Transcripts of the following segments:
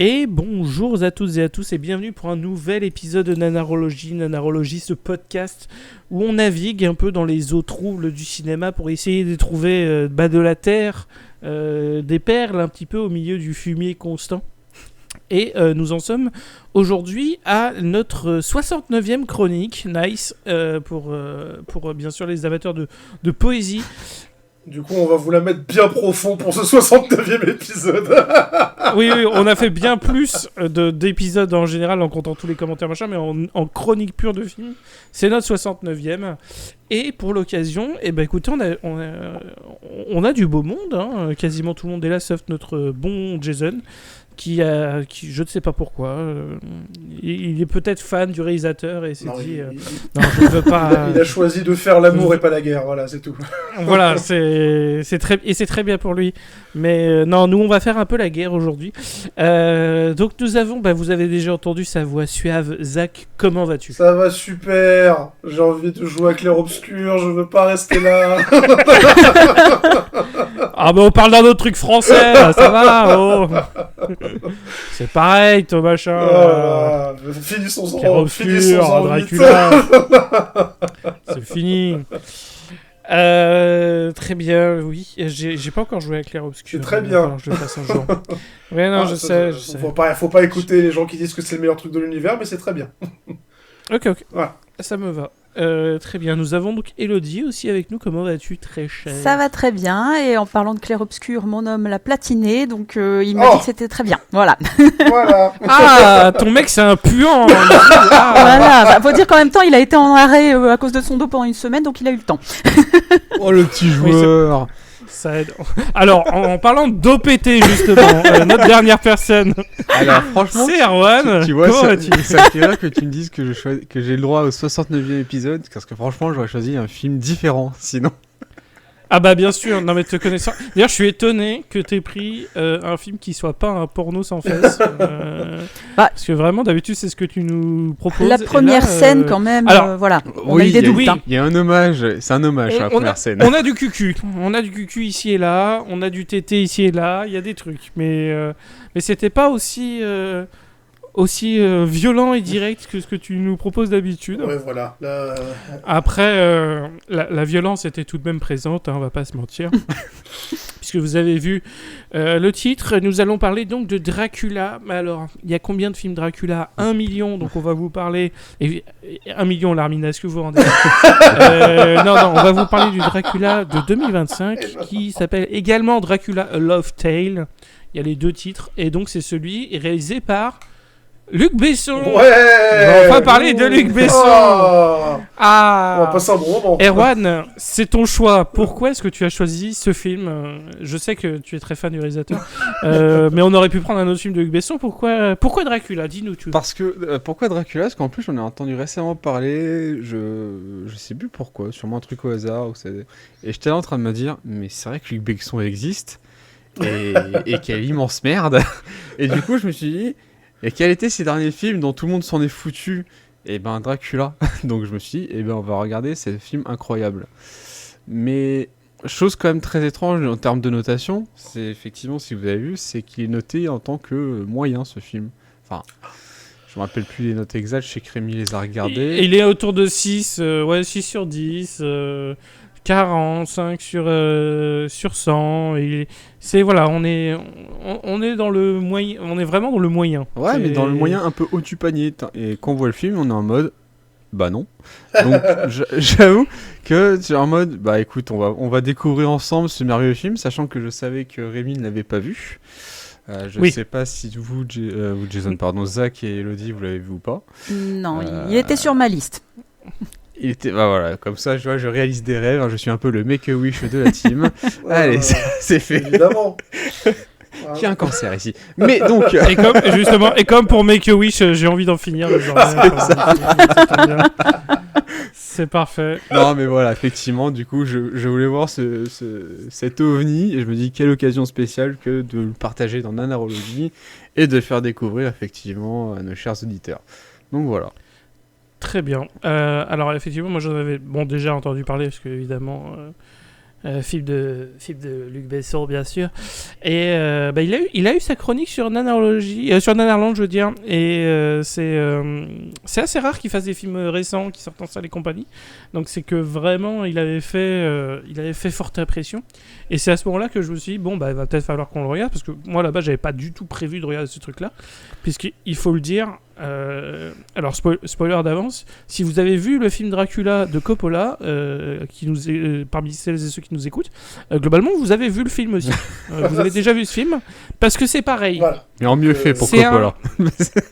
Et bonjour à toutes et à tous et bienvenue pour un nouvel épisode de Nanarologie. Nanarologie, ce podcast où on navigue un peu dans les eaux troubles du cinéma pour essayer de trouver de la terre, des perles un petit peu au milieu du fumier constant. Et nous en sommes aujourd'hui à notre 69e chronique, nice, pour bien sûr les amateurs de poésie. Du coup, on va vous la mettre bien profond pour ce 69e épisode. Oui, on a fait bien plus d'épisodes en général en comptant tous les commentaires machin, mais en chronique pure de film, c'est notre 69e. Et pour l'occasion, écoutez, on a du beau monde, hein. Quasiment tout le monde est là, sauf notre bon Jason, qui je ne sais pas pourquoi, il est peut-être fan du réalisateur et s'est dit non, je ne veux pas. Il a choisi de faire l'amour et pas la guerre, voilà, c'est tout. Voilà, c'est très bien pour lui. Mais non, nous on va faire un peu la guerre aujourd'hui. Donc nous avons, vous avez déjà entendu sa voix suave. Zach, comment vas-tu ? Ça va super. J'ai envie de jouer à clair-obscur, je veux pas rester là. Ah on parle d'un autre truc français, là, ça va. Oh. C'est pareil, ton machin. Finissons-en. Clair-obscur, Dracula. C'est fini. Très bien, oui. J'ai pas encore joué à clair-obscur. C'est très bien. Alors je le fasse un jour. Ouais, non, je sais. Faut pas écouter les gens qui disent que c'est le meilleur truc de l'univers, mais c'est très bien. Ok. Voilà. Ça me va. Très bien. Nous avons donc Elodie aussi avec nous. Comment vas-tu, très chère ? Ça va très bien. Et en parlant de clair-obscur, mon homme l'a platiné. Donc il m'a dit que c'était très bien. Voilà. Voilà. Ah, ton mec, c'est un puant. Voilà. Faut dire qu'en même temps, il a été en arrêt à cause de son dos pendant une semaine. Donc il a eu le temps. Oh, le petit joueur. Ça aide. Alors, en parlant d'OPT, justement, notre dernière personne. Alors, franchement, c'est Erwan. Tu vois, comment vas-tu ? ça me fait rire que tu me dises que j'ai le droit au 69e épisode, parce que franchement, j'aurais choisi un film différent, sinon. Ah bah bien sûr, non mais te connaissant. D'ailleurs, je suis étonné que t'aies pris un film qui soit pas un porno sans fesses. Parce que vraiment, d'habitude, c'est ce que tu nous proposes. La première scène, quand même, alors, voilà. On a eu des doutes. Oui. Il y a un hommage, c'est un hommage à la première scène. On a du cucu. On a du cucu ici et là. On a du tété ici et là. Il y a des trucs. Mais c'était pas aussi violent et direct que ce que tu nous proposes d'habitude. Ouais, voilà. Là... Après, la violence était tout de même présente, hein, on va pas se mentir. Puisque vous avez vu le titre, nous allons parler donc de Dracula. Alors, il y a combien de films Dracula ? 1 million, donc on va vous parler... 1 million, Larmina, est-ce que vous vous rendez compte ? Non, on va vous parler du Dracula de 2025, qui s'appelle également Dracula A Love Tale. Il y a les deux titres, et donc c'est celui réalisé par... Luc Besson. Ouais. On va enfin parler de Luc Besson. On va Ah. passer un bon moment. Erwan, c'est ton choix. Pourquoi est-ce que tu as choisi ce film ? Je sais que tu es très fan du réalisateur, mais on aurait pu prendre un autre film de Luc Besson. Pourquoi Dracula ? Dis-nous tout. Parce que, pourquoi Dracula ? Parce qu'en plus, j'en ai entendu récemment parler, je sais plus pourquoi, sûrement un truc au hasard. Et j'étais là en train de me dire, mais c'est vrai que Luc Besson existe, et quelle immense merde. Et du coup, je me suis dit... Et quels étaient ces derniers films dont tout le monde s'en est foutu ? Eh ben Dracula. Donc je me suis dit, on va regarder ces films incroyables. Mais chose quand même très étrange en termes de notation, c'est effectivement, si vous avez vu, c'est qu'il est noté en tant que moyen ce film. Enfin, je me rappelle plus les notes exactes, je sais que Rémi les a regardées. Il est autour de 6, 6 sur 10, 45 sur 100. On est dans le moyen, on est vraiment dans le moyen. Ouais, mais dans le moyen un peu haut du panier. Et quand on voit le film, on est en mode, bah non. Donc j'avoue que c'est en mode, bah écoute, on va découvrir ensemble ce merveilleux film, sachant que je savais que Rémi ne l'avait pas vu. Je sais pas si vous, Jason, pardon, Zach et Elodie, vous l'avez vu ou pas. Non, il était sur ma liste. Il était, voilà, comme ça, je réalise des rêves, hein, je suis un peu le make-a-wish de la team. Allez, c'est fait. Évidemment. Qui a un cancer ici. Mais donc... et comme pour Make-A-Wish, j'ai envie d'en finir. C'est parfait. Non, mais voilà, effectivement, du coup, je voulais voir cet ovni, et je me dis, quelle occasion spéciale que de le partager dans Nanarologie, et de le faire découvrir, effectivement, à nos chers auditeurs. Donc voilà. Très bien. Alors effectivement, moi j'en avais déjà entendu parler parce que évidemment film de Luc Besson, bien sûr. Et il a eu sa chronique sur Nanarlogie, sur Nanarland, je veux dire. Et c'est assez rare qu'il fasse des films récents qui sortent en salle et compagnie. Donc c'est que vraiment, il avait fait forte impression. Et c'est à ce moment-là que je me suis dit, bon, il va peut-être falloir qu'on le regarde. Parce que moi, là-bas, j'avais pas du tout prévu de regarder ce truc-là. Puisqu'il faut le dire, alors spoiler d'avance, si vous avez vu le film Dracula de Coppola, parmi celles et ceux qui nous écoutent, globalement vous avez vu le film aussi. Vous avez déjà vu ce film, parce que c'est pareil. Voilà. Mais en mieux fait pour Coppola.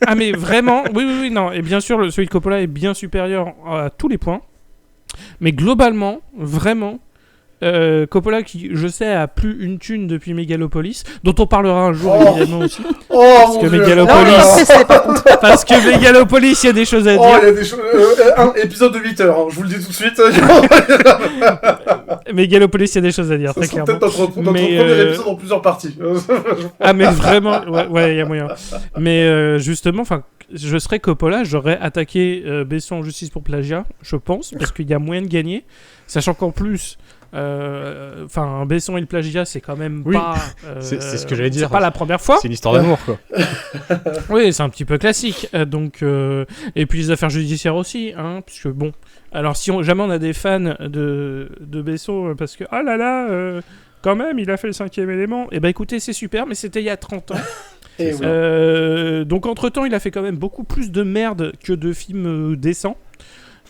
Ah mais vraiment, oui, non. Et bien sûr, celui de Coppola est bien supérieur à tous les points. Mais globalement, vraiment, Coppola, qui je sais a plus une thune depuis Megalopolis, dont on parlera un jour évidemment aussi. Parce que Megalopolis, il y a des choses à dire. Il y a des choses. Un épisode de 8 heures, hein, je vous le dis tout de suite. Megalopolis, il y a des choses à dire, très clairement. C'est peut-être notre premier épisode en plusieurs parties. Ah mais vraiment, ouais, il y a moyen. Mais justement, je serais Coppola, j'aurais attaqué Besson en justice pour plagiat, je pense, parce qu'il y a moyen de gagner, sachant qu'en plus. Besson et le plagiat, c'est quand même pas. C'est ce que j'allais dire. C'est pas la première fois. C'est une histoire d'amour, quoi. Oui, c'est un petit peu classique. Et puis les affaires judiciaires aussi, hein, puisque bon. Alors si jamais on a des fans de Besson, parce que ah là là, quand même, il a fait le 5e élément. Et écoutez, c'est super, mais c'était il y a 30 ans. Donc entre temps, il a fait quand même beaucoup plus de merde que de films décents.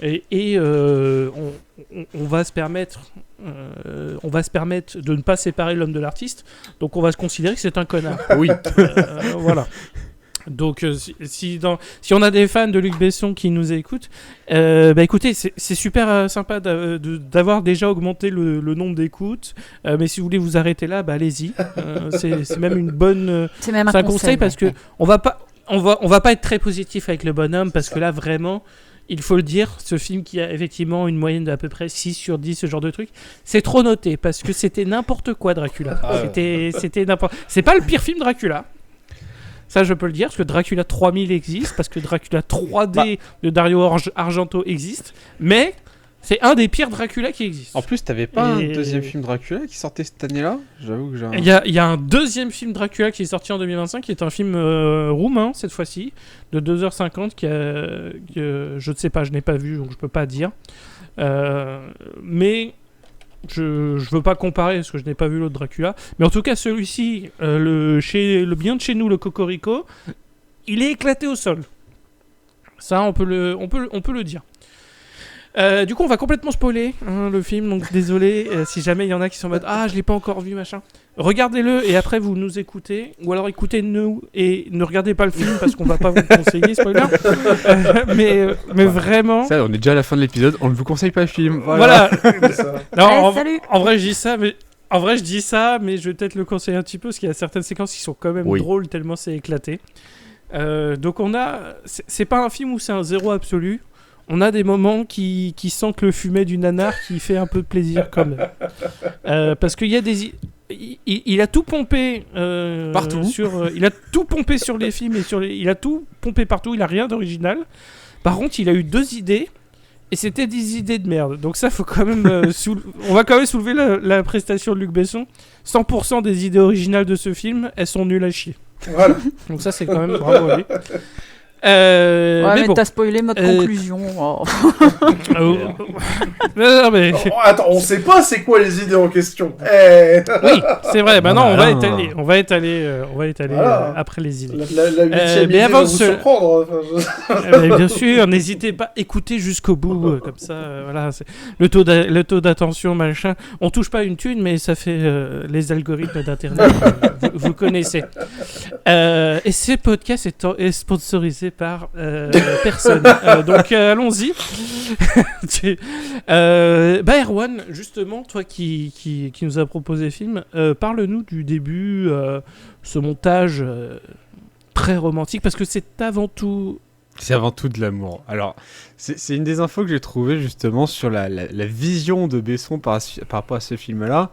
Et on va se permettre de ne pas séparer l'homme de l'artiste, donc on va se considérer que c'est un connard. Oui. Voilà. Donc si on a des fans de Luc Besson qui nous écoutent, écoutez, c'est super sympa d'avoir déjà augmenté le nombre d'écoutes, mais si vous voulez vous arrêter là, allez-y. C'est même une bonne. C'est même un conseil parce que on va pas être très positif avec le bonhomme, parce que là vraiment. Il faut le dire, ce film qui a effectivement une moyenne d'à peu près 6 sur 10, ce genre de truc, c'est trop noté, parce que c'était n'importe quoi Dracula. C'était n'importe. C'est pas le pire film Dracula. Ça, je peux le dire, parce que Dracula 3000 existe, parce que Dracula 3D de Dario Argento existe, mais c'est un des pires Dracula qui existent. En plus, t'avais pas un deuxième film Dracula qui sortait cette année-là ? J'avoue que j'ai. Il y a un deuxième film Dracula qui est sorti en 2025, qui est un film roumain cette fois-ci, de 2h50, que je ne sais pas, je n'ai pas vu, donc je peux pas dire. Mais je veux pas comparer parce que je n'ai pas vu l'autre Dracula. Mais en tout cas, celui-ci, le bien de chez nous, le Cocorico, il est éclaté au sol. Ça, on peut le dire. Du coup, on va complètement spoiler le film, donc désolé si jamais il y en a qui sont en mode je l'ai pas encore vu, machin. Regardez-le et après vous nous écoutez, ou alors écoutez-nous et ne regardez pas le film parce qu'on va pas vous conseiller, spoiler. Mais vraiment. Ça, on est déjà à la fin de l'épisode, on ne vous conseille pas le film. Voilà. Non, salut. En vrai, je dis ça, mais je vais peut-être le conseiller un petit peu parce qu'il y a certaines séquences qui sont quand même drôles tellement c'est éclaté. Donc c'est pas un film où c'est un zéro absolu. On a des moments qui sentent le fumet du nanar qui fait un peu de plaisir quand même. Parce qu'il y a des... Il a tout pompé partout. Il a tout pompé sur les films il a tout pompé partout. Il a rien d'original. Par contre, il a eu 2 idées et c'était des idées de merde. Donc ça, faut quand même on va quand même soulever la prestation de Luc Besson. 100% des idées originales de ce film, elles sont nulles à chier. Voilà. Donc ça, c'est quand même bravo à lui. Mais t'as spoilé notre conclusion. Non, mais... attends, on sait pas c'est quoi les idées en question. Oui, c'est vrai. Maintenant, on va étaler voilà. après les idées. La 8e idée avant va vous surprendre. Bien sûr, n'hésitez pas, écoutez jusqu'au bout, comme ça. Voilà, c'est le taux d'attention, machin. On touche pas une thune, mais ça fait les algorithmes d'internet. vous connaissez. Et ce podcast est sponsorisé par personne. Donc allons-y. Erwan, justement, toi qui nous a proposé le film, parle-nous du début, ce montage très romantique, parce que c'est avant tout... C'est avant tout de l'amour. Alors, c'est une des infos que j'ai trouvées justement sur la vision de Besson par rapport à ce film-là.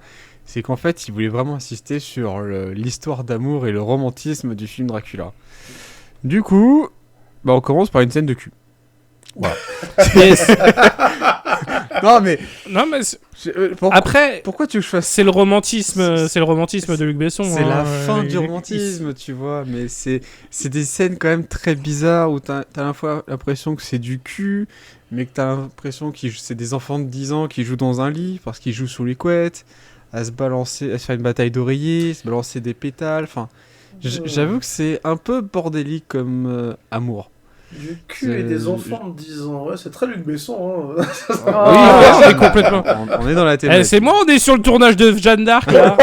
C'est qu'en fait, il voulait vraiment insister sur l'histoire d'amour et le romantisme du film Dracula. Du coup, on commence par une scène de cul. Voilà. Yes. Non, mais. Après, pourquoi tu veux que je fasse. c'est le romantisme de Luc Besson. C'est la fin du romantisme, tu vois. Mais c'est des scènes quand même très bizarres où t'as à la fois l'impression que c'est du cul, mais que t'as l'impression que c'est des enfants de 10 ans qui jouent dans un lit parce qu'ils jouent sous les couettes, à se faire une bataille d'oreillers, se balancer des pétales. Enfin, j'avoue que c'est un peu bordélique comme amour. Du cul et des enfants de 10 ans, ouais, c'est très Luc Besson. Hein. Oui, on est complètement. On est dans la thématique. C'est moi, on est sur le tournage de Jeanne d'Arc. Là.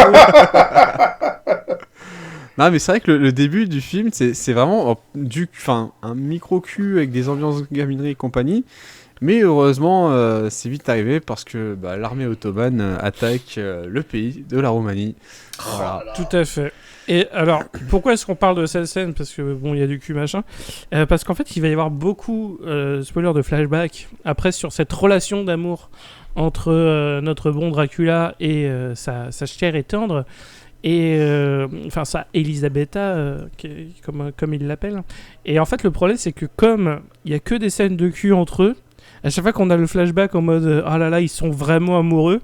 Non, mais c'est vrai que le début du film, c'est vraiment un micro-cul avec des ambiances gaminerie et compagnie. Mais heureusement, c'est vite arrivé parce que l'armée ottomane attaque le pays de la Roumanie. Voilà. Tout à fait. Et alors, pourquoi est-ce qu'on parle de cette scène ? Parce que bon, il y a du cul machin. Parce qu'en fait, il va y avoir beaucoup, spoiler, de flashbacks après sur cette relation d'amour entre notre bon Dracula et sa chère et tendre. Et sa Elisabetta, comme il l'appelle. Et en fait, le problème, c'est que comme il y a que des scènes de cul entre eux, à chaque fois qu'on a le flashback en mode ah là là, ils sont vraiment amoureux,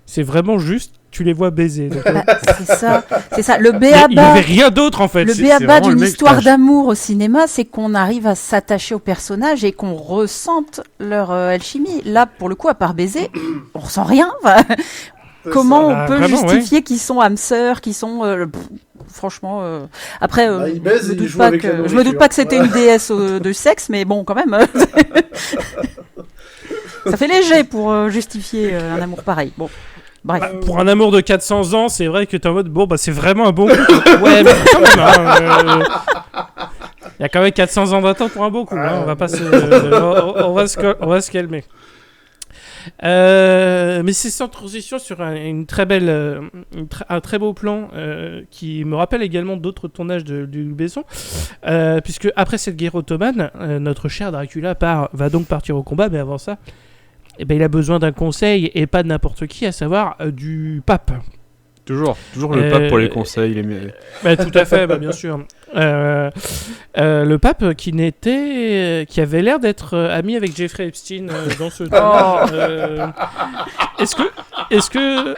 c'est vraiment juste tu les vois baiser. Donc, c'est ça. Le béaba. Il n'y avait rien d'autre en fait. Le béaba d'une histoire d'amour au cinéma, c'est qu'on arrive à s'attacher aux personnages et qu'on ressente leur alchimie. Là, pour le coup, à part baiser, on ressent rien. Comment on peut justifier qu'ils sont âmes sœurs, qu'ils sont franchement après je me doute pas que c'était une déesse de sexe, mais bon quand même ça fait léger pour justifier un amour pareil. Bon. Bref. Pour un amour de 400 ans, c'est vrai que t'es en mode c'est vraiment un bon coup. Ouais, mais quand même il y a quand même 400 ans d'attente pour un beau coup, hein. On va pas on va se calmer. Mais c'est sans transition sur une très belle, un très beau plan qui me rappelle également d'autres tournages de Besson, puisque après cette guerre ottomane, notre cher Dracula va donc partir au combat, mais avant ça, il a besoin d'un conseil et pas de n'importe qui, à savoir du pape. Toujours le pape pour les conseils. Tout à fait, bien sûr. Le pape qui avait l'air d'être ami avec Jeffrey Epstein dans ce tournage. Est-ce que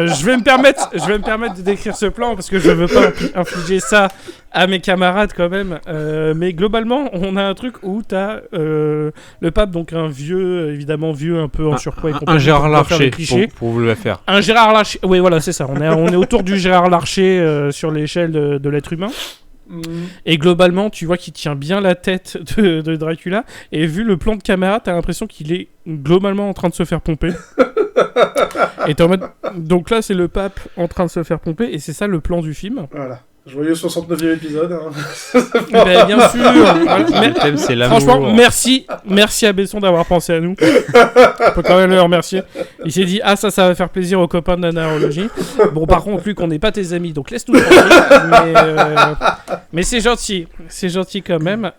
je vais me permettre de décrire ce plan parce que je veux pas infliger ça à mes camarades quand même. Mais globalement, on a un truc où t'as le pape, donc un vieux, évidemment vieux, un peu en surpoids et compagnie. Un Gérard Larcher pour vous le faire. Un Gérard Larcher. Oui, voilà, c'est ça. On est autour du Gérard Larcher sur l'échelle de l'être humain. Et globalement, tu vois qu'il tient bien la tête de Dracula. Et vu le plan de caméra, t'as l'impression qu'il est globalement en train de se faire pomper. Et t'es en mode... Donc là, c'est le pape en train de se faire pomper. Et c'est ça le plan du film. Voilà. Joyeux 69e épisode. Hein. Bien sûr. Le thème, c'est l'amour. Franchement, merci à Besson d'avoir pensé à nous. On peut quand même le remercier. Il s'est dit ça va faire plaisir aux copains de la narrologie. Bon, par contre, Luc, on n'est pas tes amis, donc laisse-nous tranquille. Mais c'est gentil quand même.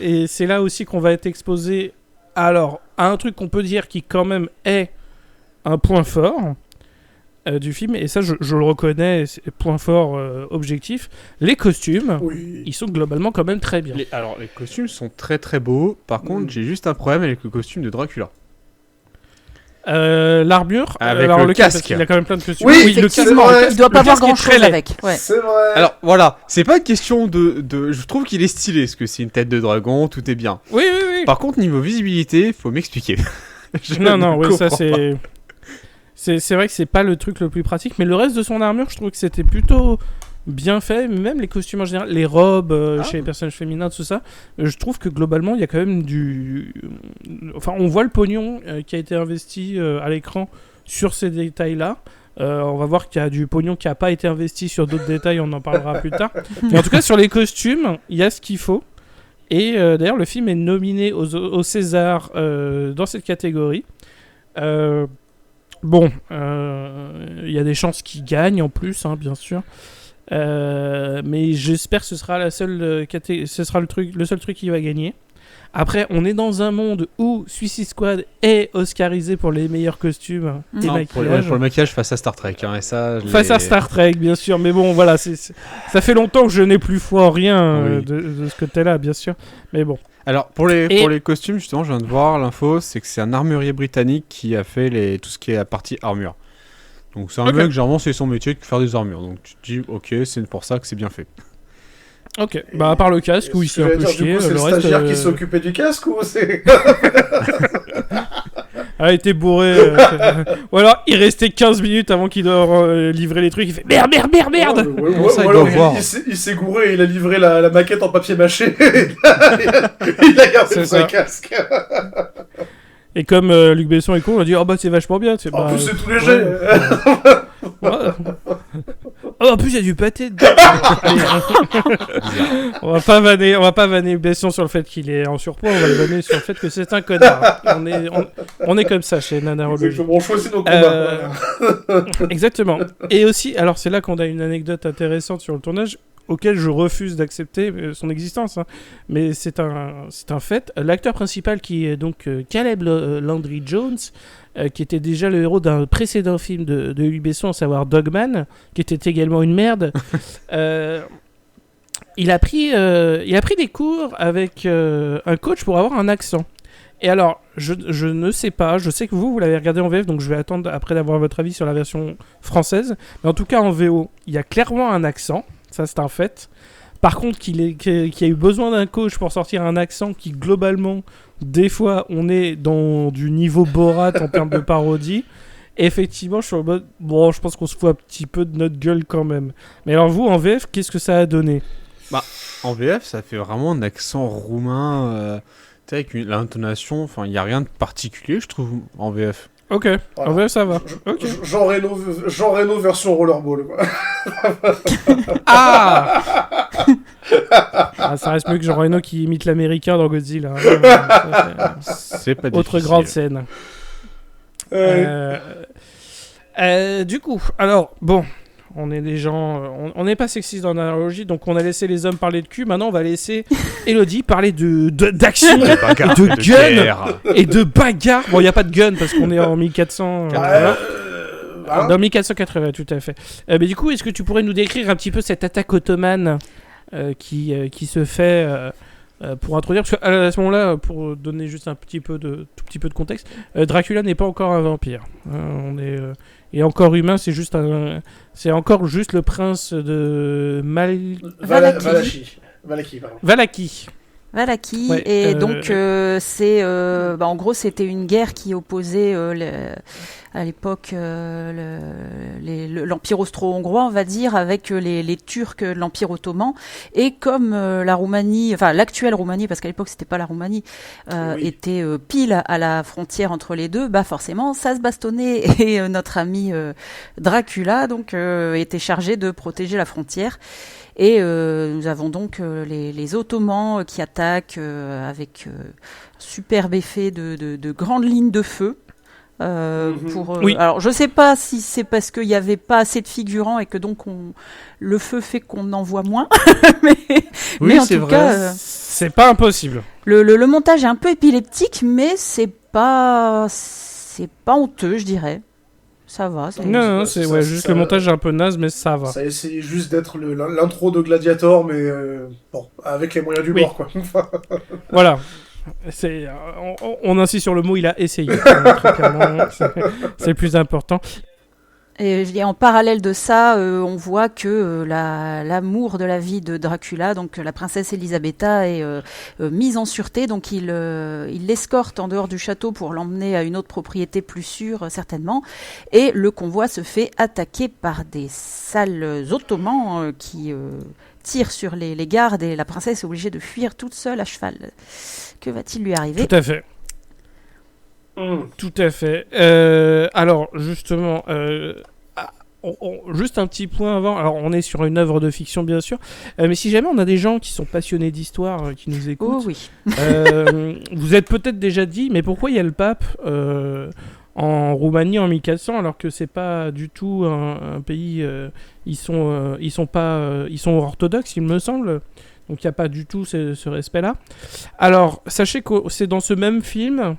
Et c'est là aussi qu'on va être exposé à un truc qu'on peut dire qui quand même est un point fort. Du film, et ça je le reconnais, c'est point fort objectif. Les costumes, ils sont globalement quand même très bien. Les costumes sont très très beaux. Par contre, j'ai juste un problème avec le costume de Dracula. L'armure, avec le casque, parce qu'il a quand même plein de costumes. Oui, le casque, il doit pas avoir grand chose avec. Ouais. C'est vrai. Alors voilà, c'est pas une question de. Je trouve qu'il est stylé, parce que c'est une tête de dragon, tout est bien. Oui. Par contre, niveau visibilité, faut m'expliquer. Ça c'est. C'est vrai que c'est pas le truc le plus pratique, mais le reste de son armure, je trouve que c'était plutôt bien fait. Même les costumes en général, les robes chez les personnages féminins, tout ça, je trouve que globalement, il y a quand même Enfin, on voit le pognon qui a été investi à l'écran sur ces détails-là. On va voir qu'il y a du pognon qui n'a pas été investi sur d'autres détails, on en parlera plus tard. Mais en tout cas, sur les costumes, il y a ce qu'il faut. Et d'ailleurs, le film est nominé au César dans cette catégorie. Bon, il y a des chances qu'il gagne en plus, hein, bien sûr. Mais j'espère que ce sera le seul truc qui va gagner. Après, on est dans un monde où Suicide Squad est oscarisé pour les meilleurs costumes et Non, maquillages. pour le maquillage face à Star Trek, hein, et ça... Face à Star Trek, bien sûr, mais bon, voilà, ça fait longtemps que je n'ai plus foi en rien Oui. de ce côté-là, bien sûr, mais bon. Alors, pour les costumes, justement, je viens de voir l'info, c'est que c'est un armurier britannique qui a fait tout ce qui est la partie armure. Donc c'est un mec, généralement, c'est son métier de faire des armures. Donc tu te dis, ok, c'est pour ça que c'est bien fait. Ok, bah à part le casque, où il s'est un peu chié, c'est le le reste... stagiaire qui s'occupait du casque ou c'est... a été bourré. Ou alors, il restait 15 minutes avant qu'il doit livrer les trucs, il fait merde. Comment ça, il doit voir il s'est gouré et il a livré la maquette en papier mâché. Il a gardé son casque. Et comme Luc Besson est con, on a dit oh bah c'est vachement bien. En plus c'est tout léger. Ouais. Oh, en plus il y a du pâté dedans. on va pas vanner Besson sur le fait qu'il est en surpoids, on va le vanner sur le fait que c'est un connard. On est comme ça chez Nanarologie. On choisit nos combats. Exactement. Et aussi, alors c'est là qu'on a une anecdote intéressante sur le tournage, auquel je refuse d'accepter son existence, hein. Mais c'est un fait. L'acteur principal qui est donc Caleb Landry Jones, qui était déjà le héros d'un précédent film de Luc Besson, à savoir Dogman, qui était également une merde. Il a pris des cours avec un coach pour avoir un accent. Et alors, je ne sais pas, je sais que vous l'avez regardé en VF, donc je vais attendre après d'avoir votre avis sur la version française. Mais en tout cas, en VO, il y a clairement un accent. Ça, c'est un fait. Par contre, qu'il y a eu besoin d'un coach pour sortir un accent qui, globalement, des fois, on est dans du niveau Borat en termes de parodie. Et effectivement, je suis en mode, bon, je pense qu'on se fout un petit peu de notre gueule quand même. Mais alors, vous, en VF, qu'est-ce que ça a donné ? Bah, en VF, ça fait vraiment un accent roumain, tu sais, avec l'intonation, enfin, il n'y a rien de particulier, je trouve, en VF. Ok, voilà. En VF, ça va. Okay. Jean Reno version rollerball, quoi. Ah, ça reste mieux que Jean Reno qui imite l'américain dans Godzilla. C'est pas autre difficile. grande scène. Du coup, alors, bon, on est des gens... On n'est pas sexistes dans l'analogie, donc on a laissé les hommes parler de cul. Maintenant, on va laisser Elodie parler d'action, de gun et de bagarre. Bon, il n'y a pas de gun parce qu'on est en 1400... dans 1480, tout à fait. Mais du coup, est-ce que tu pourrais nous décrire un petit peu cette attaque ottomane qui se fait... pour introduire, parce qu'à ce moment-là, pour donner juste tout petit peu de contexte, Dracula n'est pas encore un vampire. Il est encore humain, c'est encore juste le prince de Valaki, ouais, et donc en gros c'était une guerre qui opposait à l'époque l'Empire austro-hongrois, on va dire, avec les Turcs de l'Empire ottoman, et comme la Roumanie, enfin l'actuelle Roumanie, parce qu'à l'époque c'était pas la Roumanie, était pile à la frontière entre les deux, bah forcément ça se bastonnait, et notre ami Dracula donc était chargé de protéger la frontière. Et nous avons donc les Ottomans qui attaquent avec superbe effet de grandes lignes de feu. Oui. Alors je sais pas si c'est parce qu'il n'y avait pas assez de figurants et que donc le feu fait qu'on en voit moins, mais en tout cas c'est pas impossible. Le montage est un peu épileptique, mais c'est pas honteux, je dirais. Ça va. Non, c'est juste le montage est un peu naze, mais ça va. Ça essaye juste d'être l'intro de Gladiator, mais bon, avec les moyens du bord, quoi. Voilà. On insiste sur le mot, il a essayé. Très clairement, c'est le plus important. Et je dis, en parallèle de ça, on voit que l'amour de la vie de Dracula, donc la princesse Elisabetta, est mise en sûreté. Donc il l'escorte en dehors du château pour l'emmener à une autre propriété plus sûre, certainement. Et le convoi se fait attaquer par des sales Ottomans qui tirent sur les gardes, et la princesse est obligée de fuir toute seule à cheval. Que va-t-il lui arriver ? Tout à fait. Tout à fait. Alors, justement, juste un petit point avant. Alors, on est sur une œuvre de fiction, bien sûr. Mais si jamais on a des gens qui sont passionnés d'histoire qui nous écoutent, oh, oui. vous êtes peut-être déjà dit, mais pourquoi il y a le pape en Roumanie en 1400 alors que c'est pas du tout un pays. Ils sont orthodoxes, il me semble. Donc il n'y a pas du tout ce respect-là. Alors, sachez que c'est dans ce même film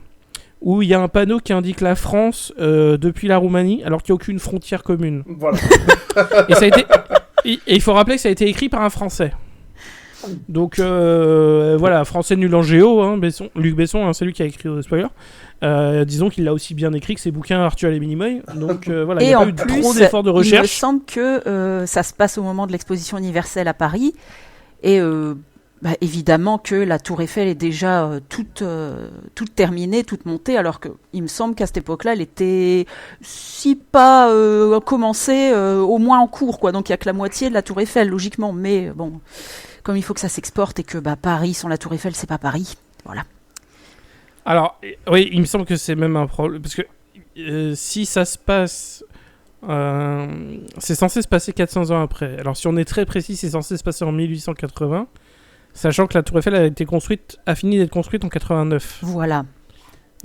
où il y a un panneau qui indique la France depuis la Roumanie, alors qu'il n'y a aucune frontière commune. Voilà. Et il faut rappeler que ça a été écrit par un Français. Donc voilà, Français nul en géo, hein, Luc Besson, hein, c'est lui qui a écrit spoiler. Disons qu'il l'a aussi bien écrit que ses bouquins Arthur et les Minimoys. Donc voilà, il n'y a pas eu trop d'efforts de recherche. Il me semble que ça se passe au moment de l'exposition universelle à Paris. Et évidemment que la Tour Eiffel est déjà toute terminée, toute montée, alors qu'il me semble qu'à cette époque-là, elle était, si pas commencée, au moins en cours, quoi. Donc il n'y a que la moitié de la Tour Eiffel, logiquement. Mais bon, comme il faut que ça s'exporte et que Paris sans la Tour Eiffel, c'est pas Paris. Voilà. Alors, oui, il me semble que c'est même un problème, parce que si ça se passe... c'est censé se passer 400 ans après. Alors si on est très précis, c'est censé se passer en 1880, sachant que la Tour Eiffel a fini d'être construite en 89. Voilà.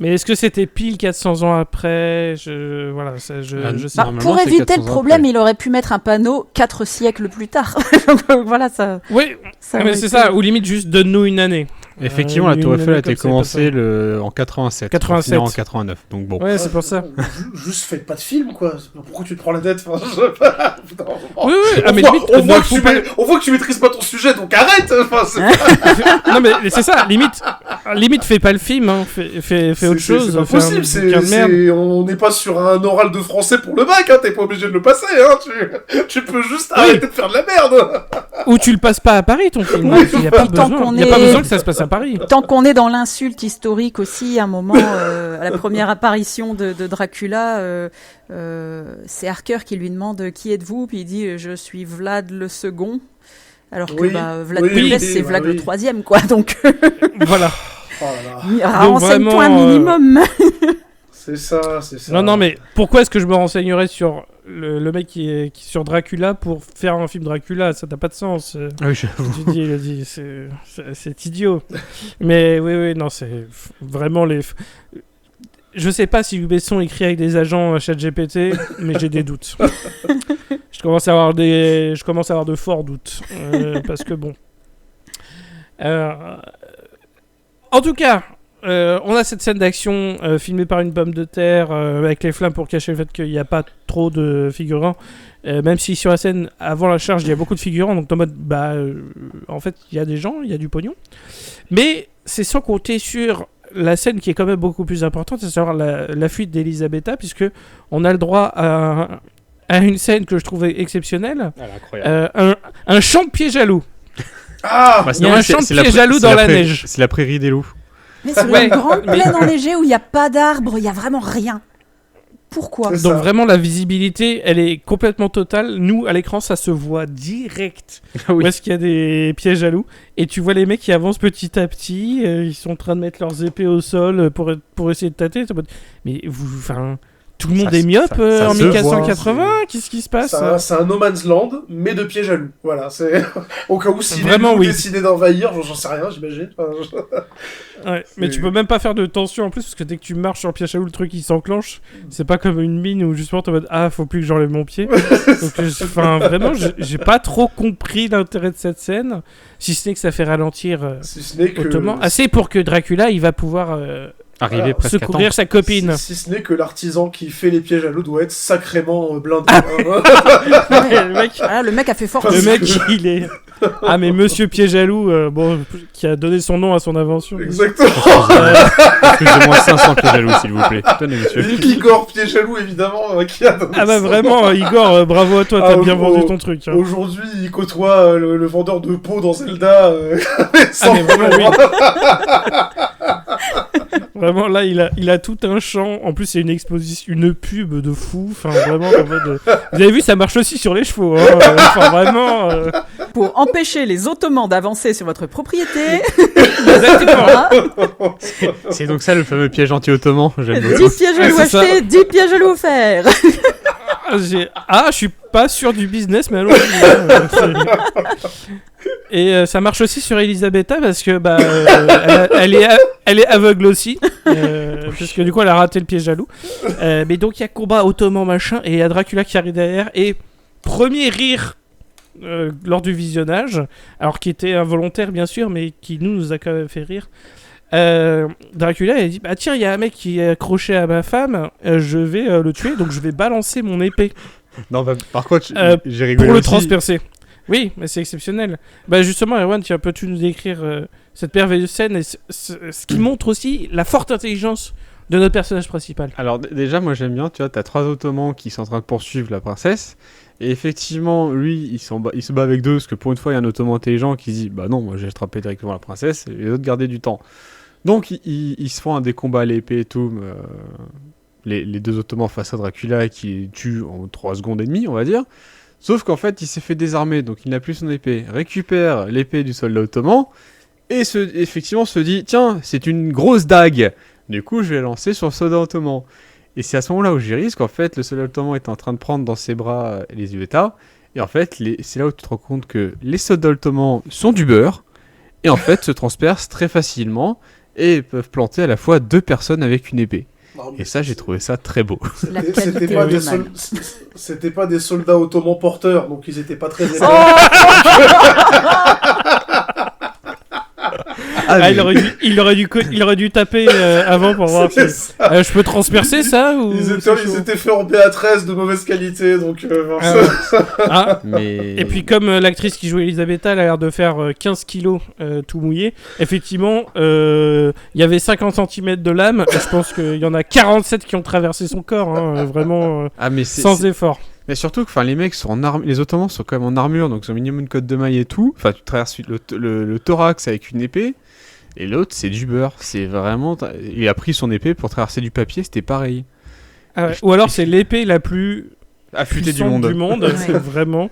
Mais est-ce que c'était pile 400 ans après? Je sais. Pour éviter le problème, il aurait pu mettre un panneau 4 siècles plus tard. Voilà, ça. Oui, mais c'est ça, ou limite juste donne-nous une année. Effectivement, la Tour Eiffel a été commencée en 87. 87. En 89, donc bon. Ouais, c'est pour ça. Juste faites pas de film, quoi. Pourquoi tu te prends la tête? Enfin, Oui, on voit que tu maîtrises pas ton sujet, donc arrête. Enfin, non, mais c'est ça, limite fais pas le film, hein. Fais autre chose. C'est pas possible, on n'est pas sur un oral de français pour le bac, hein. T'es pas obligé de le passer, hein. Tu peux juste arrêter de faire de la merde. Ou tu le passes pas à Paris, ton film. Il n'y a pas besoin que ça se passe à Paris. Tant qu'on est dans l'insulte historique aussi, à un moment, à la première apparition de Dracula, c'est Harker qui lui demande qui êtes-vous, puis il dit je suis Vlad le second, alors que Vlad Tepes c'est Vlad le troisième, quoi. Donc voilà. Renseigne-toi un minimum. C'est ça. Non, mais pourquoi est-ce que je me renseignerais sur le mec qui est sur Dracula pour faire un film Dracula? Ça n'a pas de sens. Oui, j'avoue. Il a dit, c'est idiot. Mais oui, non, c'est vraiment les... Je sais pas si Luc Besson écrit avec des agents ChatGPT, mais j'ai des doutes. Je commence à avoir de forts doutes. Parce que bon... En tout cas... on a cette scène d'action filmée par une pomme de terre avec les flammes pour cacher le fait qu'il n'y a pas trop de figurants, même si sur la scène avant la charge il y a beaucoup de figurants, donc en mode en fait il y a des gens, il y a du pognon, mais c'est sans compter sur la scène qui est quand même beaucoup plus importante, c'est à dire la fuite d'Elisabetta, puisque on a le droit à une scène que je trouvais exceptionnelle, un champ de pieds jaloux. Il y a un champ de pieds jaloux dans la neige. C'est la prairie des loups. Mais sur une grande plaine enneigée où il n'y a pas d'arbres, il n'y a vraiment rien. Pourquoi ? Donc vraiment la visibilité, elle est complètement totale. Nous, à l'écran, ça se voit direct. Où est-ce qu'il y a des pièges jaloux. Et tu vois les mecs qui avancent petit à petit. Ils sont en train de mettre leurs épées au sol pour essayer de tâter. Mais tout le monde est myope en 1480. Qu'est-ce qui se passe ? C'est un no man's land, mais de pieds jaloux. Voilà, c'est au cas où s'il vraiment décidé d'envahir, j'en sais rien, j'imagine. Mais tu peux même pas faire de tension en plus, parce que dès que tu marches sur le pied jaloux, le truc il s'enclenche. C'est pas comme une mine où justement t'es en mode faut plus que j'enlève mon pied. Donc vraiment, j'ai pas trop compris l'intérêt de cette scène, si ce n'est que ça fait ralentir Ottoman. Assez pour que Dracula il va pouvoir arriver presque secourir sa copine. Si ce n'est que l'artisan qui fait les pièges jaloux doit être sacrément blindé. Le mec a fait fort. Le mec, il est... mais Monsieur Pied Jaloux, qui a donné son nom à son invention. Exactement. Excusez-moi, 500 pieds jaloux, s'il vous plaît. Tenez, monsieur. Igor Pied Jaloux, évidemment, qui a donné vraiment, Igor, bravo à toi, t'as bien vendu ton truc. Hein. Aujourd'hui, il côtoie le vendeur de peau dans Zelda. Mais vraiment, oui. Vraiment, là, il a tout un champ. En plus, c'est une exposition, une pub de fou. Enfin, vraiment, en mode... Vous avez vu, ça marche aussi sur les chevaux. Hein. Enfin, vraiment... Pour empêcher les Ottomans d'avancer sur votre propriété. Exactement. C'est donc ça le fameux piège anti-ottoman. 10 pièges jaloux achetés, 10 pièges jaloux offerts. Je suis pas sûr du business, mais allons. Et ça marche aussi sur Elisabetta parce que elle est aveugle aussi, puisque du coup elle a raté le piège jaloux. Mais donc il y a combat ottoman machin et il y a Dracula qui arrive derrière et premier rire lors du visionnage, alors qui était involontaire bien sûr, mais qui nous a quand même fait rire. Dracula il a dit bah tiens, il y a un mec qui est accroché à ma femme, je vais le tuer, donc je vais balancer mon épée. Non, bah, par contre, j'ai rigolé pour le aussi. transpercer. Oui, mais c'est exceptionnel. Bah justement, Erwan, peux-tu nous décrire cette merveilleuse scène et ce qui montre aussi la forte intelligence de notre personnage principal. Alors déjà, moi j'aime bien, tu vois, t'as 3 Ottomans qui sont en train de poursuivre la princesse, et effectivement, lui, il se bat avec 2, parce que pour une fois, il y a un Ottoman intelligent qui dit, bah non, moi j'ai attrapé directement la princesse, et les autres gardaient du temps. Donc ils se font des combats à l'épée et tout, les 2 Ottomans face à Dracula, qui tue en 3 secondes et demie, on va dire. Sauf qu'en fait, il s'est fait désarmer, donc il n'a plus son épée. Récupère l'épée du soldat ottoman, et effectivement se dit, tiens, c'est une grosse dague. Du coup, je vais la lancer sur le soldat ottoman. Et c'est à ce moment-là où j'y risque, en fait, le soldat ottoman est en train de prendre dans ses bras les Ueta, et en fait, c'est là où tu te rends compte que les soldats ottomans sont du beurre, et en fait, se transpercent très facilement, et peuvent planter à la fois 2 personnes avec une épée. Non, et ça, j'ai trouvé ça très beau. C'était pas des soldats ottomans porteurs, donc ils étaient pas très élevés. Il aurait dû taper avant pour voir si... je peux transpercer ça ou... Ils étaient faits en BA13 de mauvaise qualité, donc... Et puis comme l'actrice qui joue Elisabetta a l'air de faire 15 kilos tout mouillé, effectivement, il y avait 50 cm de lame, et je pense qu'il y en a 47 qui ont traversé son corps, vraiment sans effort. Mais surtout que les mecs sont les Ottomans sont quand même en armure, donc ils ont minimum une cotte de maille et tout. Enfin, tu traverses le thorax avec une épée, et l'autre c'est du beurre. C'est vraiment. Il a pris son épée pour traverser du papier, c'était pareil. Ah ouais. Ou alors c'est l'épée la plus affûtée du monde. Ouais. C'est vraiment.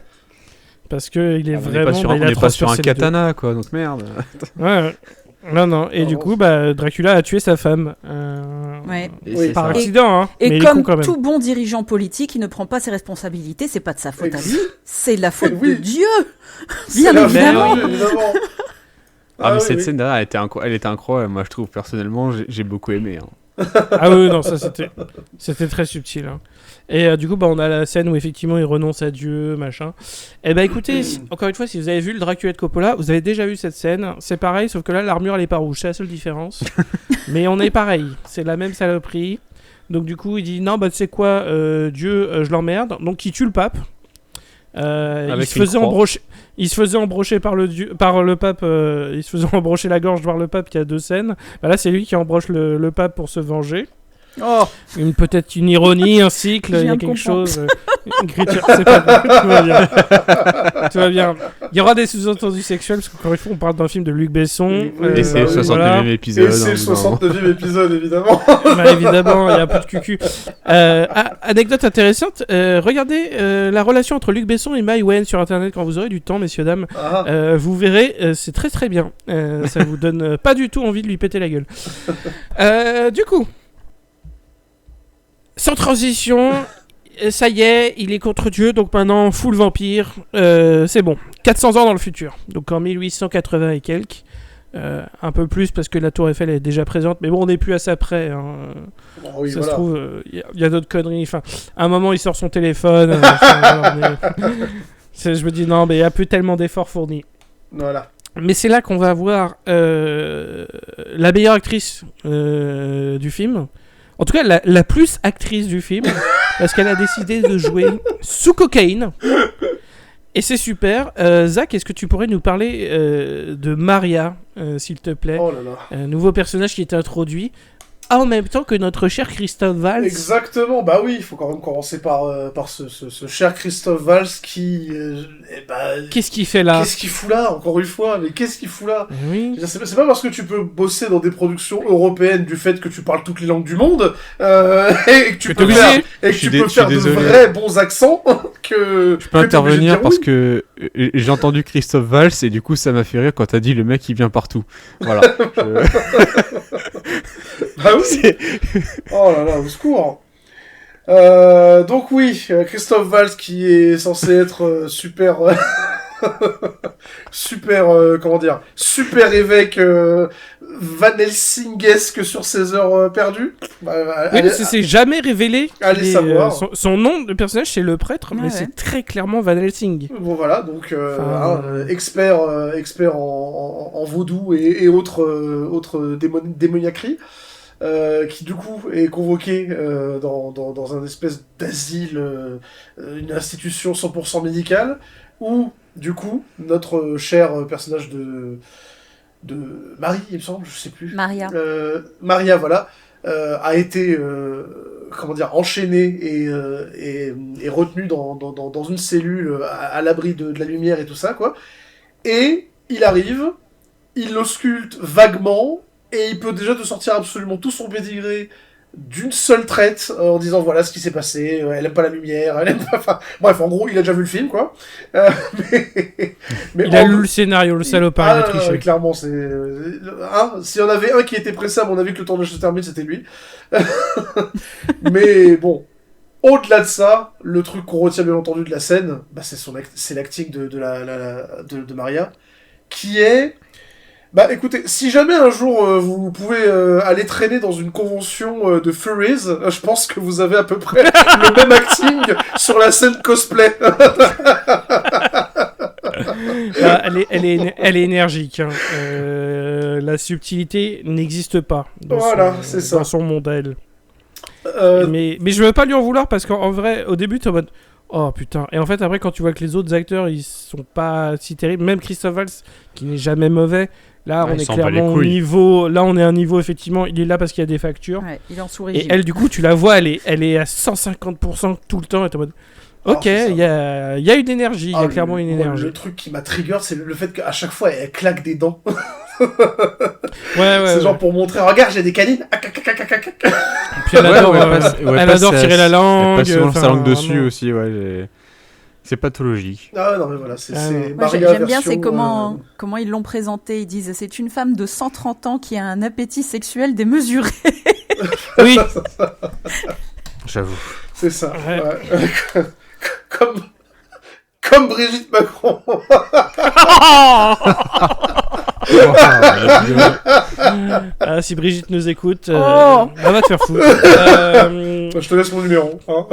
Parce que il est vraiment. On n'est pas sur un katana, quoi, donc merde. Ouais. Non. Et du coup, Dracula a tué sa femme. Par accident, hein. Et mais comme quand même. tout bon dirigeant politique, il ne prend pas ses responsabilités. C'est pas de sa faute à lui, c'est de la faute de Dieu. Bien évidemment. Mais cette scène derrière, elle était incroyable. Moi, je trouve personnellement, j'ai beaucoup aimé. Hein. Ah oui, non, ça c'était très subtil. Hein. Et du coup, on a la scène où effectivement il renonce à Dieu, machin. Et écoutez, encore une fois, si vous avez vu le Dracula de Coppola, vous avez déjà vu cette scène. C'est pareil, sauf que là, l'armure elle est pas rouge, c'est la seule différence. Mais on est pareil, c'est la même saloperie. Donc du coup, il dit non, tu sais quoi, Dieu, je l'emmerde. Donc il tue le pape. Il se faisait embrocher par le pape, il se faisait embrocher la gorge par le pape qui a 2 scènes. Là, c'est lui qui embroche le pape pour se venger. Oh, peut-être une ironie, un cycle, il y a quelque chose. Une écriture, c'est pas bien, tout va bien. Tout va bien. Il y aura des sous-entendus sexuels parce qu'encore une fois, on parle d'un film de Luc Besson. Et c'est le 69e épisode. Et c'est le 69e épisode, évidemment. Évidemment, il y a un peu de cucu. Anecdote intéressante. Regardez la relation entre Luc Besson et Mai Wen sur Internet quand vous aurez du temps, messieurs dames. Vous verrez, c'est très très bien. Ça vous donne pas du tout envie de lui péter la gueule. Du coup. Sans transition, ça y est, il est contre Dieu, donc maintenant, full vampire, c'est bon. 400 ans dans le futur, donc en 1880 et quelques. Un peu plus parce que la tour Eiffel est déjà présente, mais bon, on n'est plus à ça près. Hein. Oui, ça se trouve, il y a d'autres conneries. Enfin, à un moment, il sort son téléphone. Je me dis, non, mais il n'y a plus tellement d'efforts fournis. Voilà. Mais c'est là qu'on va avoir la meilleure actrice du film. En tout cas, la plus actrice du film, parce qu'elle a décidé de jouer sous cocaïne. Et c'est super. Zach, est-ce que tu pourrais nous parler de Maria, s'il te plaît? Oh là là. Nouveau personnage qui est introduit. En même temps que notre cher Christophe Waltz. Exactement, bah oui, il faut quand même commencer par ce cher Christophe Waltz qui... qu'est-ce qu'il fait là? Qu'est-ce qu'il fout là, encore une fois? Mais qu'est-ce qu'il fout là? Oui. C'est pas parce que tu peux bosser dans des productions européennes du fait que tu parles toutes les langues du monde et que tu peux faire de vrais bons accents que... Je peux intervenir parce que j'ai entendu Christophe Waltz et du coup ça m'a fait rire quand t'as dit le mec il vient partout. Voilà. Ah oui. Oh là là, au secours. Donc oui, Christophe Waltz qui est censé être super Super, comment dire, super évêque Van Helsingesque sur ses heures perdues. Oui, parce que c'est jamais révélé. Allez savoir. Son nom de personnage, c'est le prêtre, mais c'est très clairement Van Helsing. Bon voilà, donc expert en vaudou et autres démoniaqueries. Qui du coup est convoqué dans un espèce d'asile, une institution 100% médicale, où du coup notre cher personnage de Marie, il me semble, je sais plus. Maria. Maria, voilà, a été enchaînée et retenue dans une cellule à l'abri de la lumière et tout ça, quoi. Et il arrive, il l'ausculte vaguement. Et il peut déjà te sortir absolument tout son pédigré d'une seule traite en disant voilà ce qui s'est passé, elle aime pas la lumière, elle aime pas... Enfin, bref, en gros, il a déjà vu le film, quoi. Mais il a lu le scénario, le salopard, il a triché. Clairement, c'est... s'il y en avait un qui était pressé, à mon avis, que le tournage se termine, c'était lui. Mais bon, au-delà de ça, le truc qu'on retient bien entendu de la scène, bah, c'est l'acting de Maria, qui est... Bah écoutez, si jamais un jour vous pouvez aller traîner dans une convention de furries, je pense que vous avez à peu près le même acting sur la scène cosplay. Elle est énergique. Hein. La subtilité n'existe pas dans son monde à elle. Mais je veux pas lui en vouloir parce qu'en vrai, au début, t'es en mode... Oh putain. Et en fait, après, quand tu vois que les autres acteurs, ils sont pas si terribles, même Christophe Waltz, qui n'est jamais mauvais, là, on est clairement au niveau... Là, on est à un niveau, effectivement, il est là parce qu'il y a des factures. Ouais, il est en sous-régime. Et elle, du coup, tu la vois, elle est à 150% tout le temps, et t'es en mode... Ok, il y a une énergie, il y a clairement une énergie. Le truc qui m'a trigger, c'est le fait qu'à chaque fois, elle claque des dents. Ouais, c'est genre pour montrer, regarde, j'ai des canines. Puis elle adore tirer la langue. Elle passe souvent sa langue dessus aussi, ouais. C'est pathologique. Ah non, mais voilà, c'est j'aime bien, c'est comment ils l'ont présenté. Ils disent, c'est une femme de 130 ans qui a un appétit sexuel démesuré. Oui. J'avoue. C'est ça. Ouais. Comme Brigitte Macron. Si Brigitte nous écoute, elle va te faire foutre. Je te laisse mon numéro. Hein.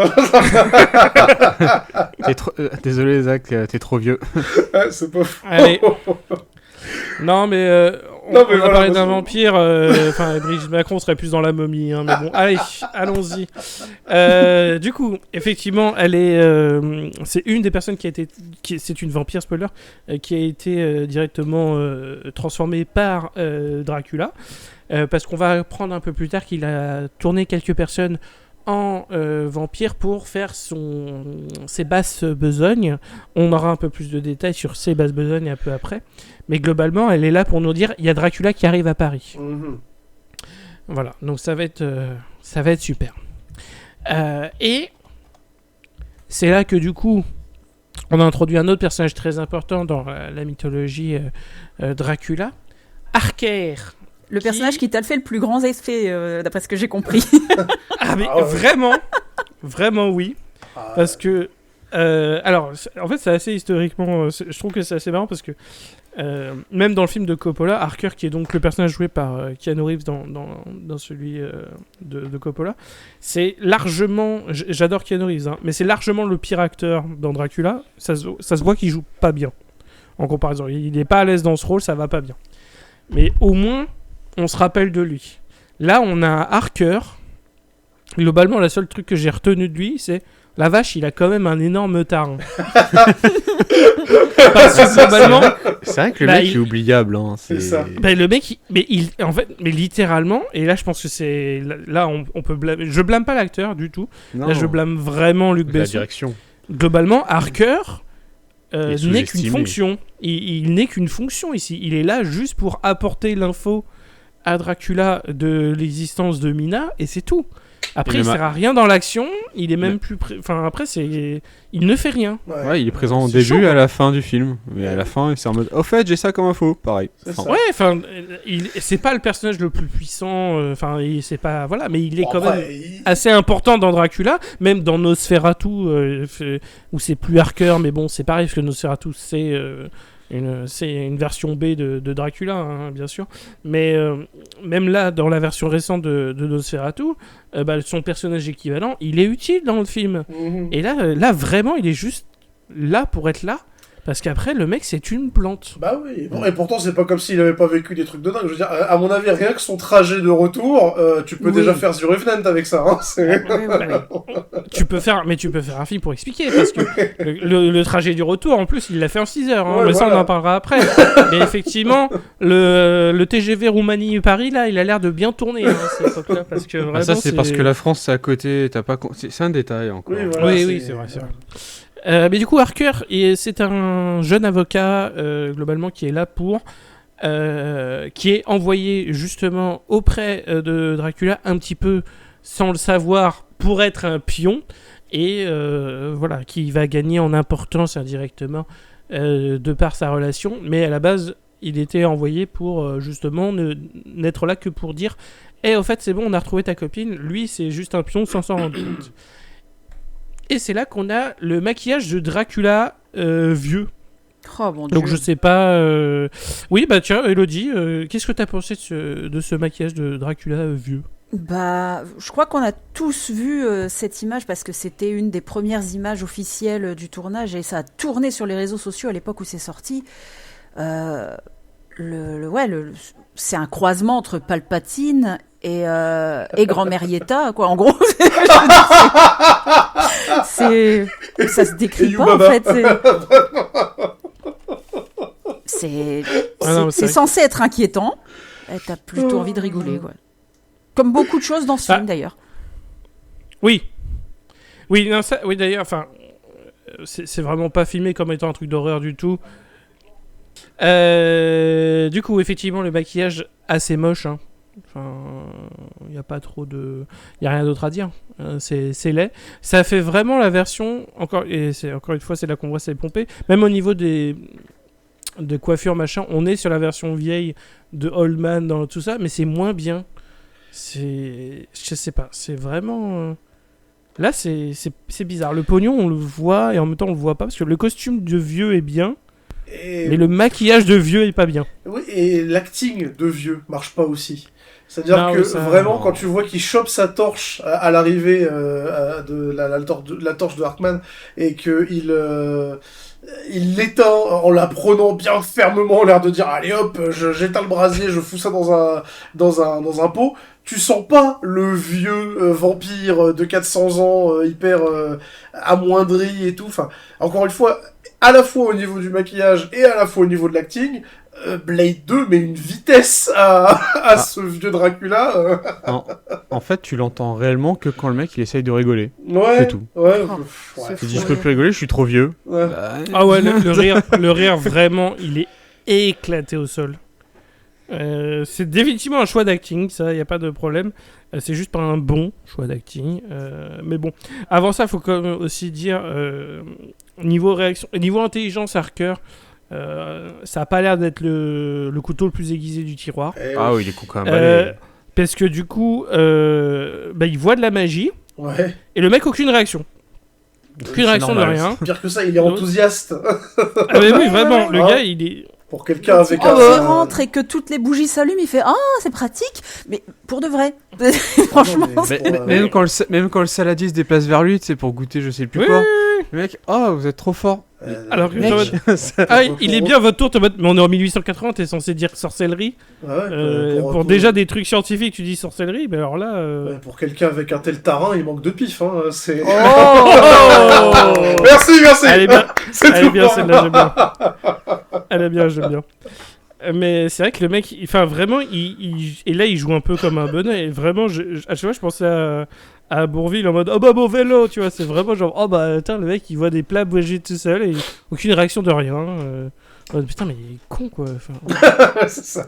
Désolé Zach, t'es trop vieux. C'est pas fou. Allez. Non mais on a parlé d'un vampire. Brigitte Macron serait plus dans la momie. Hein, mais bon, allez, allons-y. Du coup, effectivement, elle est. C'est une des personnes c'est une vampire spoiler qui a été directement transformée par Dracula, parce qu'on va apprendre un peu plus tard qu'il a tourné quelques personnes en vampire pour faire ses basses besognes. On aura un peu plus de détails sur ses basses besognes un peu après. Mais globalement, elle est là pour nous dire il y a Dracula qui arrive à Paris. Mm-hmm. Voilà, donc ça va être super. Et c'est là que du coup, on a introduit un autre personnage très important dans la mythologie Dracula, Harker. Le personnage qui t'a fait le plus grand effet, d'après ce que j'ai compris. Vraiment oui. Parce que, alors, en fait, c'est assez historiquement, je trouve que c'est assez marrant parce que, même dans le film de Coppola, Harker, qui est donc le personnage joué par Keanu Reeves dans celui de Coppola, c'est largement, j'adore Keanu Reeves, hein, mais c'est largement le pire acteur dans Dracula. Ça se voit qu'il joue pas bien, en comparaison. Il est pas à l'aise dans ce rôle, ça va pas bien. Mais au moins, on se rappelle de lui. Là, on a un Harker. Globalement, le seul truc que j'ai retenu de lui, c'est la vache, il a quand même un énorme tarn. Parce que globalement, c'est vrai que le mec est oubliable. Hein, c'est ça. Le mec, mais littéralement, et là, je pense que c'est là, on peut blâmer. Je blâme pas l'acteur du tout. Non. Là, je blâme vraiment Luc Besson. La direction. Globalement, Harker n'est qu'une fonction. Il n'est qu'une fonction ici. Il est là juste pour apporter l'info à Dracula de l'existence de Mina, et c'est tout. Après, il sert à rien dans l'action. Il est même plus... Enfin, après, il ne fait rien. Ouais, il est présent au début et à la fin du film. Mais à la fin, c'est en mode, au fait, j'ai ça comme info. Pareil. Ouais, enfin, c'est pas le personnage le plus puissant. Enfin, c'est pas... Voilà, mais il est quand même assez important dans Dracula. Même dans Nosferatu, où c'est plus hardcore. Mais bon, c'est pareil, parce que Nosferatu, c'est une version B de Dracula, hein, bien sûr. Mais même là, dans la version récente de Nosferatu, son personnage équivalent, il est utile dans le film. Et là, vraiment, il est juste là pour être là. Parce qu'après, le mec, c'est une plante. Bah oui. Bon, et pourtant, c'est pas comme s'il avait pas vécu des trucs de dingue. Je veux dire, à mon avis, rien que son trajet de retour, tu peux déjà faire The Revenant avec ça. Hein, tu peux faire un film pour expliquer. Parce que le trajet du retour, en plus, il l'a fait en 6 heures. Hein, mais ça, on en parlera après. Mais effectivement, le TGV Roumanie-Paris, là, il a l'air de bien tourner à cette époque-là. Parce que vraiment, ça, c'est parce que la France, c'est à côté. C'est un détail encore. Oui, c'est vrai. Mais du coup, Harker, c'est un jeune avocat, globalement, qui est là qui est envoyé justement auprès de Dracula, un petit peu sans le savoir, pour être un pion, et qui va gagner en importance indirectement de par sa relation. Mais à la base, il était envoyé pour justement n'être là que pour dire au fait, c'est bon, on a retrouvé ta copine. Lui, c'est juste un pion sans s'en rendre compte. Et c'est là qu'on a le maquillage de Dracula vieux. Oh mon Dieu. Donc je sais pas... Oui, bah tiens, Elodie, qu'est-ce que t'as pensé de ce maquillage de Dracula vieux ? Bah, je crois qu'on a tous vu cette image parce que c'était une des premières images officielles du tournage et ça a tourné sur les réseaux sociaux à l'époque où c'est sorti. C'est un croisement entre Palpatine et Grand-mère Yetta, quoi. En gros, ça se décrit pas en fait. C'est censé être inquiétant. Et t'as plutôt envie de rigoler, quoi. Comme beaucoup de choses dans ce film, d'ailleurs. Oui, non, ça, oui, d'ailleurs, enfin, c'est vraiment pas filmé comme étant un truc d'horreur du tout. Du coup, effectivement, le maquillage assez moche. Hein. Enfin, il y a pas trop de, il y a rien d'autre à dire. C'est laid. Ça fait vraiment la version encore une fois, c'est là qu'on voit c'est pompé. Même au niveau de coiffure machin, on est sur la version vieille de Oldman dans tout ça, mais c'est moins bien. Je sais pas, c'est vraiment là c'est bizarre. Le pognon on le voit et en même temps on le voit pas parce que le costume de vieux est bien. Mais le maquillage de vieux est pas bien. Oui, et l'acting de vieux marche pas aussi. C'est-à-dire que vraiment, quand tu vois qu'il chope sa torche à l'arrivée de la torche de Hartman et qu'il il l'éteint en la prenant bien fermement, l'air de dire allez hop, j'éteins le brasier, je fous ça dans un pot. Tu sens pas le vieux vampire de 400 ans hyper amoindri et tout. Enfin, encore une fois, à la fois au niveau du maquillage et à la fois au niveau de l'acting, Blade 2 met une vitesse à ce vieux Dracula. En fait, tu l'entends réellement que quand le mec il essaye de rigoler. Ouais. C'est tout. Ouais. Il dit je peux plus rigoler, je suis trop vieux. Ouais. Ah ouais, le rire vraiment, il est éclaté au sol. C'est définitivement un choix d'acting, ça, y a pas de problème. C'est juste pas un bon choix d'acting. Mais bon, avant ça, faut quand même aussi dire niveau réaction, niveau intelligence, Harker. Ça a pas l'air d'être le couteau le plus aiguisé du tiroir. Ah oui, il est con quand même. Parce que du coup, il voit de la magie. Ouais. Et le mec, aucune réaction. Aucune réaction de rien. Pire que ça, il est enthousiaste. Ah mais oui, vraiment, le gars, il est... Pour quelqu'un avec il rentre et que toutes les bougies s'allument, il fait ah c'est pratique, mais pour de vrai. Franchement. Même quand le saladier se déplace vers lui, c'est pour goûter, je sais plus quoi. Le mec, vous êtes trop fort. Alors que il est bien votre tour, mais on est en 1880, t'es censé dire sorcellerie. Pour déjà des trucs scientifiques, tu dis sorcellerie, mais alors là. Pour quelqu'un avec un tel tarin, il manque de pif. Hein, c'est... Merci. Elle est bien, bien celle-là, j'aime bien. Elle est bien, j'aime bien. Mais c'est vrai que le mec, vraiment, et là, il joue un peu comme un bonnet. Et vraiment, à chaque fois, je pensais à Bourvil en mode mon vélo, tu vois. C'est vraiment genre, le mec, il voit des plats bouger tout seul et aucune réaction de rien. Oh, putain, mais il est con, quoi. Enfin... c'est ça.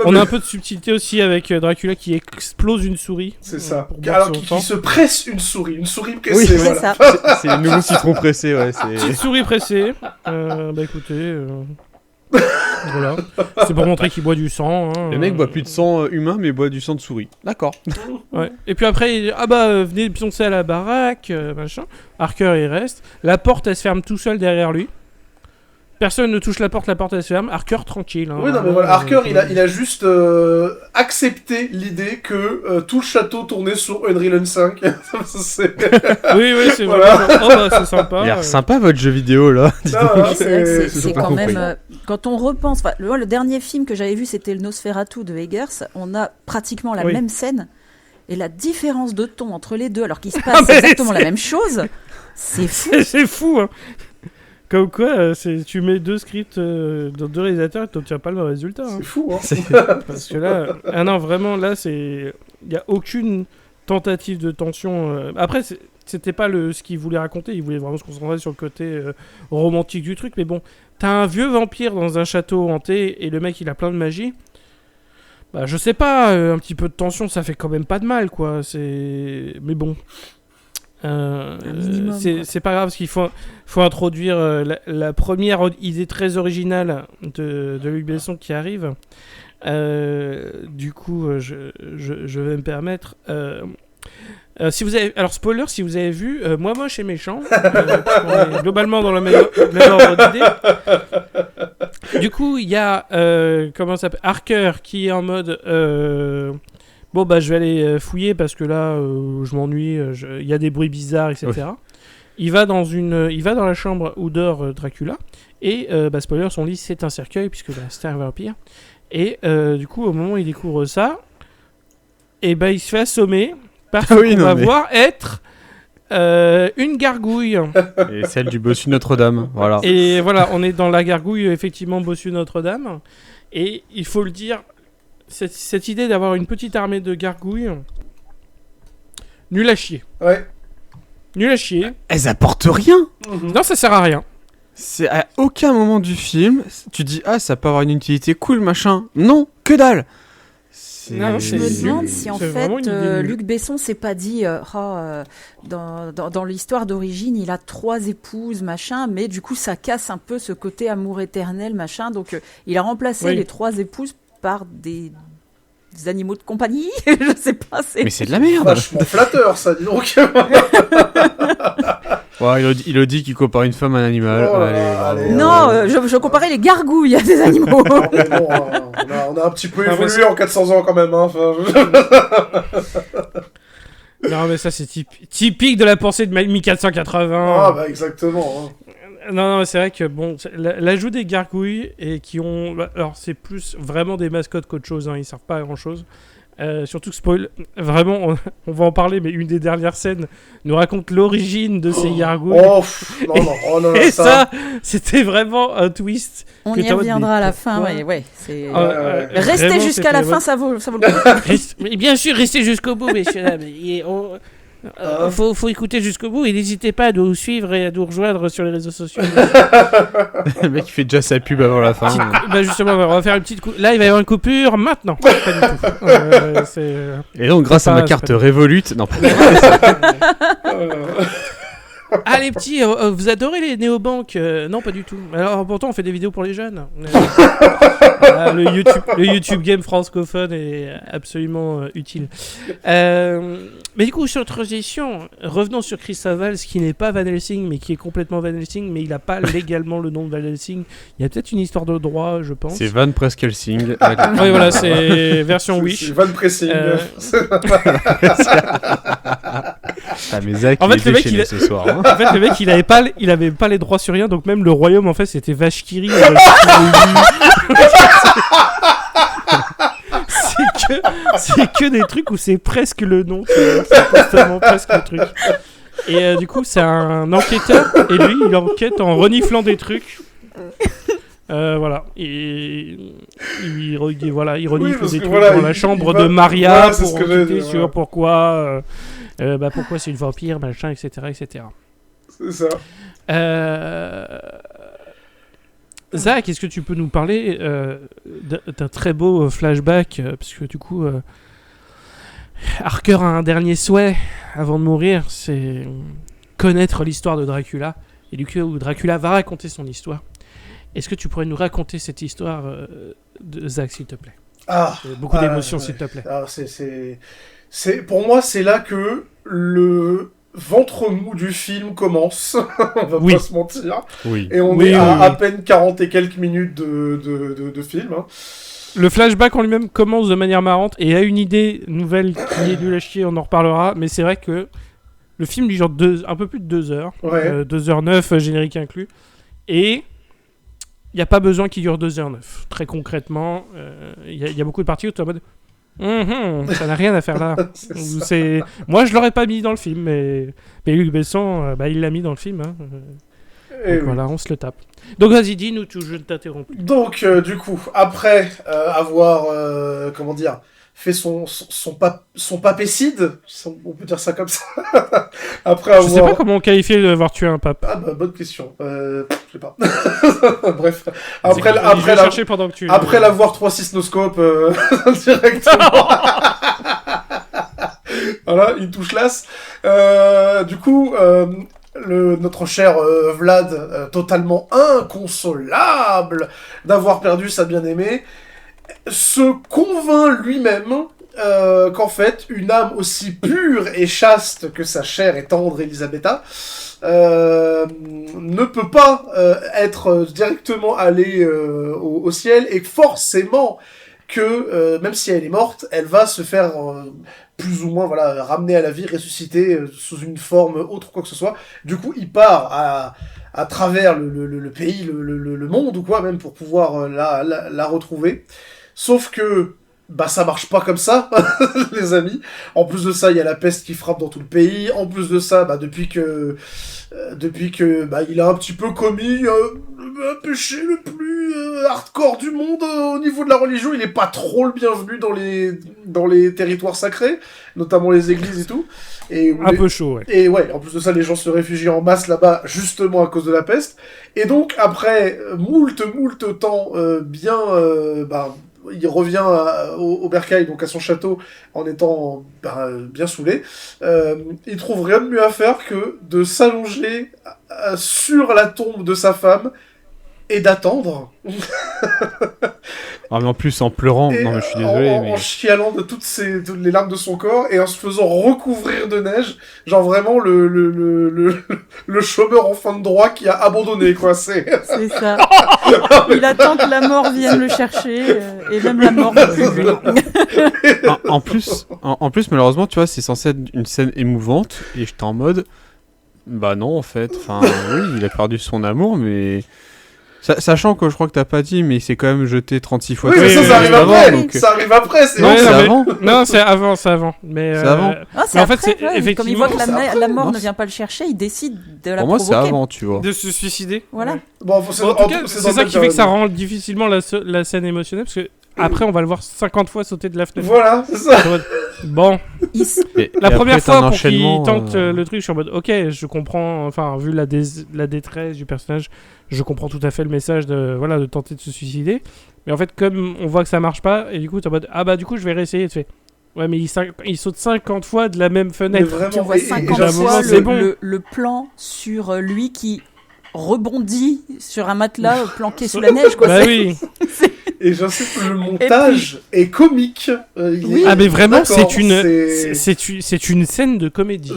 On a un peu de subtilité aussi avec Dracula qui explose une souris. C'est ça. Alors qui se presse une souris pressée. Oui, voilà. C'est le nouveau citron pressé, ouais. Petite souris pressée. Bah écoutez... voilà. C'est pour montrer qu'il boit du sang. Hein, le mec boit plus de sang humain, mais boit du sang de souris. D'accord. Ouais. Et puis après, il dit, venez pioncer à la baraque, machin. Harker, il reste. La porte, elle se ferme tout seul derrière lui. Personne ne touche la porte elle se ferme. Harker, tranquille. Hein, oui, non, mais voilà. Harker, il a juste accepté l'idée que tout le château tournait sur Unreal 5. oui, c'est voilà. Vraiment... c'est sympa. Il a l'air sympa, votre jeu vidéo, là. C'est quand même... quand on repense... le dernier film que j'avais vu, c'était le Nosferatu de Eggers. On a pratiquement la même scène. Et la différence de ton entre les deux, alors qu'il se passe exactement la même chose, c'est fou. C'est fou, hein. Comme quoi, tu mets 2 scripts dans 2 réalisateurs et tu n'obtiens pas le même résultat. Hein. C'est fou, hein. Parce que là... Ah non, vraiment, là, il n'y a aucune tentative de tension. Après, c'était pas ce qu'il voulait raconter. Il voulait vraiment se concentrer sur le côté romantique du truc. Mais bon, t'as un vieux vampire dans un château hanté et le mec, il a plein de magie. Bah, je sais pas, un petit peu de tension, ça fait quand même pas de mal, quoi. Mais bon... c'est pas grave parce qu'il faut introduire la première idée très originale de Luc Besson qui arrive. Du coup, je vais me permettre. Si vous avez, alors spoiler, si vous avez vu Moi moche et méchant, on est globalement dans le même ordre d'idée. Du coup, il y a comment ça s'appelle, Harker qui est en mode. Bon, bah, je vais aller fouiller parce que là, je m'ennuie, il y a des bruits bizarres, etc. Oui. Il va dans la chambre où dort Dracula. Et, spoiler, son lit, c'est un cercueil, puisque c'était un vampire. Et, du coup, au moment où il découvre ça, et il se fait assommer parce qu'on va voir être une gargouille. Et celle du bossu Notre-Dame, voilà. Et voilà, on est dans la gargouille, effectivement, bossu Notre-Dame. Et il faut le dire... Cette idée d'avoir une petite armée de gargouilles, nul à chier. Ouais. Nul à chier. Elles apportent rien. Non, ça sert à rien. C'est à aucun moment du film, tu dis ça peut avoir une utilité cool, machin. Non, que dalle. Je me demande si en fait Luc Besson s'est pas dit dans l'histoire d'origine il a 3 épouses machin, mais du coup ça casse un peu ce côté amour éternel machin, donc il a remplacé les 3 épouses par des animaux de compagnie. Je sais pas. Mais c'est de la merde. Vachement flatteur, ça, dis donc. Ouais, il a dit qu'il compare une femme à un animal. Je comparais les gargouilles à des animaux. On a un petit peu évolué en 400 ans quand même. Hein. Non, mais ça, c'est typique de la pensée de 1480. Ah, bah exactement. Hein. Non, c'est vrai que bon, l'ajout des gargouilles et qui ont, alors c'est plus vraiment des mascottes qu'autre chose, hein, ils servent pas à grand chose. Surtout que spoil, vraiment, on va en parler, mais une des dernières scènes nous raconte l'origine de ces gargouilles. Non, et ça, c'était vraiment un twist. On y reviendra à la fin, c'est... Restez jusqu'à la fin, ça vaut le coup. Mais bien sûr, restez jusqu'au bout, messieurs, dames. Faut écouter jusqu'au bout et n'hésitez pas à nous suivre et à nous rejoindre sur les réseaux sociaux. Le mec il fait déjà sa pub avant la fin. Justement, on va faire une petite là il va y avoir une coupure maintenant. Pas du tout. Et donc grâce à ma carte Revolut, non. Ah les petits, vous adorez les néobanques? Non, pas du tout. Alors pourtant on fait des vidéos pour les jeunes. Le YouTube Game francophone est absolument utile. Mais du coup sur transition, revenons sur Christophe Waltz qui n'est pas Van Helsing mais qui est complètement Van Helsing, mais il n'a pas légalement le nom de Van Helsing. Il y a peut-être une histoire de droit, je pense. C'est Van Presque Helsing. Oui voilà, c'est version Wish. C'est Van Pressing. Mais Zach, en fait, ce soir. Hein. En fait, le mec, il avait pas les droits sur rien, donc même le royaume, en fait, c'était Vachkiri. C'est que des trucs où c'est presque le nom. C'est constamment presque le truc. Et du coup, c'est un enquêteur, et lui, il enquête en reniflant des trucs. Voilà. Et il renifle des trucs dans la chambre de Maria pour enquêter sur pourquoi c'est une vampire, machin, etc. C'est ça. Zach, est-ce que tu peux nous parler d'un très beau flashback parce que du coup, Harker a un dernier souhait avant de mourir, c'est connaître l'histoire de Dracula. Et du coup, Dracula va raconter son histoire. Est-ce que tu pourrais nous raconter cette histoire de Zach, s'il te plaît? Beaucoup d'émotions, s'il te plaît. Pour moi, c'est là que le ventre mou du film commence. On va pas se mentir. Oui. Et on est à peine 40 et quelques minutes de film. Hein. Le flashback en lui-même commence de manière marrante et a une idée nouvelle qui est nulle à chier, on en reparlera. Mais c'est vrai que le film dure un peu plus de 2 heures. 2h09, générique inclus. Et il n'y a pas besoin qu'il dure 2h09. Très concrètement, il y a beaucoup de parties où tu es en mode ça n'a rien à faire là. Moi, je l'aurais pas mis dans le film, mais Luc Besson, il l'a mis dans le film. Hein. Donc voilà, on se le tape. Donc vas-y, dis-nous tout, je ne t'interromps plus. Donc, du coup, après avoir, fait son papécide, on peut dire ça comme ça. Après avoir... Je sais pas comment on qualifie d'avoir tué un pape. Bonne question. Je sais pas. Bref. Après l'avoir 3 cystoscopes directement. Voilà, il touche l'as. Du coup, notre cher Vlad, totalement inconsolable d'avoir perdu sa bien-aimée, se convainc lui-même qu'en fait, une âme aussi pure et chaste que sa chère et tendre Elisabetta ne peut pas être directement allée au ciel, et forcément que, même si elle est morte, elle va se faire plus ou moins ramener à la vie, ressusciter sous une forme autre, quoi que ce soit. Du coup, il part à travers le pays, le monde, ou quoi, même pour pouvoir la retrouver. Sauf que ça marche pas comme ça, les amis. En plus de ça, il y a la peste qui frappe dans tout le pays. En plus de ça, depuis que il a un petit peu commis le péché le plus hardcore du monde au niveau de la religion, il est pas trop le bienvenu dans les territoires sacrés, notamment les églises et tout. Et peu chaud, ouais. Et ouais, en plus de ça, les gens se réfugient en masse là-bas, justement à cause de la peste. Et donc, après moult temps il revient au bercail, donc à son château, en étant bien saoulé. Il trouve rien de mieux à faire que de s'allonger sur la tombe de sa femme et d'attendre. Mais en plus, en pleurant, non mais je suis désolé. En chialant de toutes les larmes de son corps et en se faisant recouvrir de neige. Genre vraiment le chômeur en fin de droit qui a abandonné, quoi. C'est ça. Il attend que la mort vienne le chercher et même la mort ne plus lui. En plus, malheureusement, tu vois, c'est censé être une scène émouvante et j'étais en mode, non, en fait. Enfin, oui, il a perdu son amour, mais... Sachant que je crois que t'as pas dit, mais c'est quand même jeté 36 fois. Oui, mais ça arrive après. Donc... Ça arrive après. C'est avant. Non, c'est avant. Mais c'est avant. C'est en fait, effectivement. Comme il voit que la mort ne vient pas le chercher, il décide de la provoquer. Pour moi, c'est avant, tu vois. De se suicider. Voilà. Bon, en tout cas, c'est ça qui fait que ça rend difficilement la scène émotionnelle, parce que après, on va le voir 50 fois sauter de la fenêtre. Voilà, c'est ça. Bon. La première fois, pour qu'il tente le truc, je suis en mode, ok, je comprends, enfin, vu la détresse du personnage, je comprends tout à fait le message de tenter de se suicider. Mais en fait, comme on voit que ça marche pas, et du coup, t'es en mode, du coup, je vais réessayer de faire. Ouais, mais il saute 50 fois de la même fenêtre. Tu vois 50 fois le plan sur lui qui rebondit sur un matelas planqué sous la neige, quoi. Bah oui. Et j'insiste, le montage est comique. Mais vraiment, c'est une scène de comédie.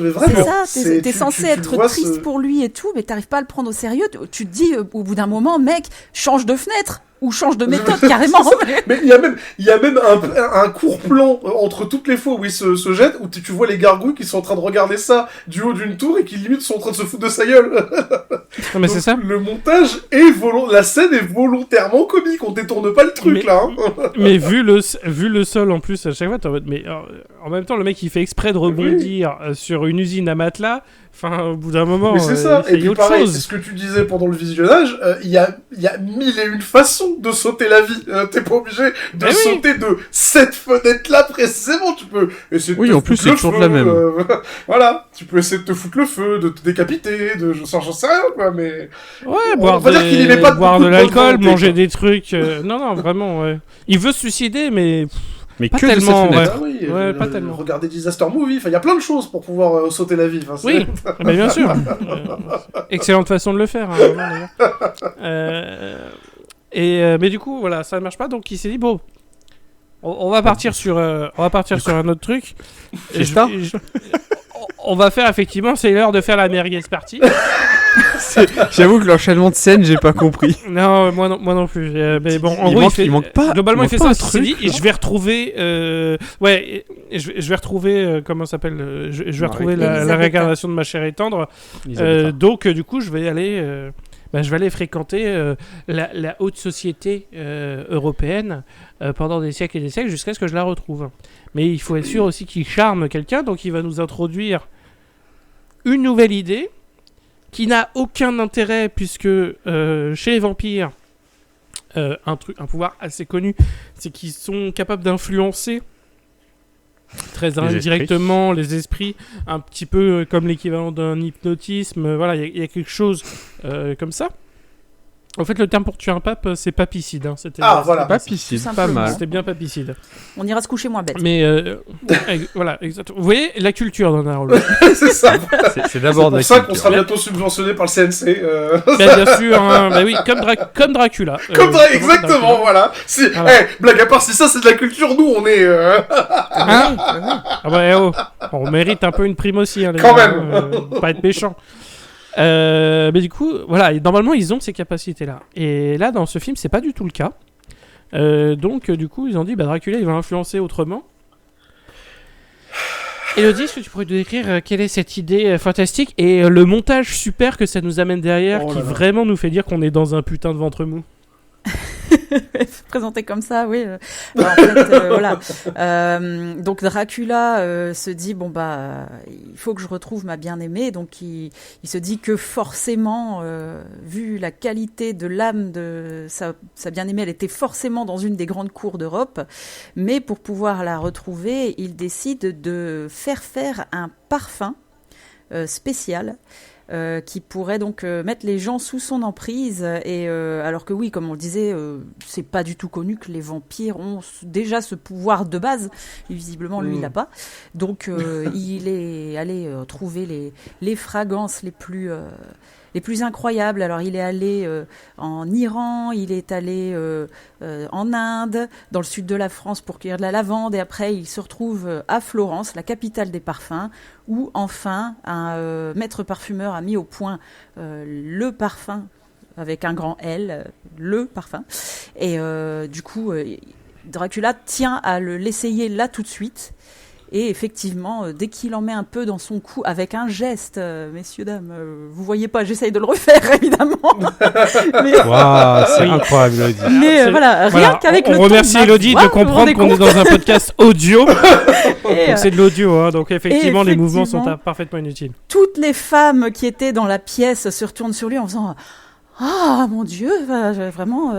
C'est ça, t'es censé être triste pour lui et tout, mais t'arrives pas à le prendre au sérieux. Tu te dis, au bout d'un moment, mec, change de fenêtre. Ou change de méthode, carrément. Mais il y a même un court plan entre toutes les fois où il se jette, où tu vois les gargouilles qui sont en train de regarder ça du haut d'une tour et qui limite sont en train de se foutre de sa gueule. Non, mais c'est ça. Le montage la scène est volontairement comique, on détourne pas le truc là. Hein. Mais vu le sol en plus à chaque fois, t'es en mode, mais en même temps le mec il fait exprès de rebondir sur une usine à matelas. Enfin, au bout d'un moment, mais c'est ça. Et puis autre pareil, chose. c'est ce que tu disais pendant le visionnage, il y a 1001 façons de sauter la vie. T'es pas obligé de sauter de cette fenêtre-là précisément. Tu peux essayer de te en foutre plus, c'est le toujours feu, la même. voilà, tu peux essayer de te foutre le feu, de te décapiter, j'en sais rien, quoi, mais... Ouais, on va dire qu'il y met pas boire beaucoup de de l'alcool, volonté, manger quoi. des trucs. Non, vraiment, ouais. Il veut se suicider, mais pas que tellement, de cette Ah oui, Ouais, pas tellement. Regarder Disaster Movie, il y a plein de choses pour pouvoir sauter la vie. Oui, mais bien sûr. Excellente façon de le faire, hein, vraiment, d'ailleurs. Mais du coup, voilà, ça ne marche pas, donc il s'est dit bon, on va partir sur un autre truc. On va faire effectivement, c'est l'heure de faire la merguez party. J'avoue que l'enchaînement de scènes, j'ai pas compris. Non, moi non plus. Mais bon, en gros, il manque pas. Globalement, il fait pas ça. un Il s'est dit, truc. je vais retrouver. Je vais retrouver. Comment ça s'appelle je vais retrouver la réincarnation de ma chère et tendre. Donc, du coup, je vais aller fréquenter la haute société européenne pendant des siècles et des siècles jusqu'à ce que je la retrouve. Mais il faut être sûr aussi qu'il charme quelqu'un, donc il va nous introduire une nouvelle idée qui n'a aucun intérêt puisque chez les vampires, un pouvoir assez connu, c'est qu'ils sont capables d'influencer très indirectement les esprits, un petit peu comme l'équivalent d'un hypnotisme. Voilà, il y a quelque chose comme ça. En fait, le terme pour tuer un pape, c'est papicide. Hein. Voilà. Papicide, pas mal. C'était bien papicide. On ira se coucher moins bête. Mais voilà, exactement. Vous voyez, la culture dans Narolo. C'est ça. C'est d'abord pour ça qu'on sera bientôt subventionné par le CNC. Bien sûr, hein, bah oui, comme Dracula. Exactement, Dracula. Voilà. Si, blague à part, si ça c'est de la culture, nous on est... Hein ah bah on mérite un peu une prime aussi. Hein, les Quand gars, même. Pas être méchant. Mais du coup, voilà, normalement ils ont ces capacités-là. Et là, dans ce film, c'est pas du tout le cas. Donc, du coup, ils ont dit, Dracula, il va influencer autrement. Elodie, est-ce que tu pourrais nous décrire quelle est cette idée fantastique et le montage super que ça nous amène derrière, qui vraiment nous fait dire qu'on est dans un putain de ventre mou? Présenté comme ça, oui. En fait, voilà. Donc Dracula se dit il faut que je retrouve ma bien-aimée. Donc il se dit que forcément, vu la qualité de l'âme de sa bien-aimée, elle était forcément dans une des grandes cours d'Europe. Mais pour pouvoir la retrouver, il décide de faire un parfum spécial. Qui pourrait donc mettre les gens sous son emprise et alors que oui, comme on le disait, c'est pas du tout connu que les vampires ont déjà ce pouvoir de base. Et visiblement, lui, il l'a pas. Donc, il est allé trouver les fragrances les plus incroyables. Alors, il est allé en Iran, il est allé en Inde, dans le sud de la France pour cueillir de la lavande, et après, il se retrouve à Florence, la capitale des parfums, où enfin, un maître parfumeur a mis au point le parfum, avec un grand L, le parfum. Et du coup, Dracula tient à l'essayer là tout de suite. Et effectivement, dès qu'il en met un peu dans son cou, avec un geste, messieurs, dames, vous voyez pas, j'essaye de le refaire, évidemment. Mais... Waouh, c'est incroyable, Elodie. Mais rien qu'avec le ton. On remercie Elodie de comprendre qu'on est dans un podcast audio. Donc c'est de l'audio, hein, donc effectivement, les mouvements sont parfaitement inutiles. Toutes les femmes qui étaient dans la pièce se retournent sur lui en faisant... Ah, mon Dieu, vraiment...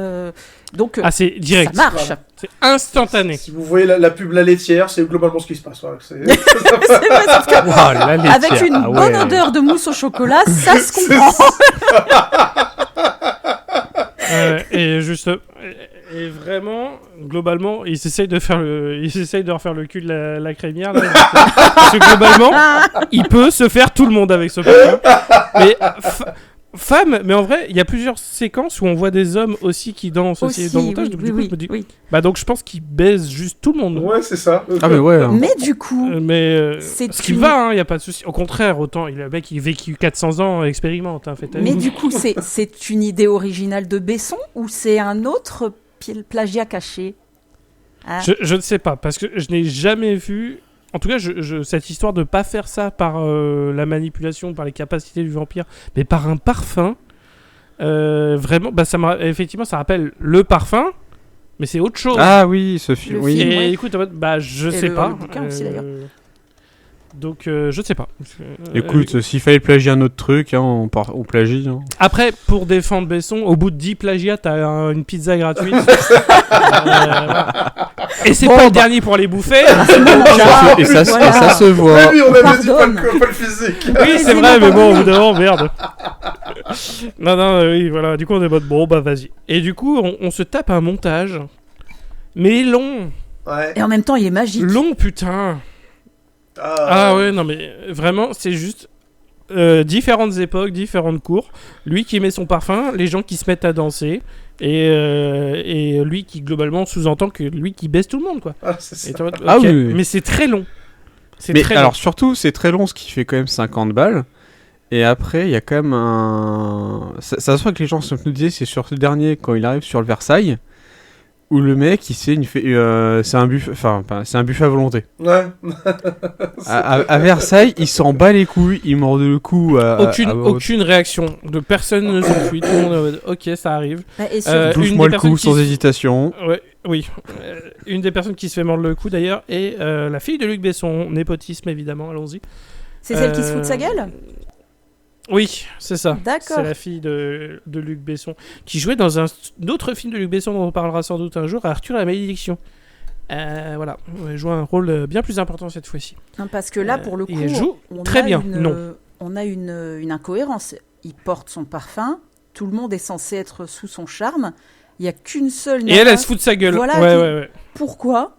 Donc, c'est direct. Ça marche. C'est instantané. Si vous voyez la pub La Laitière, c'est globalement ce qui se passe. Voilà. C'est vrai, sauf que avec une bonne odeur de mousse au chocolat, ça se comprend. Et juste... Et vraiment, globalement, ils essayent de refaire le cul de la crémière. Là, parce que globalement, il peut se faire tout le monde avec ce parfum. Mais... Femme, mais en vrai, il y a plusieurs séquences où on voit des hommes aussi qui dansent aussi dans le montage. Donc, oui. Donc je pense qu'ils baisent juste tout le monde. Ouais, c'est ça. Ah mais ouais. Mais du coup, ce qui va, il y a pas de souci. Au contraire, autant le mec il vécu 400 ans, expérimente. Mais du coup, c'est une idée originale de Besson ou c'est un autre plagiat caché? Je ne sais pas parce que je n'ai jamais vu. En tout cas, cette histoire de ne pas faire ça par la manipulation, par les capacités du vampire, mais par un parfum, vraiment, effectivement, ça rappelle le parfum, mais c'est autre chose. Ah oui, ce film, oui. Et écoute, je sais pas. Le bouquin aussi, d'ailleurs. Donc je sais pas. Écoute, s'il fallait plagier un autre truc, hein, on plagie. Hein. Après, pour défendre Besson, au bout de 10 plagiats, t'as une pizza gratuite. Et c'est pas le dernier pour les bouffer. Et ça se voit. Mais oui, on avait dit pas le physique. Oui, c'est vrai, mais bon, au bout d'un moment, merde. Non, oui, voilà. Du coup, on est en mode, bon, bah vas-y. Et du coup, on se tape un montage. Mais long. Ouais. Et en même temps, il est magique. Long, putain. Ah ouais, non, mais vraiment, c'est juste différentes époques, différentes cours. Lui qui met son parfum, les gens qui se mettent à danser, et lui qui, globalement, sous-entend que lui qui baisse tout le monde, quoi. Ah, c'est ça. Et mode, Ah ok. oui. Mais c'est très long. Mais alors, surtout, c'est très long, ce qui fait quand même 50 balles. Et après, il y a quand même un... Ça se voit que les gens se nous disaient, c'est sur ce dernier, quand il arrive sur le Versailles, où le mec, il fait c'est un buffet, c'est un buffet à volonté. Ouais. À Versailles, il s'en bat les couilles, il mord le cou. Aucune réaction de personne ne s'enfuit. Tout le monde est en mode, ok, ça arrive. Touche-moi le cou sans hésitation. Ouais, oui. Une des personnes qui se fait mordre le cou d'ailleurs est la fille de Luc Besson, népotisme évidemment. Allons-y. C'est celle qui se fout de sa gueule. Oui, c'est ça. D'accord. C'est la fille de Luc Besson qui jouait dans un autre film de Luc Besson dont on parlera sans doute un jour, Arthur et la malédiction. Voilà, elle joue un rôle bien plus important cette fois-ci. Non, parce que là, pour le coup, et elle joue très bien. On a une incohérence. Il porte son parfum, tout le monde est censé être sous son charme. Il n'y a qu'une seule. Et elle se fout de sa gueule. Voilà, ouais. Pourquoi ?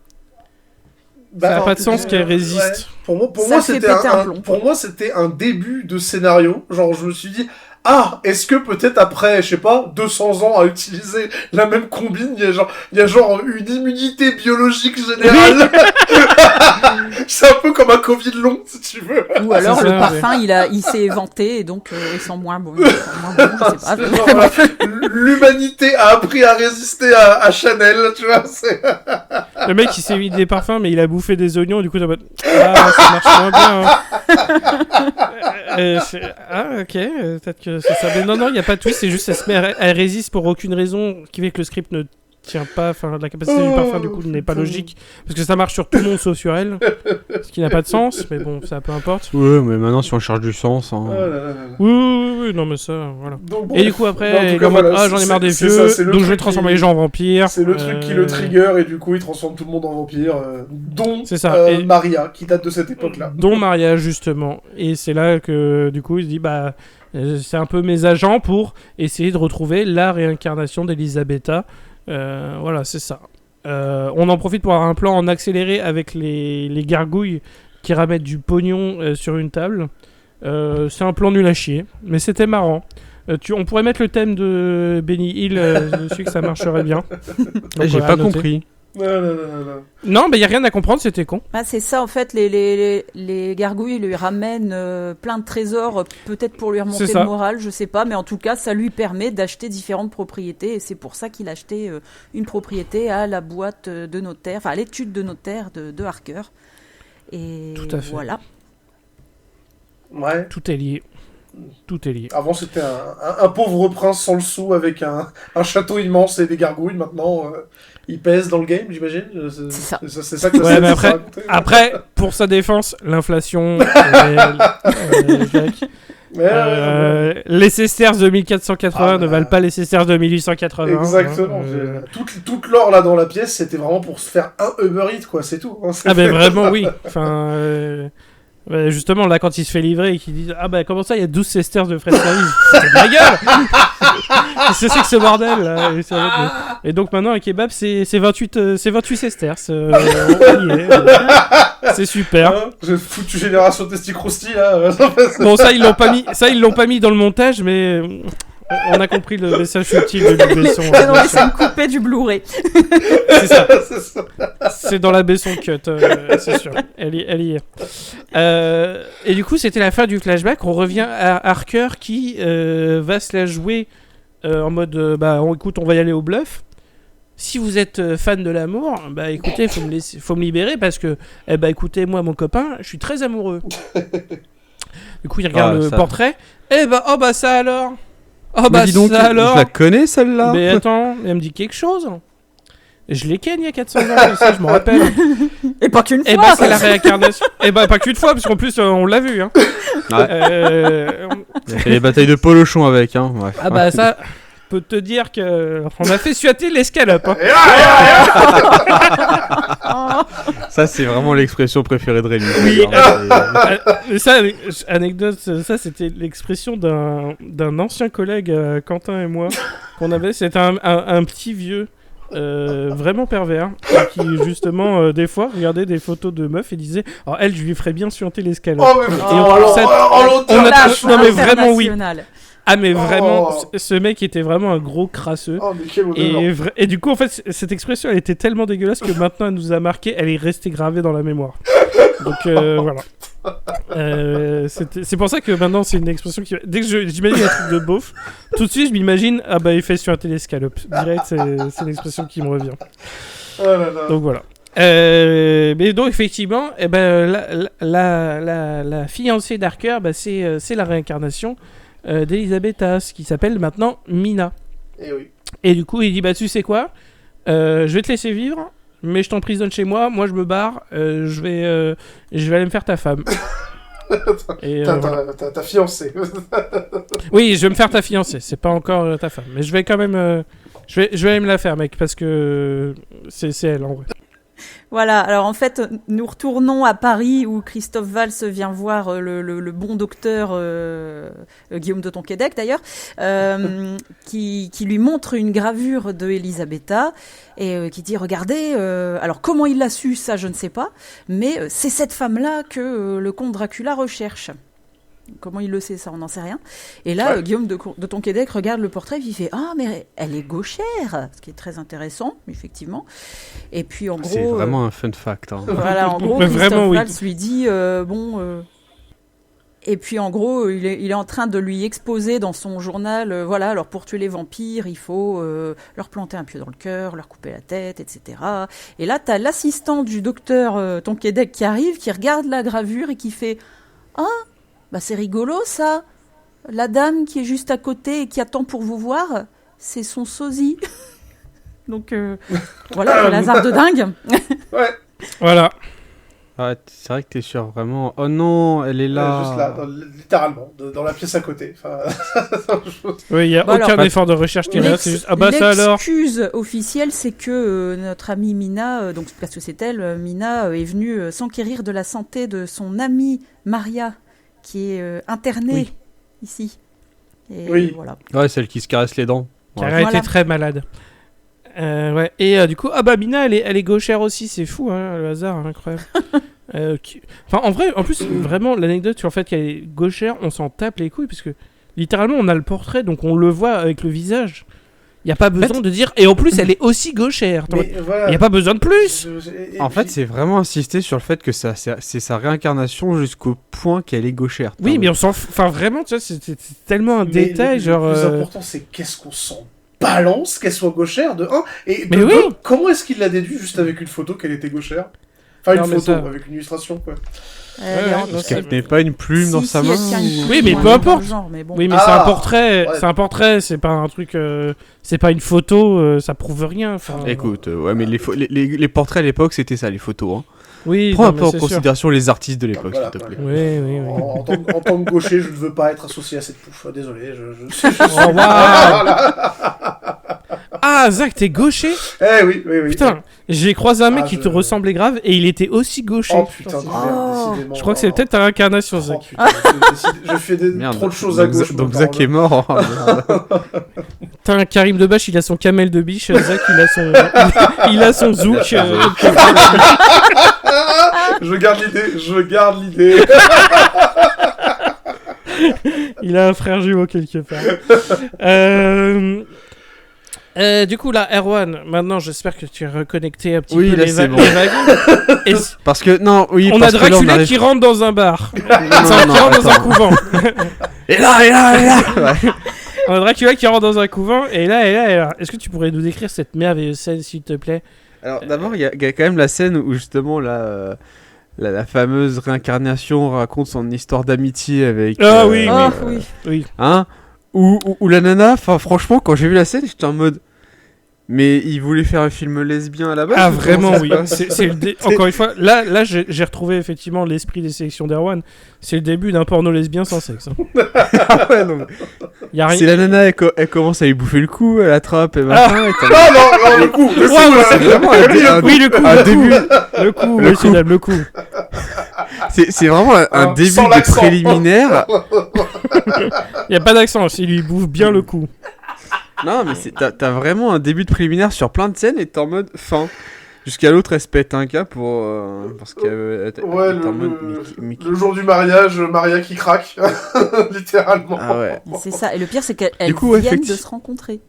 Ça n'a pas de sens qu'elle résiste. Ouais. Pour moi, c'était un début de scénario. Genre, je me suis dit, est-ce que peut-être après, je sais pas, 200 ans à utiliser la même combine, il y a genre une immunité biologique générale. C'est un peu comme un Covid long, si tu veux. Ou alors le parfum, il s'est éventé et donc il sent moins bon. Je sais pas. Genre, l'humanité a appris à résister à Chanel, tu vois. Le mec, il s'est mis des parfums, mais il a bouffé des oignons, du coup, t'as ça marche moins bien. Ok, peut-être que c'est ça. Mais non, il n'y a pas de twist, c'est juste elle résiste pour aucune raison, qui fait que le script ne tient pas, la capacité du parfum, du coup, n'est pas logique. Parce que ça marche sur tout le monde sauf sur elle, ce qui n'a pas de sens, mais bon, ça peu importe. Ouais, mais maintenant, si on cherche du sens... Hein... Oui, non, mais ça, voilà. Donc, bon, et du coup, après, j'en ai marre des vieux, donc je vais transformer les gens en vampires. C'est le truc qui le trigger, et du coup, il transforme tout le monde en vampire, dont ça. Maria, qui date de cette époque-là. Dont Maria, justement. Et c'est là que, du coup, il se dit, c'est un peu mes agents pour essayer de retrouver la réincarnation d'Elisabetta. Voilà, c'est ça. On en profite pour avoir un plan en accéléré avec les gargouilles qui ramènent du pognon sur une table. C'est un plan nul à chier, mais c'était marrant. On pourrait mettre le thème de Benny Hill dessus, que ça marcherait bien. Donc, j'ai pas compris. Non, mais il n'y a rien à comprendre, c'était con. C'est ça, en fait, les gargouilles lui ramènent plein de trésors, peut-être pour lui remonter le moral, je sais pas, mais en tout cas, ça lui permet d'acheter différentes propriétés, et c'est pour ça qu'il a acheté une propriété à la boîte de notaire, à l'étude de notaire de Harker. Et tout à fait. Voilà. Ouais. Tout est lié. Avant, c'était un pauvre prince sans le sou avec un château immense et des gargouilles. Maintenant, il pèse dans le game, j'imagine. C'est ça que ouais, mais après, pour sa défense, l'inflation, les sesterces de 1480 ne valent pas les sesterces de 1880. Exactement. Toute l'or là dans la pièce, c'était vraiment pour se faire un Uber Eats, quoi, c'est tout. Mais vraiment, oui. Enfin... justement, là, quand il se fait livrer et qu'il dit comment ça, il y a 12 sesterces de frais de service. C'est de la gueule. Qu'est-ce que c'est que ce bordel là. Et donc maintenant, un kebab, c'est 28 sesterces. C'est super. J'ai foutu Génération Testicrousti là. Bon, ça, ils l'ont pas mis dans le montage, mais... On a compris le message subtil de Luc Besson. C'est dans les scènes coupées du Blu-ray. C'est ça. C'est dans la Besson cut, c'est sûr. Elle y est. Et du coup, c'était la fin du flashback. On revient à Harker qui va se la jouer en mode écoute, on va y aller au bluff. Si vous êtes fan de l'amour, écoutez, faut me libérer parce que, écoutez, moi, mon copain, je suis très amoureux. Du coup, il regarde le portrait. Ça alors. Dis donc, ça alors. Je la connais celle-là. Mais attends, elle me dit quelque chose. Je l'ai ken il y a 400 ans, ça, je me rappelle. Et pas qu'une fois. Et bah, c'est la réincarnation. Et bah, pas qu'une fois, parce qu'en plus, on l'a vu. Hein. Ouais. Il y a fait les batailles de Polochon avec. Hein. Bref. Ah bah, ça, peut te dire que on a fait suater l'escalope. Hein. Ça, c'est vraiment l'expression préférée de Rémi. Oui. Ça, anecdote, ça, c'était l'expression d'un ancien collègue, Quentin et moi, qu'on avait. C'était un petit vieux. Vraiment pervers qui justement des fois regardait des photos de meufs et disait alors elle je lui ferais bien suinter l'escalope. Non mais vraiment oui. Ah mais vraiment ce mec était vraiment un gros crasseux. Et du coup en fait cette expression elle était tellement dégueulasse que maintenant elle nous a marqué, elle est restée gravée dans la mémoire. Donc voilà. C'est pour ça que maintenant c'est une expression qui dès que j'imagine un truc de beauf tout de suite je m'imagine ah bah il fait sur un télescalope direct, c'est l'expression qui me revient. Donc voilà. Mais donc effectivement eh ben, la fiancée d'Harker bah, c'est la réincarnation d'Elisabeth Haas qui s'appelle maintenant Mina. Et du coup il dit bah tu sais quoi je vais te laisser vivre mais je t'emprisonne chez moi, moi je me barre, je vais aller me faire ta femme. Et, ta fiancée. Oui, je vais me faire ta fiancée, c'est pas encore ta femme, mais je vais quand même, je vais aller me la faire, mec, parce que c'est elle en vrai. Voilà, alors en fait, nous retournons à Paris où Christophe Valls vient voir le bon docteur, Guillaume de Tonquédec d'ailleurs, qui lui montre une gravure de Elisabetta et qui dit regardez, alors comment il l'a su, ça je ne sais pas, mais c'est cette femme-là que le comte Dracula recherche. Comment il le sait, ça on n'en sait rien. Et là, Guillaume de Tonquédec regarde le portrait et il fait ah mais elle est gauchère, ce qui est très intéressant effectivement. Et puis en gros, c'est vraiment un fun fact. Hein. Voilà, en gros, Christophe Valls lui dit et puis en gros, il est en train de lui exposer dans son journal, voilà, alors pour tuer les vampires, il faut leur planter un pieu dans le cœur, leur couper la tête, etc. Et là, t'as l'assistant du docteur Tonquédec qui arrive, qui regarde la gravure et qui fait ah. Bah c'est rigolo ça. La dame qui est juste à côté et qui attend pour vous voir, c'est son sosie. Donc voilà, quel hasard de dingue. Ouais. Voilà. Ah, c'est vrai que t'es sûr, vraiment. Oh non, elle est là. Juste là, littéralement, dans la pièce à côté. Enfin... Oui, il n'y a aucun effort de recherche qui est là. C'est juste ah bah ça alors. L'excuse officielle, c'est que notre amie Mina, donc parce que c'est elle, Mina est venue s'enquérir de la santé de son amie Maria, qui est internée ici. Et voilà. Ouais, celle qui se caresse les dents. Qui a été très malade. Ouais. Et du coup, ah bah Mina, elle est gauchère aussi, c'est fou, hein, le hasard, hein, incroyable. Enfin, en vrai, en plus, vraiment, l'anecdote sur le fait qu'elle est gauchère, on s'en tape les couilles, parce que littéralement, on a le portrait, donc on le voit avec le visage. Il n'y a pas besoin de dire. Et en plus, elle est aussi gauchère. Il n'y a pas besoin de plus. En fait, c'est vraiment insister sur le fait que c'est sa réincarnation jusqu'au point qu'elle est gauchère. Oui, mais on s'en. Enfin, vraiment, tu vois, c'est tellement un détail. Le plus important, c'est qu'est-ce qu'on s'en balance qu'elle soit gauchère, de 1. Et de 2, comment est-ce qu'il l'a déduit juste avec une photo qu'elle était gauchère ? Enfin, une photo avec une illustration, quoi. Parce qu'elle n'est pas une plume dans sa main. Oui, mais peu importe. Oui, mais c'est un portrait. C'est un portrait, c'est pas un truc. C'est pas une photo, ça prouve rien. Écoute, mais les portraits à l'époque, c'était ça, les photos. Hein. Oui, prends un peu en considération les artistes de l'époque, s'il te plaît. Oui. En tant que gaucher, je ne veux pas être associé à cette pouffe. Désolé, Ah, Zach, t'es gaucher ? Oui. Putain, j'ai croisé un mec qui te ressemblait grave et il était aussi gaucher. Oh putain, décidément. Je crois que c'est peut-être ta réincarnation, Zach. Putain, je fais trop de choses à gauche. Donc Zach est mort. T'as un Karim Debache, il a son camel de biche. Zach, il a son zouk. Je garde l'idée. Il a un frère jumeau quelque part. Du coup là, Erwan, maintenant j'espère que tu es reconnecté un petit peu les wagons. Parce que on a Dracula qui rentre dans un bar, qui rentre dans un couvent. Et là. Ouais. On a Dracula qui rentre dans un couvent et là. Est-ce que tu pourrais nous décrire cette merveilleuse scène, s'il te plaît ? Alors d'abord, il y a quand même la scène où justement la fameuse réincarnation raconte son histoire d'amitié avec. Oui. Hein ? Où la nana, franchement, quand j'ai vu la scène, j'étais en mode. Mais il voulait faire un film lesbien à la base. Ah vraiment oui. Encore une fois, là j'ai retrouvé effectivement l'esprit des sélections d'Erwan. C'est le début d'un porno lesbien sans sexe. Ah ouais, non. Y a rien. C'est la nana, elle commence à lui bouffer le cou, elle attrape et machin. Non, le coup. C'est vraiment Le coup. C'est vraiment un début de préliminaire. Il y a pas d'accent, il lui bouffe bien le cou. Non, mais t'as vraiment un début de préliminaire sur plein de scènes et t'es en mode fin. Jusqu'à l'autre, elle se pète un cas parce qu'elle Ouais, en mode. le jour du mariage, Maria qui craque. Littéralement. Ah ouais. C'est ça. Et le pire, c'est qu'elles coup, viennent de se rencontrer.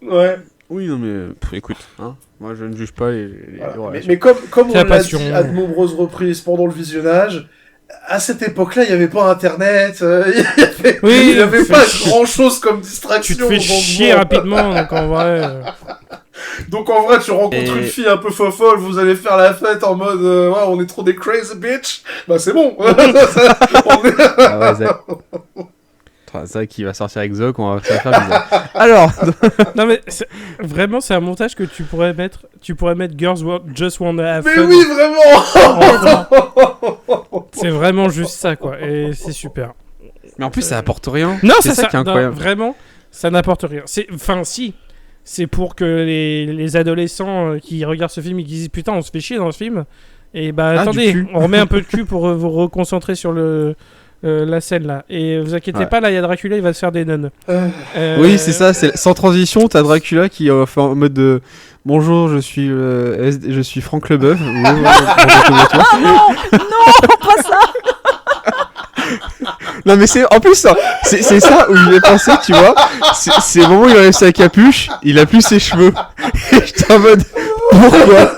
Ouais. Oui, non, mais écoute, hein, moi je ne juge pas les voilà. Mais comme on la l'a passion. dit à de nombreuses reprises pendant le visionnage, à cette époque-là, il n'y avait pas Internet, il n'y avait pas grand-chose comme distraction. Tu te fais chier rapidement, donc en vrai... Donc en vrai, tu rencontres une fille un peu fofolle, vous allez faire la fête en mode ouais, on est trop des crazy bitch. Bah c'est bon. Ah ouais, Zach qui va sortir avec Zoc, on va faire bizarre. Alors, non mais vraiment c'est un montage que tu pourrais mettre Girls Just Wanna Have Mais Fun. oui, vraiment. C'est vraiment juste ça quoi, et c'est super. mais en plus ça apporte rien. Non, c'est ça qui est incroyable. Non, vraiment, ça n'apporte rien. C'est pour que les adolescents qui regardent ce film et qui disent putain on se fait chier dans ce film. Et bah attendez, on remet un peu de cul pour vous reconcentrer sur la scène là. Et vous inquiétez pas, là il y a Dracula, il va se faire des nonnes. Oui, c'est ça, c'est sans transition, t'as Dracula qui fait en mode de bonjour, je suis Franck Leboeuf. Non, pas ça. Non mais en plus c'est ça où il est passé, tu vois. C'est le moment où il enlève sa capuche, il a plus ses cheveux. Et j'étais en mode pourquoi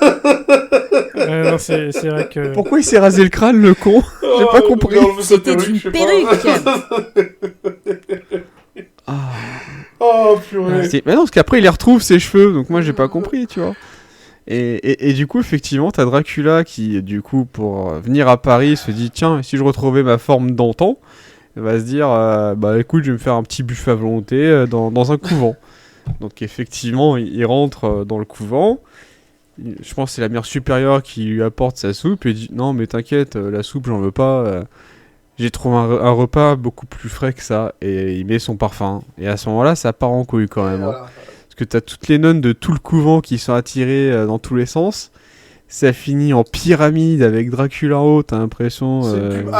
non, c'est vrai que... Pourquoi il s'est rasé le crâne, le con? J'ai pas compris. C'était une perruque. Oh purée. Mais non, parce qu'après il les retrouve ses cheveux, donc moi j'ai pas compris, tu vois. Et du coup, effectivement, t'as Dracula qui, du coup, pour venir à Paris, se dit tiens, si je retrouvais ma forme d'antan, il va se dire bah écoute, je vais me faire un petit buffet à volonté dans un couvent. Donc effectivement, il rentre dans le couvent. Je pense que c'est la mère supérieure qui lui apporte sa soupe et dit non mais t'inquiète, la soupe j'en veux pas. J'ai trouvé un repas beaucoup plus frais que ça. Et il met son parfum. Et à ce moment-là, ça part en couille quand même. Hein. Parce que t'as toutes les nonnes de tout le couvent qui sont attirées dans tous les sens. Ça finit en pyramide avec Dracula en haut, t'as l'impression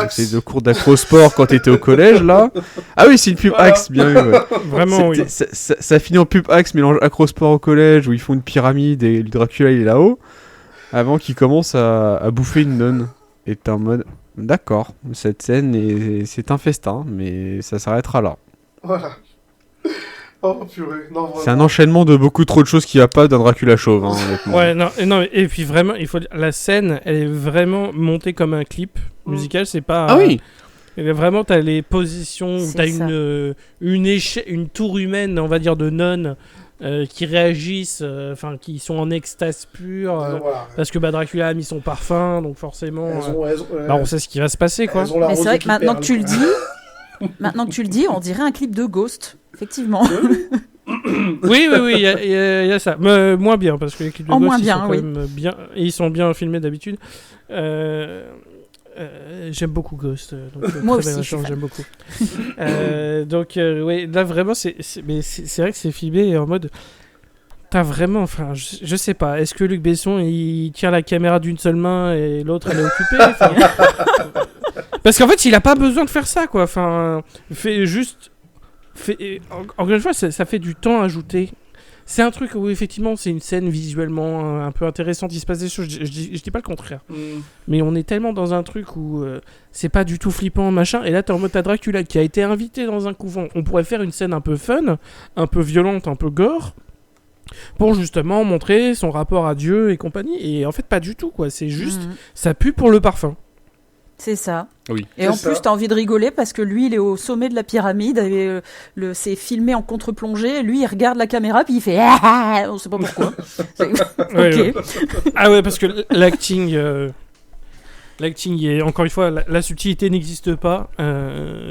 c'est de cours d'acrosport quand t'étais au collège là. Ah oui, c'est une pub Axe, bien vu. Ouais. Vraiment oui. Ça finit en pub Axe mélange acrosport au collège où ils font une pyramide et le Dracula il est là-haut avant qu'il commence à bouffer une nonne. Et t'es en mode d'accord, cette scène c'est un festin mais ça s'arrêtera là. Voilà. Oh purée, non vraiment. C'est un enchaînement de beaucoup trop de choses qui va pas d'un Dracula chauve. Hein, ouais, non, et puis vraiment, il faut dire, la scène, elle est vraiment montée comme un clip musical, c'est pas... Ah oui. Vraiment, t'as les positions, t'as une tour humaine, on va dire, de nonnes qui réagissent, qui sont en extase pure, parce que Dracula a mis son parfum, donc forcément, on sait ce qui va se passer, quoi. Mais c'est vrai que maintenant que tu le dis... Maintenant que tu le dis, on dirait un clip de Ghost, effectivement. Oui, il y a ça. Mais moins bien, parce que les clips de Ghost, ils sont quand même bien, et ils sont bien filmés d'habitude. J'aime beaucoup Ghost. Donc, moi aussi, j'aime beaucoup. Oui, là vraiment, c'est vrai que c'est filmé en mode... T'as vraiment, je sais pas, est-ce que Luc Besson, il tient la caméra d'une seule main et l'autre, elle est occupée Parce qu'en fait, il a pas besoin de faire ça, quoi. Encore une fois, ça fait du temps ajouté. C'est un truc où, effectivement, c'est une scène visuellement un peu intéressante. Il se passe des choses, je dis pas le contraire. Mais on est tellement dans un truc où c'est pas du tout flippant, machin. Et là, t'es en mode Dracula qui a été invité dans un couvent. On pourrait faire une scène un peu fun, un peu violente, un peu gore, pour justement montrer son rapport à Dieu et compagnie. Et en fait, pas du tout, quoi. C'est juste, ça pue pour le parfum. C'est ça. Oui. Et en plus, t'as envie de rigoler parce que lui, il est au sommet de la pyramide. Et, c'est filmé en contre-plongée. Lui, il regarde la caméra puis il fait ah, on sait pas pourquoi. Ouais. Ah ouais, parce que l'acting est, encore une fois, la subtilité n'existe pas.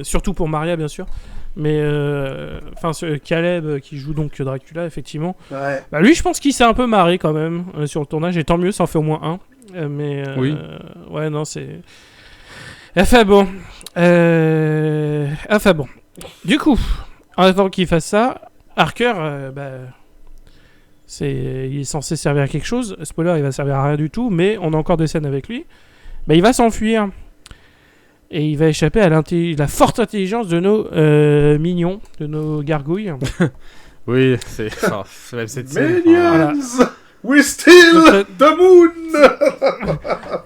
Surtout pour Maria, bien sûr. Mais Caleb qui joue donc Dracula, effectivement. Ouais. Bah, lui, je pense qu'il s'est un peu marré quand même sur le tournage. Et tant mieux, ça en fait au moins un. Oui. Ouais, non, c'est. Enfin bon. Du coup, en attendant qu'il fasse ça, Harker, il est censé servir à quelque chose. Spoiler, il va servir à rien du tout, mais on a encore des scènes avec lui. Bah, il va s'enfuir. Et il va échapper à la forte intelligence de nos mignons, de nos gargouilles. Oui, c'est même cette scène. Minions, we steal the moon.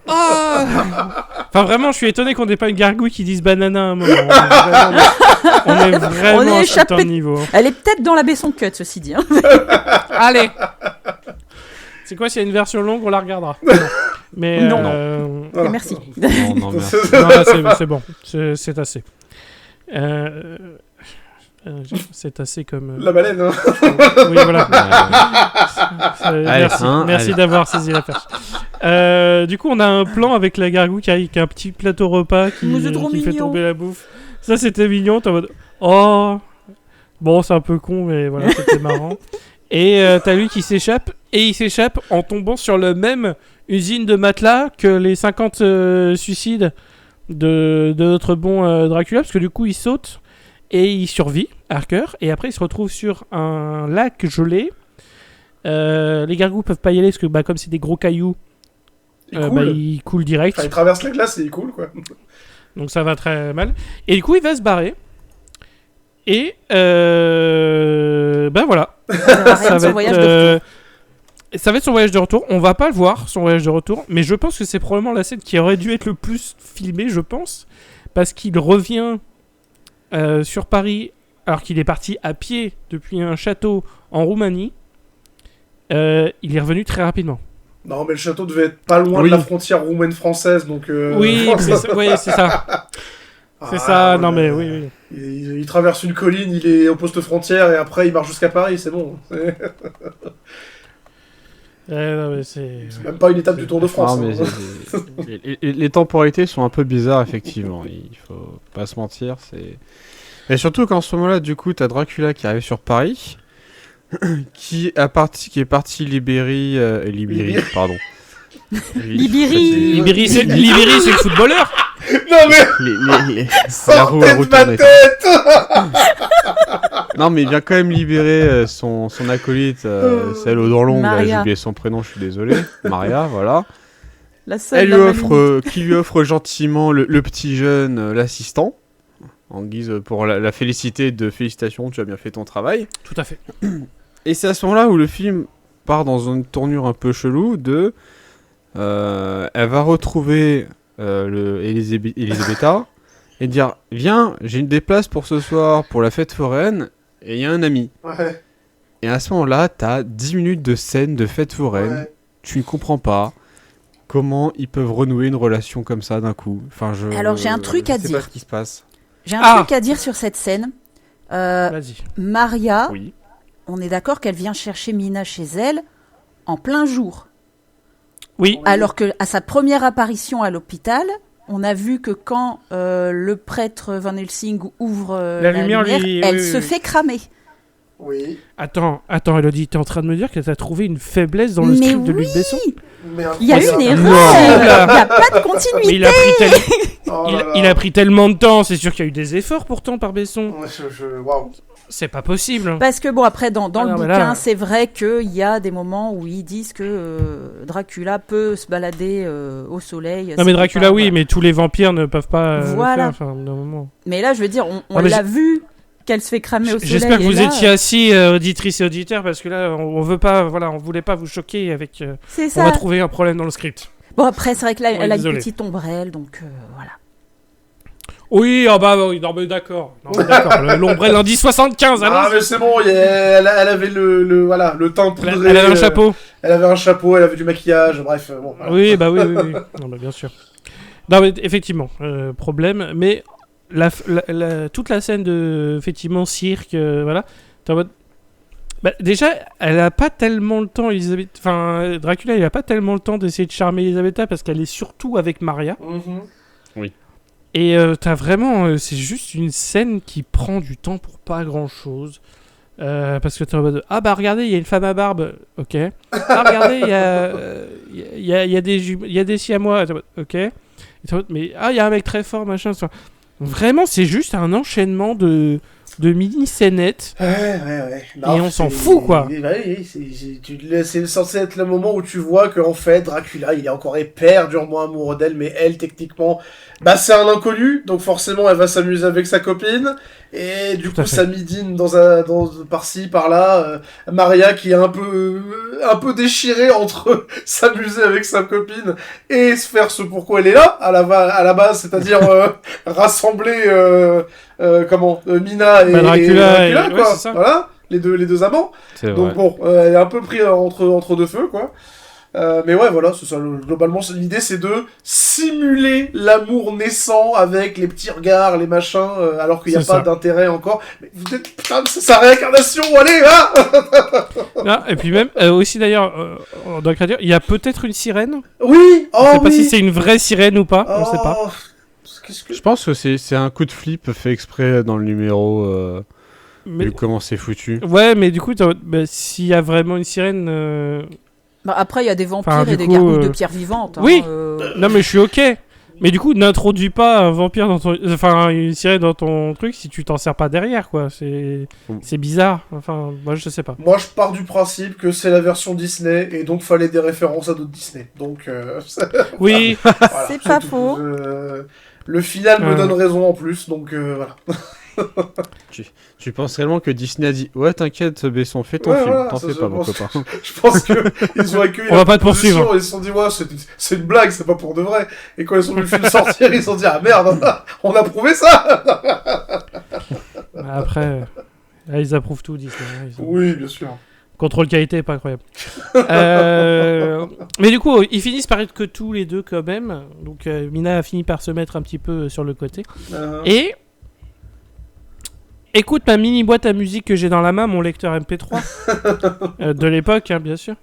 Enfin, vraiment, je suis étonné qu'on n'ait pas une gargouille qui dise banana à un moment. On est vraiment à ce niveau. Elle est peut-être dans la baisson cut, ceci dit. Hein. Allez. C'est quoi, s'il y a une version longue, on la regardera. Mais non. Voilà. Merci. Non, merci. Non, là, c'est bon. C'est assez. C'est assez comme... La baleine, hein. Oui, voilà. Allez, merci d'avoir saisi la perche. Du coup, on a un plan avec la gargouille qui a un petit plateau repas qui fait tomber la bouffe. Ça, c'était mignon. T'es en mode... Oh. Bon, c'est un peu con, mais voilà, c'était marrant. Et t'as lui qui s'échappe. Et il s'échappe en tombant sur la même usine de matelas que les 50 suicides de notre bon Dracula. Parce que du coup, il saute et il survit, Harker. Et après, il se retrouve sur un lac gelé. Les gargouilles peuvent pas y aller parce que comme c'est des gros cailloux, il coule direct. Enfin, il traverse la glace et il coule, quoi. Donc ça va très mal. Et du coup, il va se barrer. Et voilà. Ça va être son voyage de retour. On va pas le voir, son voyage de retour. Mais je pense que c'est probablement la scène qui aurait dû être le plus filmée, je pense. Parce qu'il revient sur Paris alors qu'il est parti à pied depuis un château en Roumanie. Il est revenu très rapidement. Non, mais le château devait être pas loin de la frontière roumaine-française, donc... Oui, c'est ça. C'est ça, non mais oui. Il traverse une colline, il est au poste frontière, et après il marche jusqu'à Paris, c'est bon. Non, mais c'est même pas une étape du Tour de France. Non, mais les temporalités sont un peu bizarres, effectivement. Il faut pas se mentir. Et surtout qu'en ce moment-là, du coup, t'as Dracula qui arrive sur Paris, qui est parti Libéry, pardon. Libéry, c'est le footballeur. Non mais sortez de ma tête. Non mais il vient quand même libérer son acolyte, celle aux dents longues, j'ai oublié son prénom, je suis désolé, Maria, voilà. Qui lui offre gentiment le petit jeune, l'assistant, en guise pour la féliciter de félicitations, tu as bien fait ton travail. Tout à fait. Et c'est à ce moment-là où le film part dans une tournure un peu chelou de... elle va retrouver Elisabetta et dire viens, j'ai une des places pour ce soir pour la fête foraine et il y a un ami. Ouais. Et à ce moment-là, t'as 10 minutes de scène de fête foraine. Ouais. Tu ne comprends pas comment ils peuvent renouer une relation comme ça d'un coup. Enfin, Alors j'ai un truc à dire. Je sais pas ce qui se passe. J'ai un truc à dire sur cette scène. Vas-y. Maria, oui. On est d'accord qu'elle vient chercher Mina chez elle en plein jour. Oui. Alors qu'à sa première apparition à l'hôpital, on a vu que quand le prêtre Van Helsing ouvre la lumière, elle se fait cramer. Oui. Attends, Elodie, t'es en train de me dire que t'as trouvé une faiblesse dans le script de Luc Besson ? Il y a une erreur. Il n'y a pas de continuité. Il a pris tellement de temps, c'est sûr qu'il y a eu des efforts pourtant par Besson. Waouh. C'est pas possible. Parce que bon, après, dans le bouquin, c'est vrai qu'il y a des moments où ils disent que Dracula peut se balader au soleil. Non mais Dracula, oui, mais tous les vampires ne peuvent pas voilà. le faire. Enfin, d'un moment. Mais là, je veux dire, on l'a vu qu'elle se fait cramer au soleil. J'espère que vous étiez assis, auditrices et auditeurs, parce que là, on veut pas, on voulait pas vous choquer avec... c'est ça. On va trouver un problème dans le script. Bon, après, c'est vrai que là, elle a une petite ombrelle, donc voilà. Oui, oui, non mais d'accord. L'ombrelle lundi 75, ah mais c'est bon, elle avait le teint poudré. Elle avait un chapeau. Elle avait un chapeau, elle avait du maquillage, bref. Bon, voilà. Oui. Non, bah, bien sûr. Non mais effectivement, problème, mais toute la scène de effectivement cirque, voilà. T'es en mode... déjà, elle a pas tellement le temps, Dracula, il a pas tellement le temps d'essayer de charmer Elisabetta parce qu'elle est surtout avec Maria. Mm-hmm. Oui. Et t'as vraiment... c'est juste une scène qui prend du temps pour pas grand-chose. Parce que t'es en mode... Ah bah regardez, il y a une femme à barbe. Ok. Ah regardez, il y a des siamois. Ok. Mais il y a un mec très fort, machin. Vraiment, c'est juste un enchaînement de mini-scénettes. Ouais. Non, et on s'en fout, quoi. C'est censé être le moment où tu vois qu'en fait, Dracula, il est encore éperdument amoureux d'elle, mais elle, techniquement, bah c'est un inconnu, donc forcément, elle va s'amuser avec sa copine, et du coup, ça midine par-ci, par-là, Maria qui est un peu déchirée entre s'amuser avec sa copine et se faire ce pourquoi elle est là, à la base, c'est-à-dire rassembler... Mina et Dracula, quoi. Ouais, c'est ça. Voilà, les deux amants. Donc bon, elle est un peu pris entre deux feux, quoi. Mais ouais, voilà, c'est ça. Globalement, l'idée, c'est de simuler l'amour naissant avec les petits regards, les machins, alors qu'il n'y a pas d'intérêt encore. Mais vous êtes, putain, c'est sa réincarnation, allez, là. Non, et puis même, aussi d'ailleurs, dans le il y a peut-être une sirène. Oui, on sait pas si c'est une vraie sirène ou pas, on sait pas. Je pense que c'est un coup de flip fait exprès dans le numéro. Vu comment c'est foutu. Ouais, mais du coup, s'il y a vraiment une sirène. Après, il y a des vampires et des gargouilles de pierre vivante. Oui, non, mais je suis ok. Mais du coup, n'introduis pas un vampire une sirène dans ton truc si tu t'en sers pas derrière, quoi. C'est bizarre. Enfin, moi, je sais pas. Moi, je pars du principe que c'est la version Disney et donc fallait des références à d'autres Disney. Donc, oui, voilà, c'est pas faux. Le final me donne raison en plus, donc voilà. Tu penses réellement que Disney a dit ouais t'inquiète Besson fais ton film, voilà, t'en fais pas mon copain. Je pense qu'ils ont accueilli on va pas te poursuivre. Et ils se sont dit ouais c'est une blague, c'est pas pour de vrai. Et quand ils ont vu le film sortir, ils se sont dit ah merde, on a prouvé ça. Après ils approuvent tout Disney. Oui bien sûr. Contrôle qualité pas incroyable. Mais du coup ils finissent par être que tous les deux quand même. Donc Mina a fini par se mettre un petit peu sur le côté. Et écoute ma mini boîte à musique que j'ai dans la main, mon lecteur MP3 de l'époque, hein, bien sûr.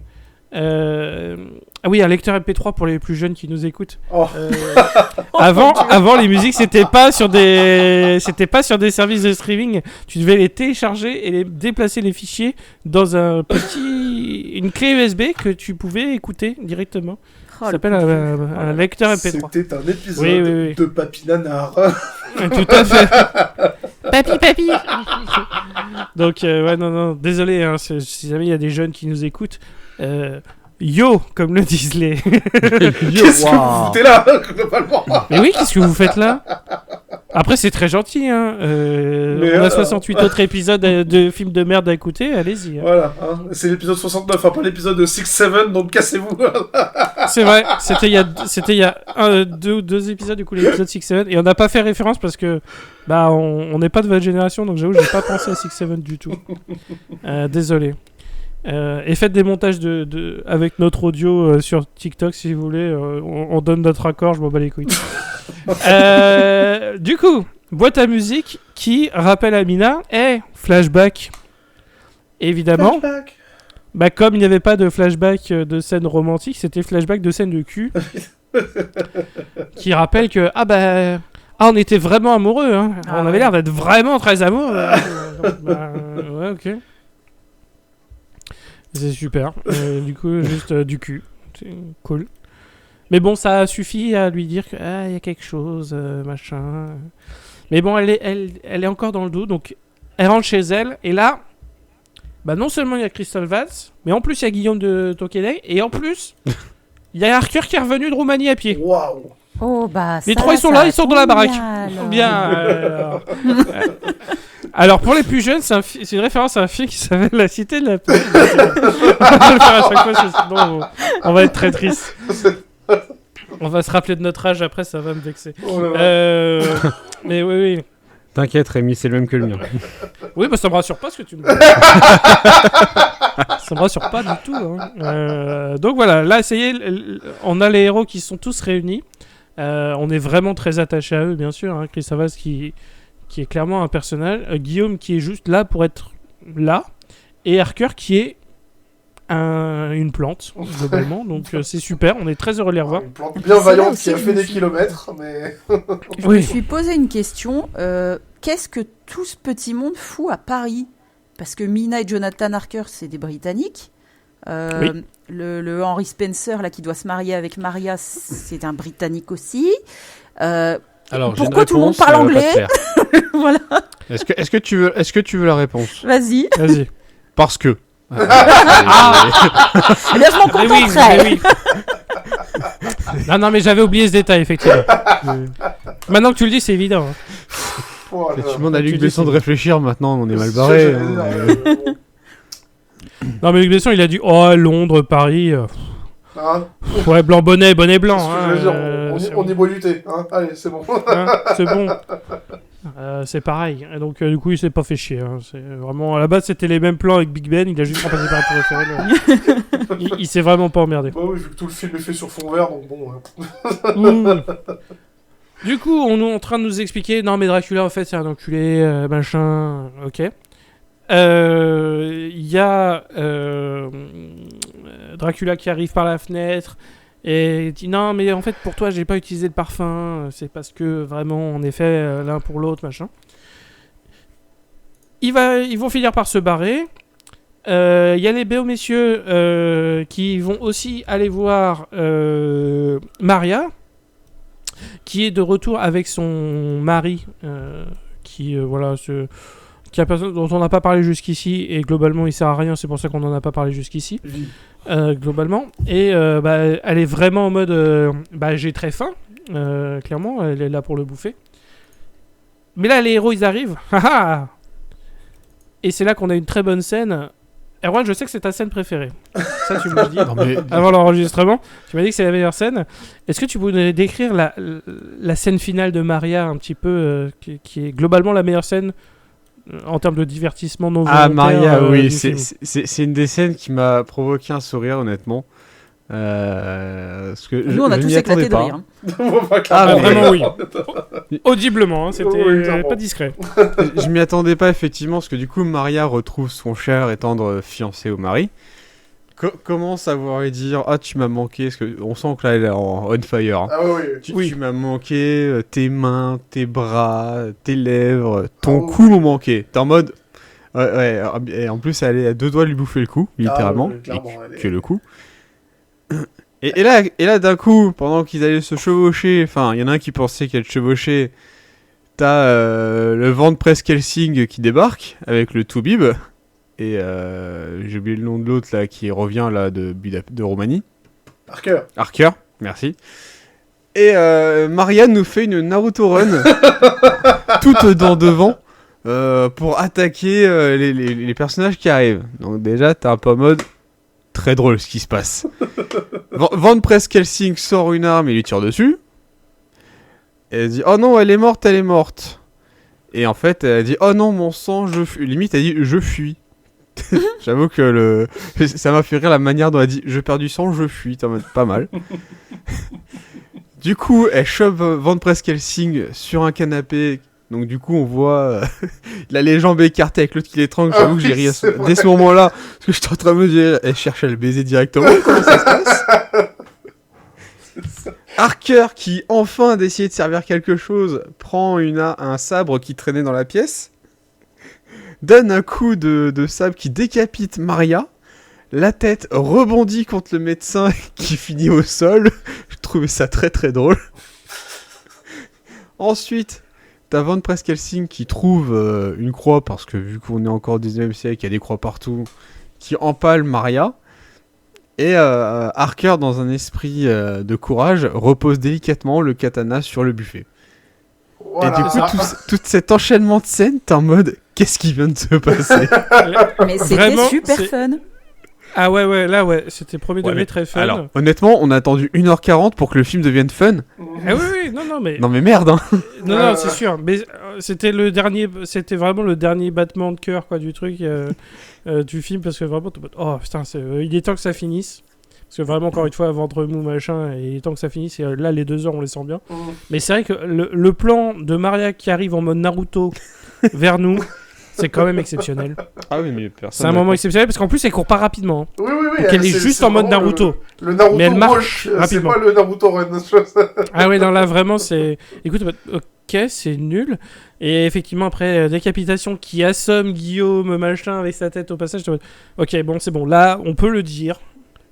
Ah oui, un lecteur MP3 pour les plus jeunes qui nous écoutent. Avant les musiques, c'était pas sur des services de streaming. Tu devais les télécharger et déplacer les fichiers dans une clé USB que tu pouvais écouter directement. Ça s'appelle un lecteur MP3. C'était un épisode de Papy Nanar. Tout à fait. Papy. Donc, non, désolé, hein, si jamais il y a des jeunes qui nous écoutent. Yo, comme le disent les. Qu'est-ce que vous foutez là, globalement? Mais oui, qu'est-ce que vous faites là? Après, c'est très gentil, hein. On a 68 autres épisodes de films de merde à écouter, allez-y. Hein. Voilà, hein. C'est l'épisode 69, hein, pas l'épisode 6-7, donc cassez-vous. C'est vrai, c'était il y a deux épisodes, du coup, l'épisode 6-7, et on n'a pas fait référence parce que on n'est pas de votre génération, donc j'avoue, j'ai pas pensé à 6-7 du tout. Désolé. Et faites des montages avec notre audio sur TikTok si vous voulez. On donne notre accord, je m'en bats les couilles. Du coup, boîte à musique qui rappelle à Mina, flashback. Évidemment. Flashback. Comme il n'y avait pas de flashback de scène romantique, c'était flashback de scène de cul. Qui rappelle que on était vraiment amoureux. Hein. On avait l'air d'être vraiment très amoureux. Ouais, ok. C'est super. Du coup, juste du cul. C'est cool. Mais bon, ça suffit à lui dire qu'il y a quelque chose, machin. Mais bon, elle est encore dans le dos, donc elle rentre chez elle. Et là, non seulement il y a Christophe Waltz, mais en plus il y a Guillaume de Tokyo, et en plus, il y a Harker qui est revenu de Roumanie à pied. Waouh! Oh, les trois, ils sont là, ils sont dans la baraque. Bien. Alors, pour les plus jeunes, c'est une référence à un film qui s'appelle La Cité de la Peur. On va le faire à chaque fois, sinon on va être très triste. On va se rappeler de notre âge après, ça va me vexer. Mais oui. T'inquiète, Rémi, c'est le même que le mien. Oui, ça me rassure pas ce que tu me dis. Ça me rassure pas du tout. Hein. Donc voilà, là, ça y est, on a les héros qui sont tous réunis. On est vraiment très attachés à eux, bien sûr. Hein. Chris Savas qui est clairement un personnage. Guillaume qui est juste là pour être là. Et Harker qui est une plante, globalement. Donc c'est super, on est très heureux de les revoir. Une plante bien vaillante qui a fait des kilomètres, mais... Je me suis posé une question. Qu'est-ce que tout ce petit monde fout à Paris ? Parce que Mina et Jonathan Harker, c'est des Britanniques. Oui. Le Henry Spencer, là, qui doit se marier avec Maria, c'est un Britannique aussi. Alors, pourquoi tout le monde parle anglais ? Voilà. Est-ce que tu veux la réponse ? Vas-y. Vas-y. Parce que. Eh bien, je m'en contenterai. Oui. Non, mais j'avais oublié ce détail, effectivement. Maintenant que tu le dis, c'est évident. Oh, Tu demandes à Luc Besson de réfléchir, maintenant on est mal barré. Non, mais Luc Besson, il a dit Londres, Paris. Ouais, blanc, bonnet blanc. C'est ce que je veux dire, on y boit du thé. Hein. Allez, c'est bon. C'est bon. C'est pareil. Et donc, du coup, il s'est pas fait chier. C'est vraiment... À la base, c'était les mêmes plans avec Big Ben. Il a juste remplacé par un tour Eiffel. Il s'est vraiment pas emmerdé. Bah oui, vu que tout le film est fait sur fond vert, donc bon... Du coup, on est en train de nous expliquer, non mais Dracula en fait c'est un enculé, machin, ok. Il y a Dracula qui arrive par la fenêtre et dit non mais en fait pour toi j'ai pas utilisé de parfum, c'est parce que vraiment en effet l'un pour l'autre, machin. Ils vont finir par se barrer. Il y a les beaux messieurs qui vont aussi aller voir Maria, qui est de retour avec son mari, qui a personne dont on n'a pas parlé jusqu'ici, et globalement il sert à rien, c'est pour ça qu'on n'en a pas parlé jusqu'ici, globalement. Et elle est vraiment en mode j'ai très faim, clairement, elle est là pour le bouffer. Mais là les héros ils arrivent, et c'est là qu'on a une très bonne scène. Erwan, je sais que c'est ta scène préférée. Ça, tu me l'as dit avant l'enregistrement. Tu m'as dit que c'est la meilleure scène. Est-ce que tu pourrais décrire la scène finale de Maria un petit peu, qui est globalement la meilleure scène en termes de divertissement non volontaire? Maria, oui. C'est une des scènes qui m'a provoqué un sourire, honnêtement. Parce que nous, on a tous éclaté de rire. Vraiment, oui. Audiblement, c'était pas discret. Je m'y attendais pas, effectivement, parce que du coup, Maria retrouve son cher et tendre fiancé au mari. Commence à voir et dire tu m'as manqué, parce qu'on sent que là, elle est on fire. Ah oui. Tu m'as manqué, tes mains, tes bras, tes lèvres, ton cou m'ont manqué. T'es en mode. Ouais, et en plus, elle est à deux doigts de lui bouffer le cou, littéralement. Que le cou. Et là, d'un coup, pendant qu'ils allaient se chevaucher, enfin, il y en a un qui pensait qu'elle chevauchait, t'as le Van Press-Helsing qui débarque avec le Toubib, et j'ai oublié le nom de l'autre là qui revient là de Roumanie. Harker, merci. Et Marianne nous fait une Naruto Run, toute dans devant, pour attaquer les personnages qui arrivent. Donc déjà, t'es un peu en mode... Très drôle ce qui se passe. Van Press-Helsing sort une arme et lui tire dessus. Et elle dit oh non, elle est morte. Et en fait, elle dit oh non, mon sang, je fuis. Limite, elle dit je fuis. J'avoue que ça m'a fait rire la manière dont elle dit je perds du sang, je fuis. Pas mal. Du coup, elle chope Van Press-Helsing sur un canapé. Donc du coup on voit il a les jambes écartées avec l'autre qui l'étrangle. J'avoue que j'ai ri dès ce moment-là parce que j'étais en train de me dire elle cherche à le baiser directement. Comment ça se passe? Harker qui enfin d'essayer de servir quelque chose prend un sabre qui traînait dans la pièce, donne un coup de sabre qui décapite Maria. La tête rebondit contre le médecin qui finit au sol. Je trouvais ça très très drôle. Ensuite t'as Van Press-Helsing qui trouve une croix, parce que vu qu'on est encore au 19e siècle, il y a des croix partout, qui empale Maria. Et Harker, dans un esprit de courage, repose délicatement le katana sur le buffet. Voilà. Et du coup, tout cet enchaînement de scènes, t'es en mode, qu'est-ce qui vient de se passer? Mais c'était vraiment, super fun. Ah ouais, là c'était premier degré très fun. Alors, honnêtement, on a attendu 1h40 pour que le film devienne fun. Ah oui, non mais... Non mais merde, hein. Non, c'est sûr, mais c'était vraiment le dernier battement de cœur, quoi, du truc, du film, parce que vraiment, oh putain, il est temps que ça finisse. Parce que vraiment, encore une fois, ventre mou, machin, et il est temps que ça finisse, et là, les 2 heures, on les sent bien. Mais c'est vrai que le plan de Maria qui arrive en mode Naruto vers nous, C'est quand même exceptionnel. Ah oui, mais personne. C'est un moment exceptionnel parce qu'en plus, elle court pas rapidement. Hein. Oui. Donc elle est juste en mode Naruto. Le Naruto mais elle marche marche rapidement. C'est pas le Naruto Run. Ah ouais, non, là, vraiment, c'est... Écoute, ok, c'est nul. Et effectivement, après, décapitation qui assomme Guillaume, machin, avec sa tête au passage. Ok, bon, c'est bon. Là, on peut le dire.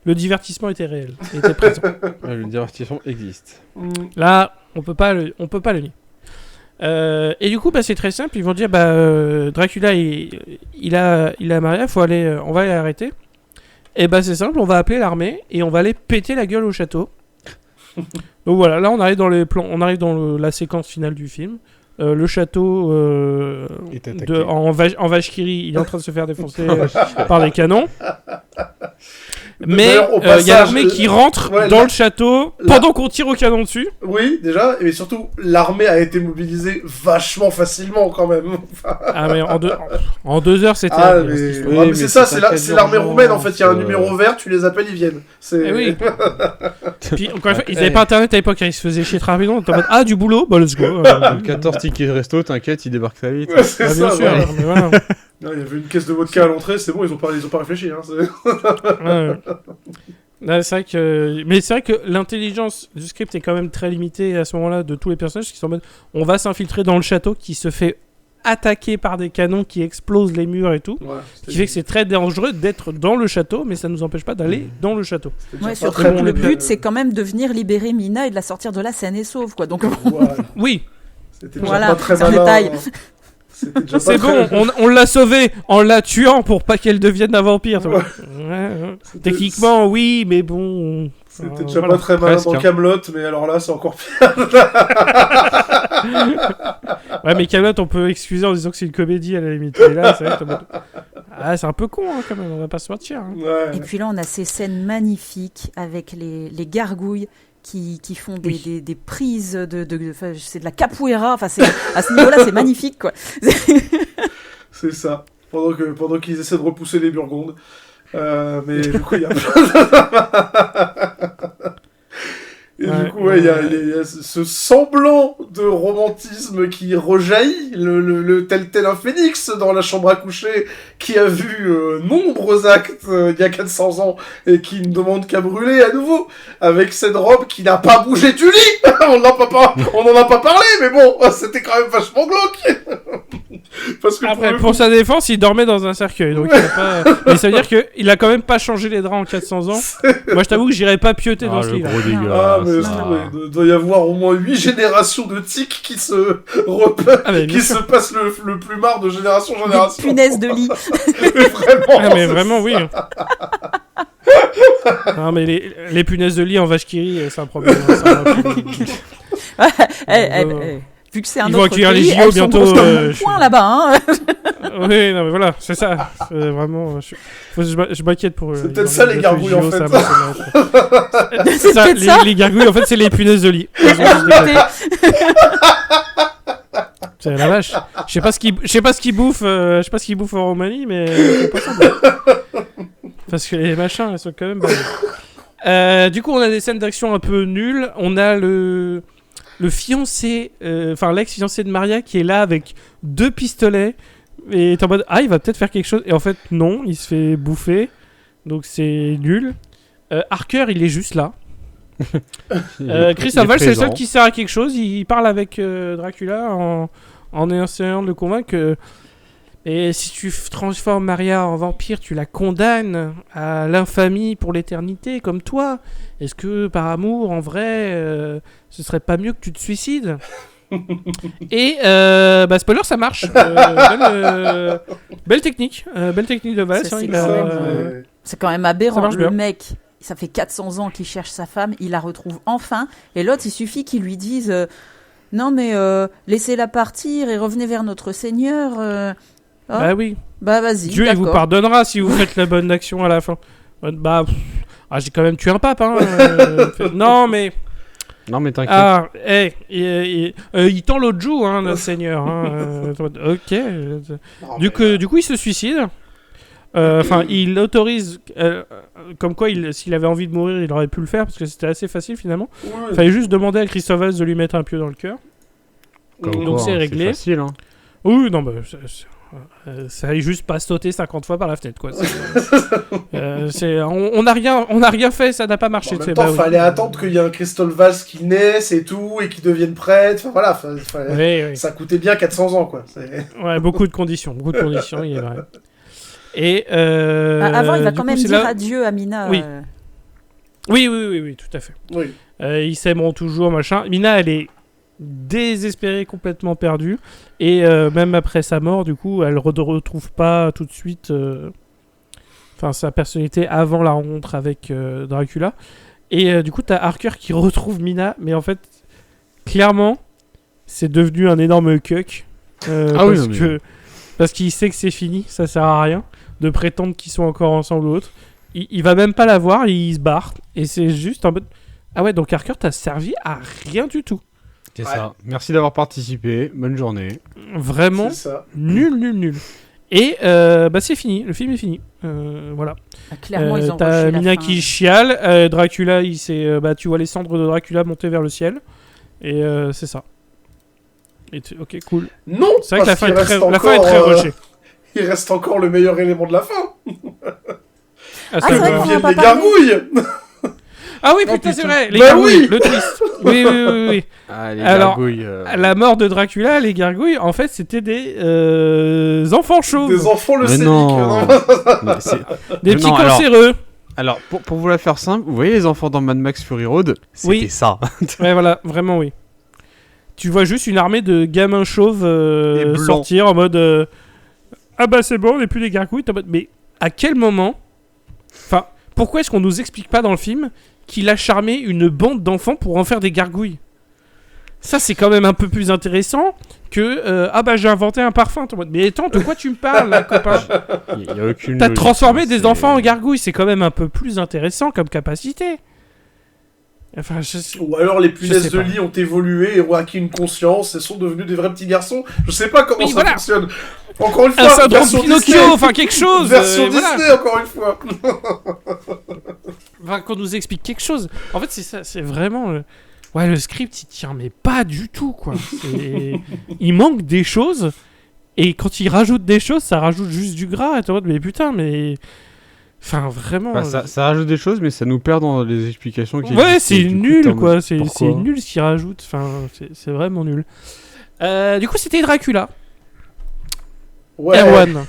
Le divertissement était réel. Il était présent. Le divertissement existe. Là, on peut pas le nier. Et du coup, bah, c'est très simple. Ils vont dire, Dracula, il a Maria, on va aller l'arrêter. Et bah, c'est simple, on va appeler l'armée et on va aller péter la gueule au château. Donc voilà, là, on arrive dans les plans, on arrive dans la séquence finale du film. Le château en Vashkiri, il est en train de se faire défoncer par des canons. Mais il y a l'armée qui rentre dans le château pendant qu'on tire au canon dessus. Oui, déjà, et surtout, l'armée a été mobilisée vachement facilement quand même. Ah, mais en 2 heures, c'était... mais c'est ça, c'est l'armée roumaine en fait. Il y a un numéro vert, tu les appelles, ils viennent. Oui. Puis, encore une fois, ils n'avaient pas internet à l'époque, ils se faisaient chier très rapidement. T'es en mode, du boulot, bah let's go. 14 tickets resto, t'inquiète, ils débarquent très vite. Ouais, c'est bien ça, sûr. Mais voilà. Non, il y avait une caisse de vodka à l'entrée, c'est bon, ils ont pas réfléchi. Hein, Là, c'est vrai que... Mais c'est vrai que l'intelligence du script est quand même très limitée à ce moment-là de tous les personnages qui sont en mode on va s'infiltrer dans le château qui se fait attaquer par des canons qui explosent les murs et tout. Ce qui fait que c'est très dangereux d'être dans le château, mais ça ne nous empêche pas d'aller dans le château. Ouais, surtout que le but, c'est quand même de venir libérer Mina et de la sortir de là saine et sauve, quoi. Donc, oui. C'était déjà pas très c'est un malin. détail. C'est bon, on l'a sauvée en la tuant pour pas qu'elle devienne un vampire. Techniquement, oui, mais bon... C'était déjà pas très malin dans Kaamelott, mais alors là, c'est encore pire. Ouais, mais Kaamelott, on peut excuser en disant que c'est une comédie à la limite. Et là, c'est vrai que c'est un peu con hein, quand même, on va pas se mentir. Hein. Ouais. Et puis là, on a ces scènes magnifiques avec les gargouilles qui font des prises c'est de la capoeira. Enfin, à ce niveau-là, c'est magnifique, quoi. C'est ça. Pendant qu'ils essaient de repousser les Burgondes. Mais du coup, il y a et du coup, il y a ce semblant de romantisme qui rejaillit, le tel un phénix dans la chambre à coucher, qui a vu nombreux actes il y a 400 ans, et qui ne demande qu'à brûler à nouveau, avec cette robe qui n'a pas bougé du lit. On n'en a pas parlé, mais bon, c'était quand même vachement glauque. Parce que après, pour sa défense, il dormait dans un cercueil, donc il a pas... Mais ça veut dire qu'il a quand même pas changé les draps en 400 ans. Moi, je t'avoue que j'irais pas pioter dans ce lit-là. Il doit y avoir au moins 8 générations de tics qui se passent le plus marre de génération en génération. Des punaises de lit. Vraiment. Mais vraiment, oui. Non, mais les punaises de lit en Vashkiri, c'est un problème. Vu que c'est un Ils vont autre accueillir pays, les JO elles bientôt. sont grosses comme mon poing là-bas. Hein. Oui, non, mais voilà, c'est ça. Vraiment, je m'inquiète pour eux. C'est peut-être ça les gargouilles en fait. C'est peut-être ça. Les gargouilles, en fait, c'est les punaises de lit. C'est la vache. Je sais pas ce qu'ils bouffent. Je sais pas ce qu'ils bouffent en Roumanie, mais c'est pas ça. Parce que les machins, ils sont quand même. Du coup, on a des scènes d'action un peu nulles. On a le fiancé, l'ex-fiancé de Maria qui est là avec 2 pistolets et t'es en mode il va peut-être faire quelque chose, et en fait non, il se fait bouffer, donc c'est nul. Harker, il est juste là. Christophe Waltz, c'est le seul qui sert à quelque chose. Il parle avec Dracula en essayant de le convaincre que et si tu transformes Maria en vampire, tu la condamnes à l'infamie pour l'éternité, comme toi. Est-ce que, par amour, en vrai, ce serait pas mieux que tu te suicides ? Et, spoiler, ça marche. Belle technique. Belle technique de Valls. C'est quand même aberrant. Le bien. mec, ça fait 400 ans qu'il cherche sa femme, il la retrouve enfin. Et l'autre, il suffit qu'il lui dise non, mais laissez-la partir et revenez vers notre Seigneur. Bah oui. Bah vas-y. Dieu, il vous pardonnera si vous faites la bonne action à la fin. J'ai quand même tué un pape, hein. Non, mais t'inquiète. Il tend l'autre joue, hein, notre Seigneur. Hein, ok. Du coup, il se suicide. Il autorise. Comme quoi, s'il avait envie de mourir, il aurait pu le faire parce que c'était assez facile finalement. Il fallait juste demander à Christophe Waltz de lui mettre un pieu dans le cœur. Donc c'est réglé. C'est facile, hein. Oui, non, Ça aille juste pas sauter 50 fois par la fenêtre, quoi. On n'a rien fait, ça n'a pas marché. En même temps, fallait attendre qu'il y ait un Christophe Valls qui naisse et tout, et qui devienne prêtre. Enfin, voilà, oui. Ça coûtait bien 400 ans, quoi. Ouais, beaucoup de conditions, il est vrai. Et avant, il va quand même dire adieu à Mina. Oui. Oui, tout à fait. Oui. Ils s'aimeront toujours, machin. Mina, elle est désespérée, complètement perdue, et même après sa mort, du coup, elle retrouve pas tout de suite sa personnalité avant la rencontre avec Dracula. Et du coup, t'as Harker qui retrouve Mina, mais en fait, clairement, c'est devenu un énorme cuck. Parce qu'il sait que c'est fini, ça sert à rien de prétendre qu'ils sont encore ensemble ou autre. Il va même pas la voir, il se barre, et c'est juste en mode ah ouais, donc Harker t'as servi à rien du tout. C'est ça. Merci d'avoir participé. Bonne journée. Vraiment nul. Et c'est fini. Le film est fini. Voilà. Clairement, ils ont t'as Mina la qui chiale. Dracula, il s'est, tu vois les cendres de Dracula monter vers le ciel. Et c'est ça. Ok, cool. Non. C'est vrai que la fin est très rushée. Il reste encore le meilleur élément de la fin. C'est vrai qu'on viennent va les pas gargouilles. Ah oui, putain, c'est vrai, les gargouilles, le twist. Oui. Les Alors, gargouilles, la mort de Dracula, les gargouilles, en fait, c'était des enfants chauves. Des enfants leucémiques. Non. Des petits cancéreux. Alors, pour vous la faire simple, vous voyez les enfants dans Mad Max Fury Road ? C'était ça. Ouais, voilà, vraiment, oui. Tu vois juste une armée de gamins chauves sortir en mode ah bah c'est bon, on n'est plus des gargouilles. Mais à quel moment... Enfin, pourquoi est-ce qu'on nous explique pas dans le film qu'il a charmé une bande d'enfants pour en faire des gargouilles ? Ça, c'est quand même un peu plus intéressant que j'ai inventé un parfum. Mais attends, de quoi tu me parles, là, copain ? Y a aucune T'as logique, transformé des enfants en gargouilles, c'est quand même un peu plus intéressant comme capacité. Enfin, Ou alors les punaises de lit ont évolué et ont acquis une conscience et sont devenus des vrais petits garçons. Je sais pas comment ça fonctionne. Encore une fois, un syndrome version Pinocchio, Disney. enfin quelque chose. Version Disney, encore une fois. Enfin, qu'on nous explique quelque chose. En fait, c'est ça, c'est vraiment... Ouais, le script, il tient, mais pas du tout, quoi. Il manque des choses, et quand il rajoute des choses, ça rajoute juste du gras. Et t'es en mode, mais putain, mais... Enfin, vraiment... ça rajoute des choses, mais ça nous perd dans les explications qui Ouais, c'est nul, quoi. C'est pourquoi nul ce qu'il rajoute. Enfin, c'est vraiment nul. Du coup, c'était Dracula. Ouais. Erwan,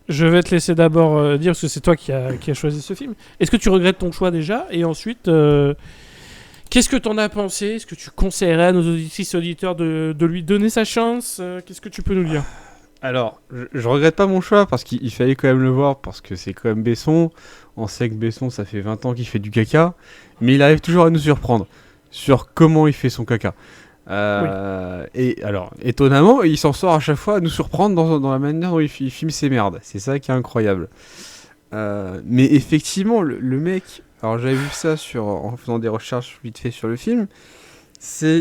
je vais te laisser d'abord dire, parce que c'est toi qui a choisi ce film. Est-ce que tu regrettes ton choix déjà ? Et ensuite, qu'est-ce que t'en as pensé ? Est-ce que tu conseillerais à nos auditrices auditeurs de lui donner sa chance ? Qu'est-ce que tu peux nous dire ? Alors, je regrette pas mon choix parce qu'il fallait quand même le voir parce que c'est quand même Besson. On sait que Besson, ça fait 20 ans qu'il fait du caca, mais il arrive toujours à nous surprendre sur comment il fait son caca. Et alors, étonnamment, il s'en sort à chaque fois à nous surprendre dans la manière dont il filme ses merdes. C'est ça qui est incroyable. Mais effectivement, le mec, alors j'avais vu ça en faisant des recherches vite fait sur le film.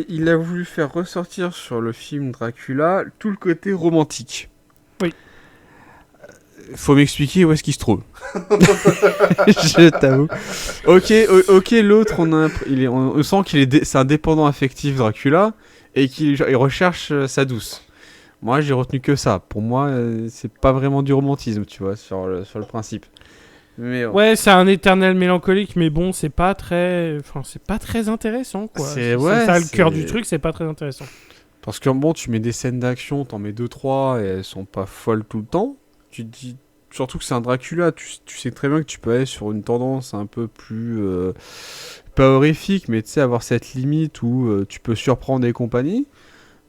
Il a voulu faire ressortir sur le film Dracula tout le côté romantique. Oui. Faut m'expliquer où est-ce qu'il se trouve. Je t'avoue. Ok, l'autre, on sent c'est un dépendant affectif Dracula et qu'il recherche sa douce. Moi, j'ai retenu que ça. Pour moi, c'est pas vraiment du romantisme, tu vois, sur le principe. Mais ouais, c'est un éternel mélancolique, mais bon, c'est pas très intéressant, quoi. C'est ça le cœur du truc, c'est pas très intéressant. Parce que bon, tu mets des scènes d'action, t'en mets 2-3 et elles sont pas folles tout le temps. Tu te dis, surtout que c'est un Dracula, tu sais très bien que tu peux aller sur une tendance un peu plus pas horrifique, mais tu sais, avoir cette limite où tu peux surprendre des compagnies.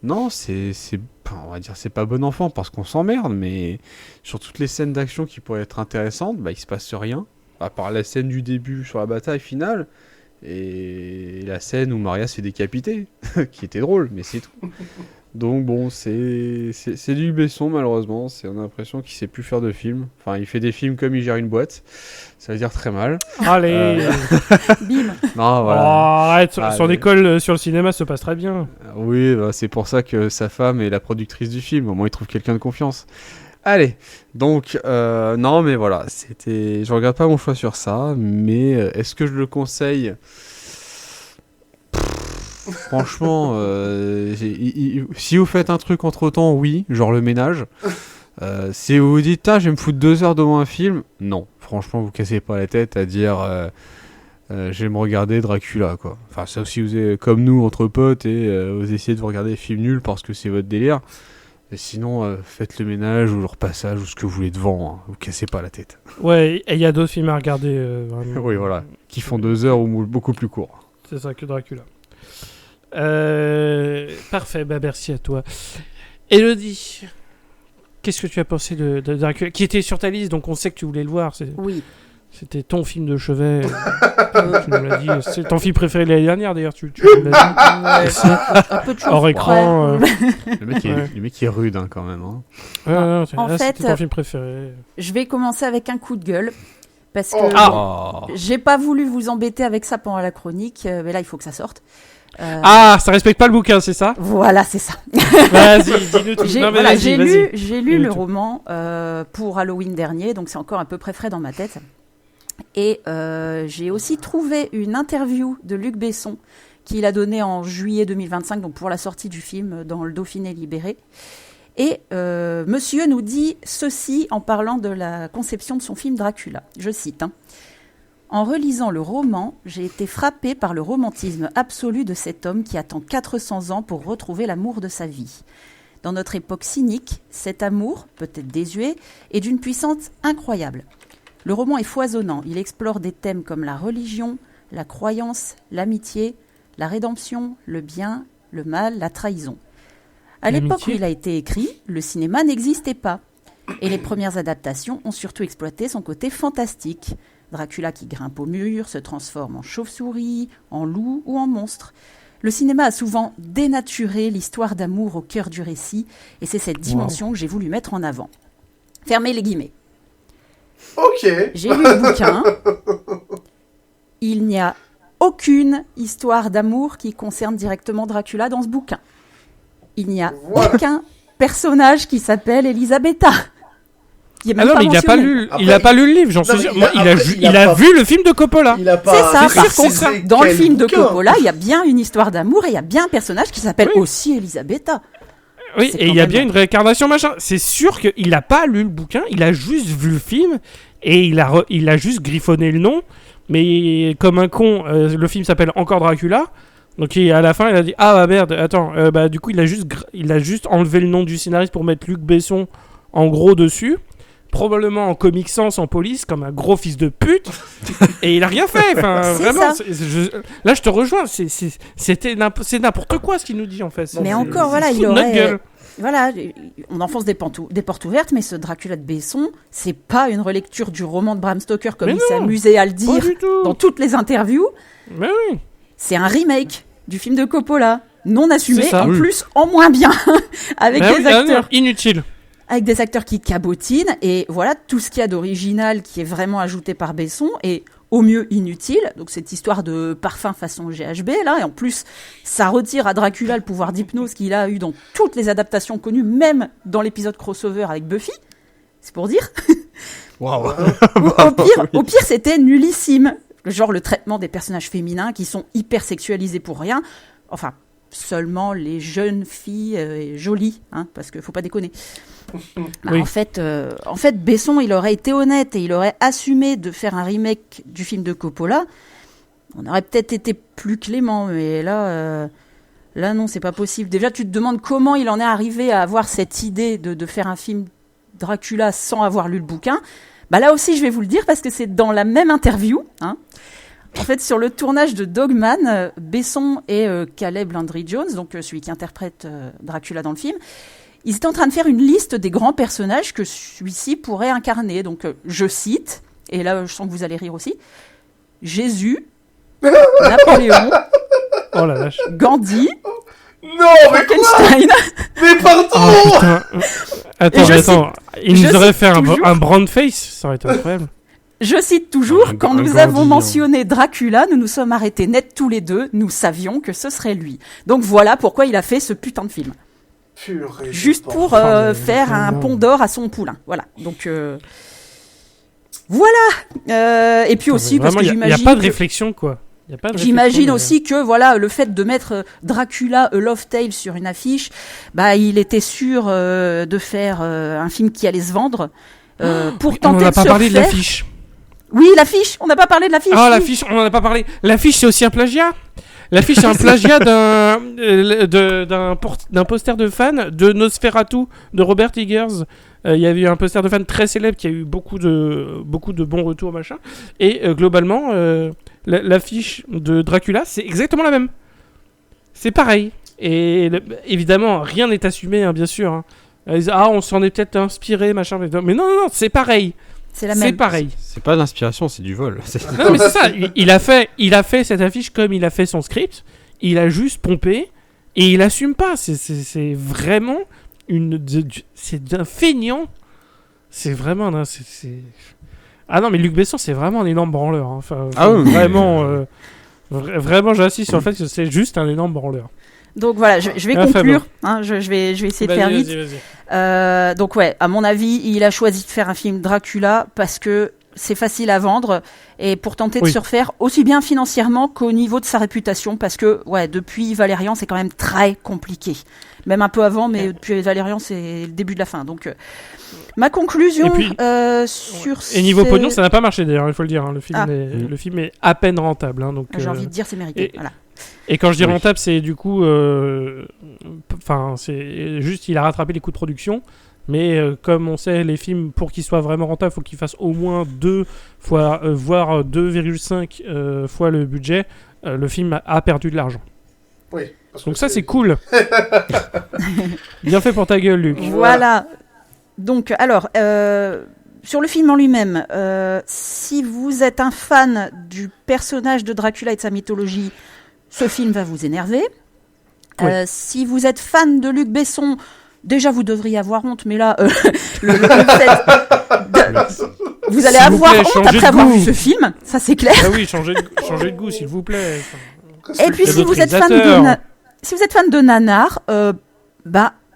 Non, on va dire c'est pas bon enfant parce qu'on s'emmerde, mais sur toutes les scènes d'action qui pourraient être intéressantes, il se passe rien, à part la scène du début sur la bataille finale et la scène où Maria se fait décapiter, qui était drôle, mais c'est tout. Donc bon, c'est du Besson malheureusement, on a l'impression qu'il sait plus faire de films. Enfin, il fait des films comme il gère une boîte, ça veut dire très mal. Allez, bim. Non, voilà. Oh, arrête, son école sur le cinéma se passe très bien. Oui, c'est pour ça que sa femme est la productrice du film, au moins il trouve quelqu'un de confiance. Allez, donc, non mais voilà, je regarde pas mon choix sur ça, mais est-ce que je le conseille ? Franchement, si vous faites un truc entre temps, oui, genre le ménage. Si vous vous dites, je vais me foutre 2 heures devant un film, non, franchement, vous cassez pas la tête à dire, je vais me regarder Dracula, quoi. Enfin, sauf si vous êtes comme nous, entre potes, et vous essayez de vous regarder des films nuls parce que c'est votre délire. Et sinon, faites le ménage ou le repassage ou ce que vous voulez devant, hein. Vous cassez pas la tête. Ouais, et il y a d'autres films à regarder, vraiment. Oui, voilà, qui font 2 heures ou beaucoup plus courts. C'est ça, que Dracula. Parfait, merci à toi. Élodie, qu'est-ce que tu as pensé de Dracula, qui était sur ta liste, donc on sait que tu voulais le voir. Oui. C'était ton film de chevet. Tu nous l'as dit. C'est ton film préféré de l'année dernière, d'ailleurs. Tu nous l'as dit. Un peu de choses. Hors écran. Le mec est rude, hein, quand même. Hein. En fait, c'était ton film préféré. Je vais commencer avec un coup de gueule. Parce que j'ai pas voulu vous embêter avec ça pendant la chronique. Mais là, il faut que ça sorte. Ça respecte pas le bouquin, c'est ça ? Voilà, c'est ça. Vas-y, dis-nous tout. J'ai lu le roman pour Halloween dernier, donc c'est encore à peu près frais dans ma tête. Et j'ai aussi trouvé une interview de Luc Besson qu'il a donnée en juillet 2025, donc pour la sortie du film dans Le Dauphiné libéré. Et monsieur nous dit ceci en parlant de la conception de son film Dracula. Je cite, En relisant le roman, j'ai été frappé par le romantisme absolu de cet homme qui attend 400 ans pour retrouver l'amour de sa vie. Dans notre époque cynique, cet amour, peut-être désuet, est d'une puissance incroyable. Le roman est foisonnant, il explore des thèmes comme la religion, la croyance, l'amitié, la rédemption, le bien, le mal, la trahison. À l'époque où il a été écrit, le cinéma n'existait pas. Et les premières adaptations ont surtout exploité son côté fantastique. Dracula qui grimpe au mur, se transforme en chauve-souris, en loup ou en monstre. Le cinéma a souvent dénaturé l'histoire d'amour au cœur du récit, et c'est cette dimension que j'ai voulu mettre en avant. Fermez les guillemets. Ok. J'ai lu le bouquin. Il n'y a aucune histoire d'amour qui concerne directement Dracula dans ce bouquin. Il n'y a aucun personnage qui s'appelle Elisabetta. Il n'a pas lu le livre, j'en suis sûr. Il a vu le film de Coppola. C'est ça. Par contre, dans le film de Coppola, il y a bien une histoire d'amour et il y a bien un personnage qui s'appelle aussi Elisabetta. Oui, et il y a bien une réincarnation, machin. C'est sûr qu'il n'a pas lu le bouquin, il a juste vu le film et il a juste griffonné le nom. Mais comme un con, le film s'appelle encore Dracula. Donc à la fin, il a dit merde, attends. Du coup, il a juste enlevé le nom du scénariste pour mettre Luc Besson en gros dessus. Probablement en Comic Sans, en police, comme un gros fils de pute. Et il a rien fait. Enfin, vraiment. Là, je te rejoins. C'est n'importe quoi ce qu'il nous dit en fait. Mais encore, voilà, il aurait. Voilà, on enfonce des portes ouvertes, mais ce Dracula de Besson, c'est pas une relecture du roman de Bram Stoker comme il s'est amusé à le dire dans toutes les interviews. Mais oui. C'est un remake du film de Coppola, non assumé, en plus en moins bien, avec des acteurs inutiles. Avec des acteurs qui cabotinent, et voilà, tout ce qu'il y a d'original qui est vraiment ajouté par Besson est au mieux inutile. Donc cette histoire de parfum façon GHB, là, et en plus, ça retire à Dracula le pouvoir d'hypnose qu'il a eu dans toutes les adaptations connues, même dans l'épisode crossover avec Buffy. C'est pour dire. Waouh. Au pire, c'était nullissime. Genre le traitement des personnages féminins qui sont hyper sexualisés pour rien. Enfin, seulement les jeunes filles jolies, parce qu'il faut pas déconner. Oui. En fait, Besson, il aurait été honnête et il aurait assumé de faire un remake du film de Coppola. On aurait peut-être été plus clément, mais là non, c'est pas possible. Déjà, tu te demandes comment il en est arrivé à avoir cette idée de faire un film Dracula sans avoir lu le bouquin. Là aussi, je vais vous le dire parce que c'est dans la même interview. En fait, sur le tournage de Dogman, Besson et Caleb Landry Jones, donc celui qui interprète Dracula dans le film, ils étaient en train de faire une liste des grands personnages que celui-ci pourrait incarner. Donc, je cite, et là, je sens que vous allez rire aussi, Jésus, Napoléon, oh la vache, Gandhi, Frankenstein. Mais pardon. Oh, putain. Attends, il nous aurait fait un brown face, ça aurait été incroyable. Je cite toujours, quand nous avons mentionné Dracula, nous nous sommes arrêtés net tous les deux, nous savions que ce serait lui. Donc voilà pourquoi il a fait ce putain de film. Purée, juste pour faire un pont d'or à son poulain. Voilà. Donc voilà. Et puis aussi parce que j'imagine. Il n'y a pas de réflexion quoi. J'imagine aussi que voilà, le fait de mettre Dracula A Love Tale sur une affiche, il était sûr de faire un film qui allait se vendre pour tenter de se refaire. On n'a pas parlé de l'affiche. Oui, l'affiche. On n'a pas parlé de l'affiche. Ah, l'affiche, on n'en a pas parlé. L'affiche, c'est aussi un plagiat. L'affiche, c'est un plagiat d'un poster de fan de Nosferatu de Robert Eggers. Il y avait eu un poster de fan très célèbre qui a eu beaucoup de bons retours, machin. Et globalement, l'affiche de Dracula, c'est exactement la même. C'est pareil. Et évidemment, rien n'est assumé, hein, bien sûr. Hein. Ils disent, on s'en est peut-être inspiré, machin. Mais non, c'est pareil. C'est la même. C'est pareil. C'est pas de l'inspiration, c'est du vol. Non, mais c'est ça. Il a fait cette affiche comme il a fait son script. Il a juste pompé et il assume pas. C'est vraiment c'est d'un feignant. C'est vraiment Ah non, mais Luc Besson, c'est vraiment un énorme branleur. Hein. Enfin, vraiment, vraiment, j'insiste sur le fait que c'est juste un énorme branleur. Donc voilà, je vais conclure. Hein, je vais essayer de faire vite. Vas-y. Donc ouais, à mon avis, il a choisi de faire un film Dracula parce que c'est facile à vendre et pour tenter de se refaire aussi bien financièrement qu'au niveau de sa réputation parce que depuis Valérian, c'est quand même très compliqué. Même un peu avant, mais depuis Valérian, c'est le début de la fin. Donc ma conclusion sur et niveau pognon, ça n'a pas marché d'ailleurs, il faut le dire. Hein. Le film est à peine rentable. Hein, donc j'ai envie de dire c'est mérité. Voilà. Et quand je dis rentable, c'est du coup, c'est juste il a rattrapé les coûts de production. Mais comme on sait, les films, pour qu'ils soient vraiment rentables, il faut qu'ils fassent au moins 2 fois, voire 2,5 fois le budget. Le film a perdu de l'argent. Oui. Donc ça, c'est cool. Bien fait pour ta gueule, Luc. Voilà. Donc, alors, sur le film en lui-même, si vous êtes un fan du personnage de Dracula et de sa mythologie, ce film va vous énerver. Oui. Si vous êtes fan de Luc Besson, déjà vous devriez avoir honte, mais là, vous allez avoir honte après avoir vu ce film, ça c'est clair. Ah oui, changez de goût, s'il vous plaît. Et puis si vous êtes fan de nanar,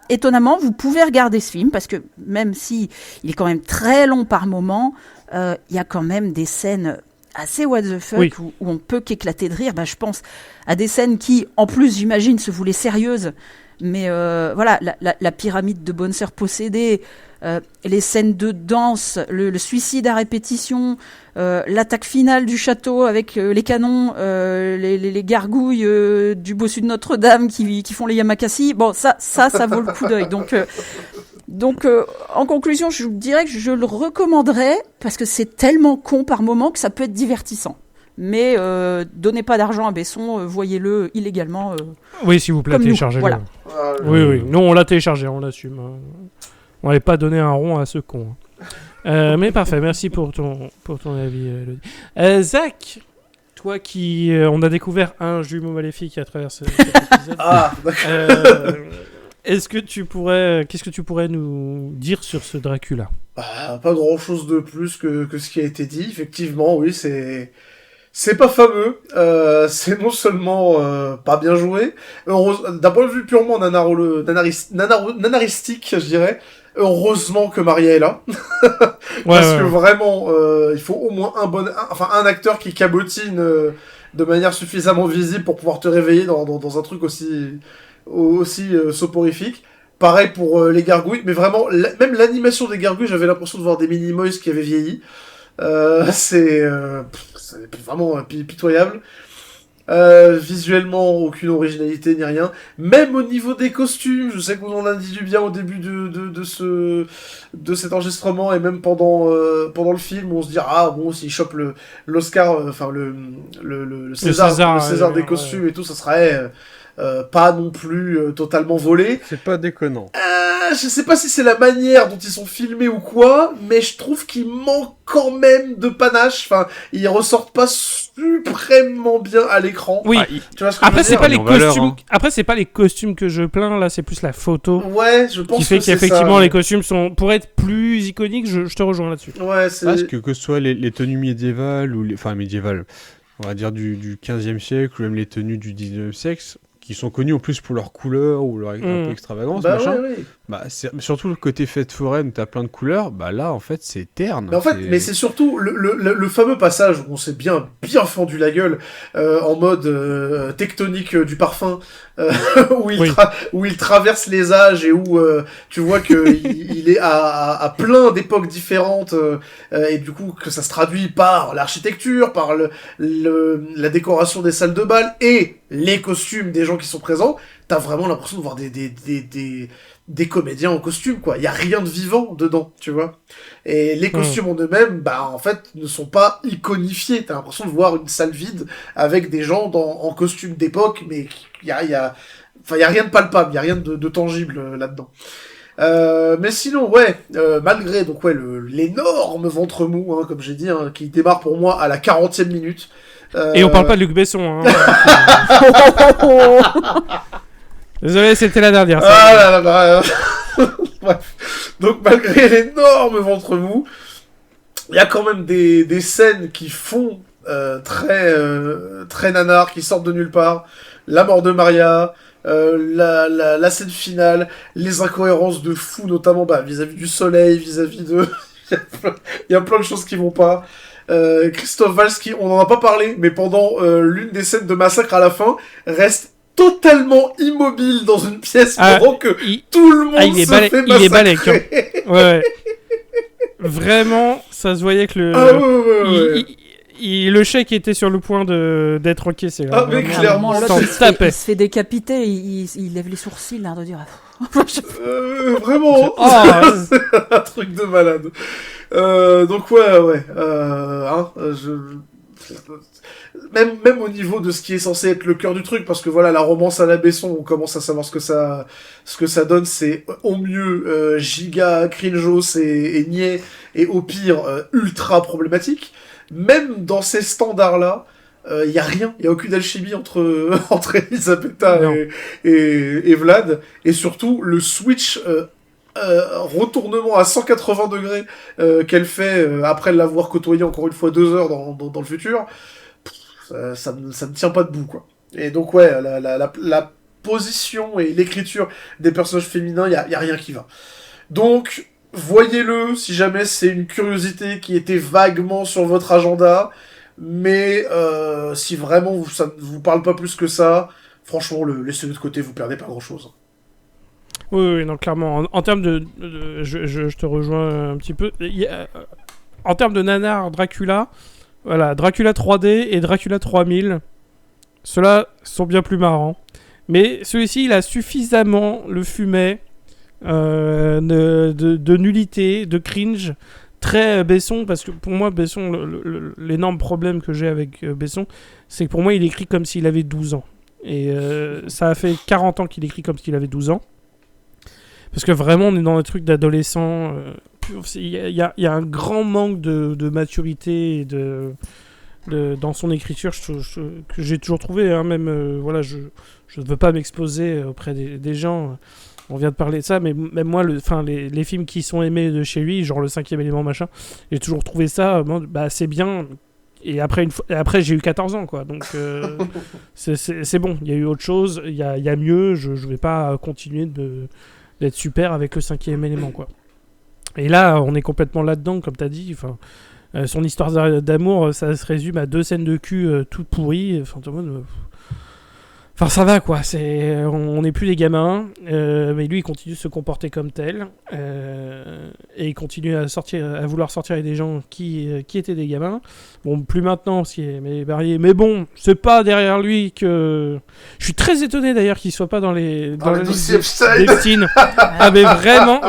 étonnamment, vous pouvez regarder ce film parce que même si il est quand même très long par moment, il y a quand même des scènes assez what the fuck où on peut qu'éclater de rire. Je pense à des scènes qui, en plus, j'imagine, se voulaient sérieuses. Mais voilà, la pyramide de bonne sœur possédée, les scènes de danse, le suicide à répétition, l'attaque finale du château avec les canons, les gargouilles du bossu de Notre-Dame qui font les Yamakasi. Bon, ça vaut le coup d'œil. Donc, en conclusion, je dirais que je le recommanderais parce que c'est tellement con par moment que ça peut être divertissant. Mais donnez pas d'argent à Besson, voyez-le illégalement. Oui, s'il vous plaît, téléchargez-le. Voilà. Oui. Nous, on l'a téléchargé, on l'assume. On n'avait pas donné un rond à ce con. Mais parfait, merci pour ton avis, Elodie. Zach, toi qui... on a découvert un jumeau maléfique à travers cet épisode. D'accord. Qu'est-ce que tu pourrais nous dire sur ce Dracula ? Pas grand-chose de plus que ce qui a été dit. Effectivement, oui, c'est pas fameux, c'est non seulement pas bien joué, d'un point de vue purement nanaristique, je dirais, heureusement que Maria est là, parce que vraiment, il faut au moins un acteur qui cabotine de manière suffisamment visible pour pouvoir te réveiller dans un truc aussi soporifique. Pareil pour les gargouilles, mais vraiment, même l'animation des gargouilles, j'avais l'impression de voir des Minimoys qui avaient vieilli. C'est vraiment pitoyable. Visuellement, aucune originalité ni rien. Même au niveau des costumes, je sais qu'on en a dit du bien au début de cet enregistrement et même pendant le film, on se dit s'il chope l'Oscar, le César des costumes et tout, ça serait pas non plus totalement volé. C'est pas déconnant. Je sais pas si c'est la manière dont ils sont filmés ou quoi, mais je trouve qu'il manque quand même de panache. Enfin, ils ressortent pas suprêmement bien à l'écran. Oui. Tu vois ce que Après, je veux dire, c'est pas les costumes. Hein. Après, c'est pas les costumes que je plains. Là, c'est plus la photo. Ouais, je pense qui fait qu'effectivement les costumes sont pour être plus iconiques. Je te rejoins là-dessus. Ouais, c'est. Parce que ce soit les tenues médiévales ou médiévales, on va dire du 15e siècle ou même les tenues du 19e siècle. Qui sont connus en plus pour leur couleur ou leur un peu extravagance, machin. Bah, mais surtout le côté fête foraine, t'as plein de couleurs, bah là en fait c'est terne. Mais en fait, mais c'est surtout le fameux passage où on s'est bien fendu la gueule en mode tectonique du parfum, où il traverse les âges et où tu vois que il est à plein d'époques différentes et du coup que ça se traduit par l'architecture, par la décoration des salles de bal et les costumes des gens qui sont présents. T'as vraiment l'impression de voir des comédiens en costume, quoi. Il y a rien de vivant dedans, tu vois. Et les costumes en eux-mêmes, bah, en fait, ne sont pas iconifiés. T'as l'impression de voir une salle vide avec des gens en costume d'époque, mais il y a rien de palpable, il y a rien de tangible là-dedans. Mais sinon, malgré donc l'énorme ventre mou, hein, comme j'ai dit, hein, qui démarre pour moi à la 40e minute. Et on parle pas de Luc Besson, hein. Désolé, c'était la dernière. Bref. Donc, malgré l'énorme ventre mou, il y a quand même des scènes qui font très nanar, qui sortent de nulle part. La mort de Maria, la scène finale, les incohérences de fou, notamment vis-à-vis du soleil, vis-à-vis de... il y a plein de choses qui vont pas. Christophe Waltz, on n'en a pas parlé, mais pendant l'une des scènes de massacre à la fin, reste totalement immobile dans une pièce pendant que tout le monde se fait massacrer. Il est balèque, hein. Ouais. Vraiment, ça se voyait que le chèque était sur le point d'être encaissé. Ah, mais clairement, il se fait décapiter, il lève les sourcils, là, de dire... vraiment, c'est un truc de malade. Donc même au niveau de ce qui est censé être le cœur du truc, parce que voilà, la romance à la Besson, on commence à savoir ce que ça donne, c'est au mieux giga cringeos et niais, et au pire ultra problématique. Même dans ces standards-là, il y a rien, il y a aucune alchimie entre Elisabetta et Vlad, et surtout le switch retournement à 180 degrés qu'elle fait après l'avoir côtoyé encore une fois 2 heures dans le futur, ça ne tient pas debout, quoi. Et donc la position et l'écriture des personnages féminins, il y a rien qui va. Donc voyez-le si jamais c'est une curiosité qui était vaguement sur votre agenda, mais si vraiment ça ne vous parle pas plus que ça, franchement, laissez-le de côté, vous perdez pas grand-chose. Oui, non, clairement. En termes je te rejoins un petit peu. En termes de nanar Dracula, voilà, Dracula 3D et Dracula 3000, ceux-là sont bien plus marrants. Mais celui-ci, il a suffisamment le fumet de nullité, de cringe, très Besson, parce que pour moi, Besson, l'énorme problème que j'ai avec Besson, c'est que pour moi, il écrit comme s'il avait 12 ans. Et ça a fait 40 ans qu'il écrit comme s'il avait 12 ans. Parce que vraiment, on est dans un truc d'adolescent. Il y a un grand manque de maturité et dans son écriture que j'ai toujours trouvé. Hein, même, voilà, je ne veux pas m'exposer auprès des gens. On vient de parler de ça, mais même moi, les films qui sont aimés de chez lui, genre le 5e élément, machin, j'ai toujours trouvé ça c'est bien. Et après, j'ai eu 14 ans, quoi. Donc, c'est bon. Il y a eu autre chose. Il y a mieux. Je vais pas continuer d'être super avec le 5e élément, quoi. Et là, on est complètement là-dedans, comme t'as dit. Son histoire d'amour, ça se résume à 2 scènes de cul toutes pourries. Enfin, ça va, quoi. On n'est plus des gamins, mais lui, il continue de se comporter comme tel, et il continue à vouloir sortir avec des gens qui étaient des gamins. Bon, plus maintenant, parce qu'il est marié, mais bon, c'est pas derrière lui que... Je suis très étonné, d'ailleurs, qu'il soit pas dans les dossiers Epstein. Ah, mais vraiment,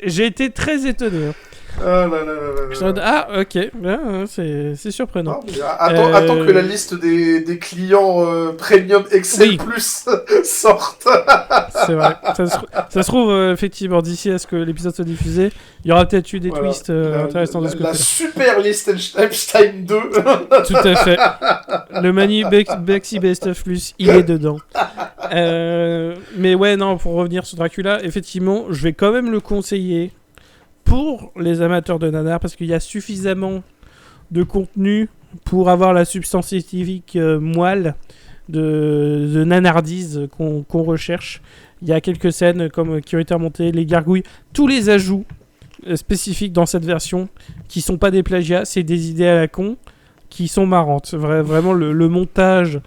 j'ai été très étonné. Ok, c'est surprenant. Attends que la liste des clients Premium Excel Plus sorte. C'est vrai. Ça se trouve, effectivement, d'ici à ce que l'épisode soit diffusé, il y aura peut-être eu des twists intéressants de ce côté-là. La super liste Epstein 2. Tout à fait. Le Manu Bexy Best of Plus, il est dedans. Mais ouais, non, pour revenir sur Dracula, effectivement, je vais quand même le conseiller pour les amateurs de nanar, parce qu'il y a suffisamment de contenu pour avoir la substance scientifique moelle de nanardise qu'on recherche. Il y a quelques scènes qui ont été remontées, les gargouilles, tous les ajouts spécifiques dans cette version qui sont pas des plagiats, c'est des idées à la con qui sont marrantes. Vraiment le montage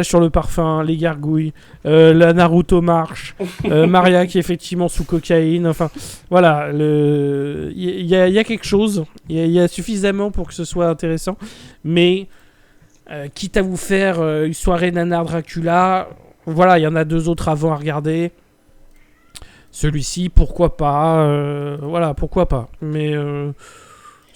sur le parfum, les gargouilles, la Naruto marche, Maria qui est effectivement sous cocaïne, enfin voilà, il y a quelque chose, il y a suffisamment pour que ce soit intéressant, mais quitte à vous faire une soirée nanar Dracula, voilà, il y en a 2 autres avant à regarder. Celui-ci, pourquoi pas, voilà, pourquoi pas, mais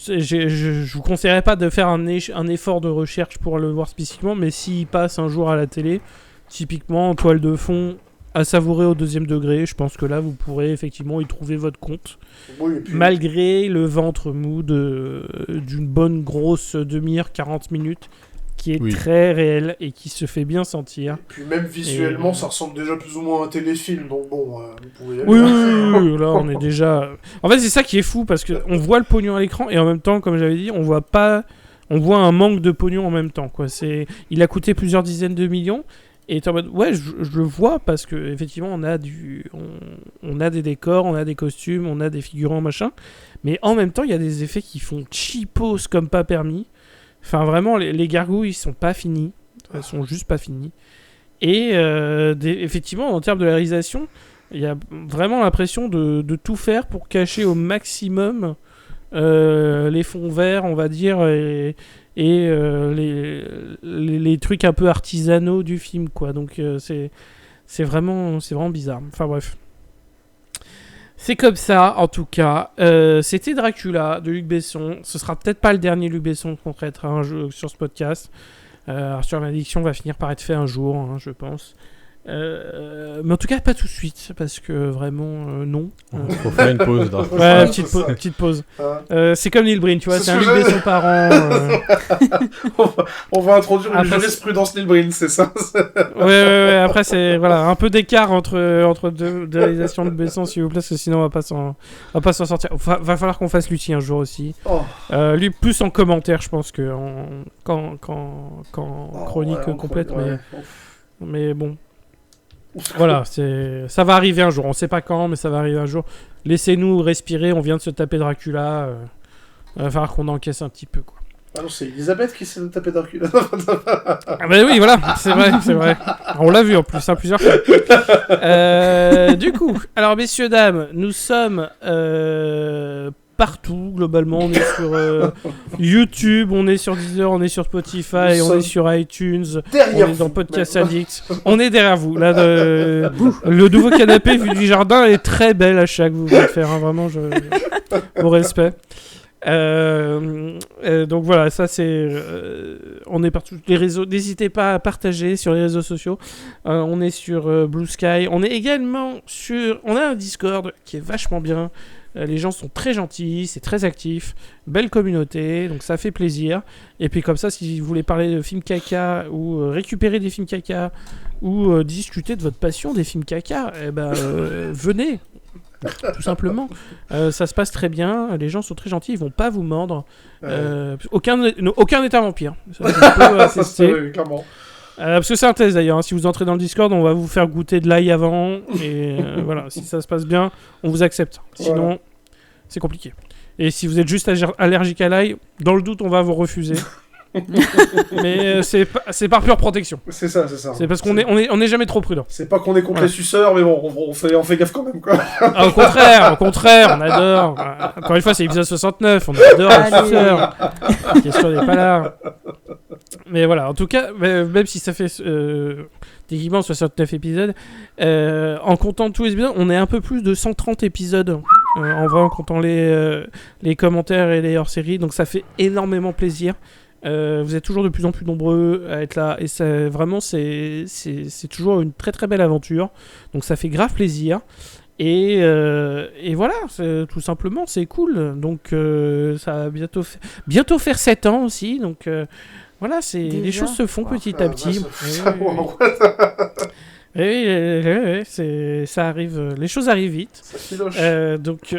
je vous conseillerais pas de faire un effort de recherche pour le voir spécifiquement, mais s'il passe un jour à la télé, typiquement en toile de fond, à savourer au 2e degré, je pense que là vous pourrez effectivement y trouver votre compte. Oui, puis... malgré le ventre mou d'une bonne grosse demi-heure, 40 minutes, qui est très réel et qui se fait bien sentir. Et puis même visuellement, ça ressemble déjà plus ou moins à un téléfilm, donc bon, vous pouvez y aller. Oui, là on est déjà... En fait, c'est ça qui est fou, parce qu'on voit le pognon à l'écran, et en même temps, comme j'avais dit, on voit un manque de pognon en même temps, quoi. Il a coûté plusieurs dizaines de millions, et t'es en mode, ouais, je le vois, parce que effectivement on a des décors, on a des costumes, on a des figurants, machin, mais en même temps, il y a des effets qui font cheapos comme pas permis. Enfin, vraiment, les gargouilles, ils sont pas finis. Elles sont juste pas finies. Et effectivement, en termes de la réalisation, il y a vraiment l'impression de tout faire pour cacher au maximum les fonds verts, on va dire, et les trucs un peu artisanaux du film, quoi. Donc, c'est vraiment bizarre. Enfin, bref. C'est comme ça, en tout cas. C'était Dracula de Luc Besson. Ce sera peut-être pas le dernier Luc Besson qu'on traitera un jour sur ce podcast. Sur l'addiction va finir par être fait un jour, hein, je pense. Mais en tout cas, pas tout de suite, parce que vraiment, non. Faut faire une pause. Ouais, petite pause. C'est comme Neil Breen, tu vois, c'est un Luc Besson par an. On va introduire une jurisprudence Neil Breen, c'est ça. Ouais, après, c'est voilà, un peu d'écart entre deux réalisations de Besson, s'il vous plaît, parce que sinon, on va pas s'en sortir. Va falloir qu'on fasse Lucie un jour aussi. Lui, plus en commentaire, je pense, qu'en chronique complète, mais bon. Voilà, ça va arriver un jour. On sait pas quand, mais ça va arriver un jour. Laissez-nous respirer. On vient de se taper Dracula. Il va falloir qu'on encaisse un petit peu, quoi. Ah non, c'est Elisabeth qui s'est tapé Dracula. Ah bah oui, voilà, c'est vrai. On l'a vu en plus, plusieurs fois. Du coup, alors messieurs, dames, nous sommes partout, globalement. On est sur YouTube, on est sur Deezer, on est sur Spotify, on est sur iTunes, on est dans Podcast Addict. On est derrière vous. Là, le nouveau canapé vu du jardin est très bel à chaque vous voulez faire, hein, vraiment, au respect. Donc voilà, ça c'est on est partout, les réseaux, n'hésitez pas à partager sur les réseaux sociaux. On est sur Blue Sky, on est également on a un Discord qui est vachement bien. Les gens sont très gentils, c'est très actif, belle communauté, donc ça fait plaisir. Et puis comme ça, si vous voulez parler de films caca ou récupérer des films caca ou discuter de votre passion des films caca, venez. Tout simplement, ça se passe très bien, les gens sont très gentils, ils vont pas vous mordre. Aucun n'est un vampire. Ça, oui, clairement. Parce que c'est un test d'ailleurs, hein. Si vous entrez dans le Discord, on va vous faire goûter de l'ail avant, et voilà, si ça se passe bien, on vous accepte. Sinon, c'est compliqué. Et si vous êtes juste allergique à l'ail, dans le doute, on va vous refuser. Mais c'est par pure protection. C'est ça. C'est parce qu'on est jamais trop prudent. C'est pas qu'on est contre les suceurs, mais bon, on fait gaffe quand même, quoi. Ah, au contraire, on adore. Encore une fois, c'est l'épisode 69, on adore les suceurs. La question n'est pas là. Mais voilà, en tout cas, même si ça fait techniquement 69 épisodes, en comptant tous les épisodes, on est un peu plus de 130 épisodes. En vrai, en comptant les commentaires et les hors-séries, donc ça fait énormément plaisir. Vous êtes toujours de plus en plus nombreux à être là, et vraiment c'est toujours une très très belle aventure, donc ça fait grave plaisir, et voilà, tout simplement c'est cool, donc ça va bientôt faire 7 ans aussi, donc voilà, les choses se font petit à petit. Oui, ça arrive, les choses arrivent vite, donc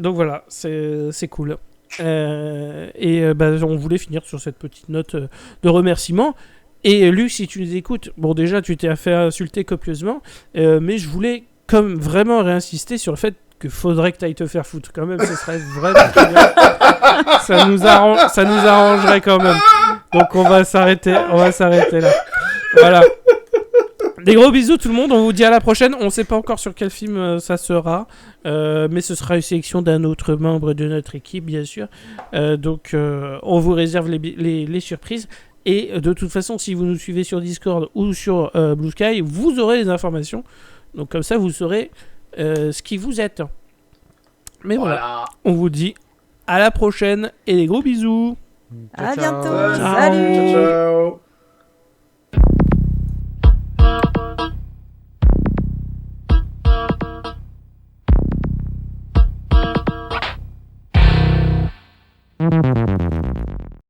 voilà, c'est cool. On voulait finir sur cette petite note de remerciement. Et Luc, si tu nous écoutes, bon déjà tu t'es fait insulter copieusement, mais je voulais comme vraiment réinsister sur le fait que faudrait que tu ailles te faire foutre quand même, ce serait vraiment très bien. ça nous arrangerait quand même. Donc on va s'arrêter là. Voilà. Des gros bisous tout le monde, on vous dit à la prochaine. On sait pas encore sur quel film ça sera, mais ce sera une sélection d'un autre membre de notre équipe bien sûr. Donc on vous réserve les surprises. Et de toute façon, si vous nous suivez sur Discord ou sur Blue Sky, vous aurez les informations. Donc comme ça, vous saurez ce qui vous attend. Mais voilà, on vous dit à la prochaine et des gros bisous. À bientôt. Ciao. Salut. Ciao.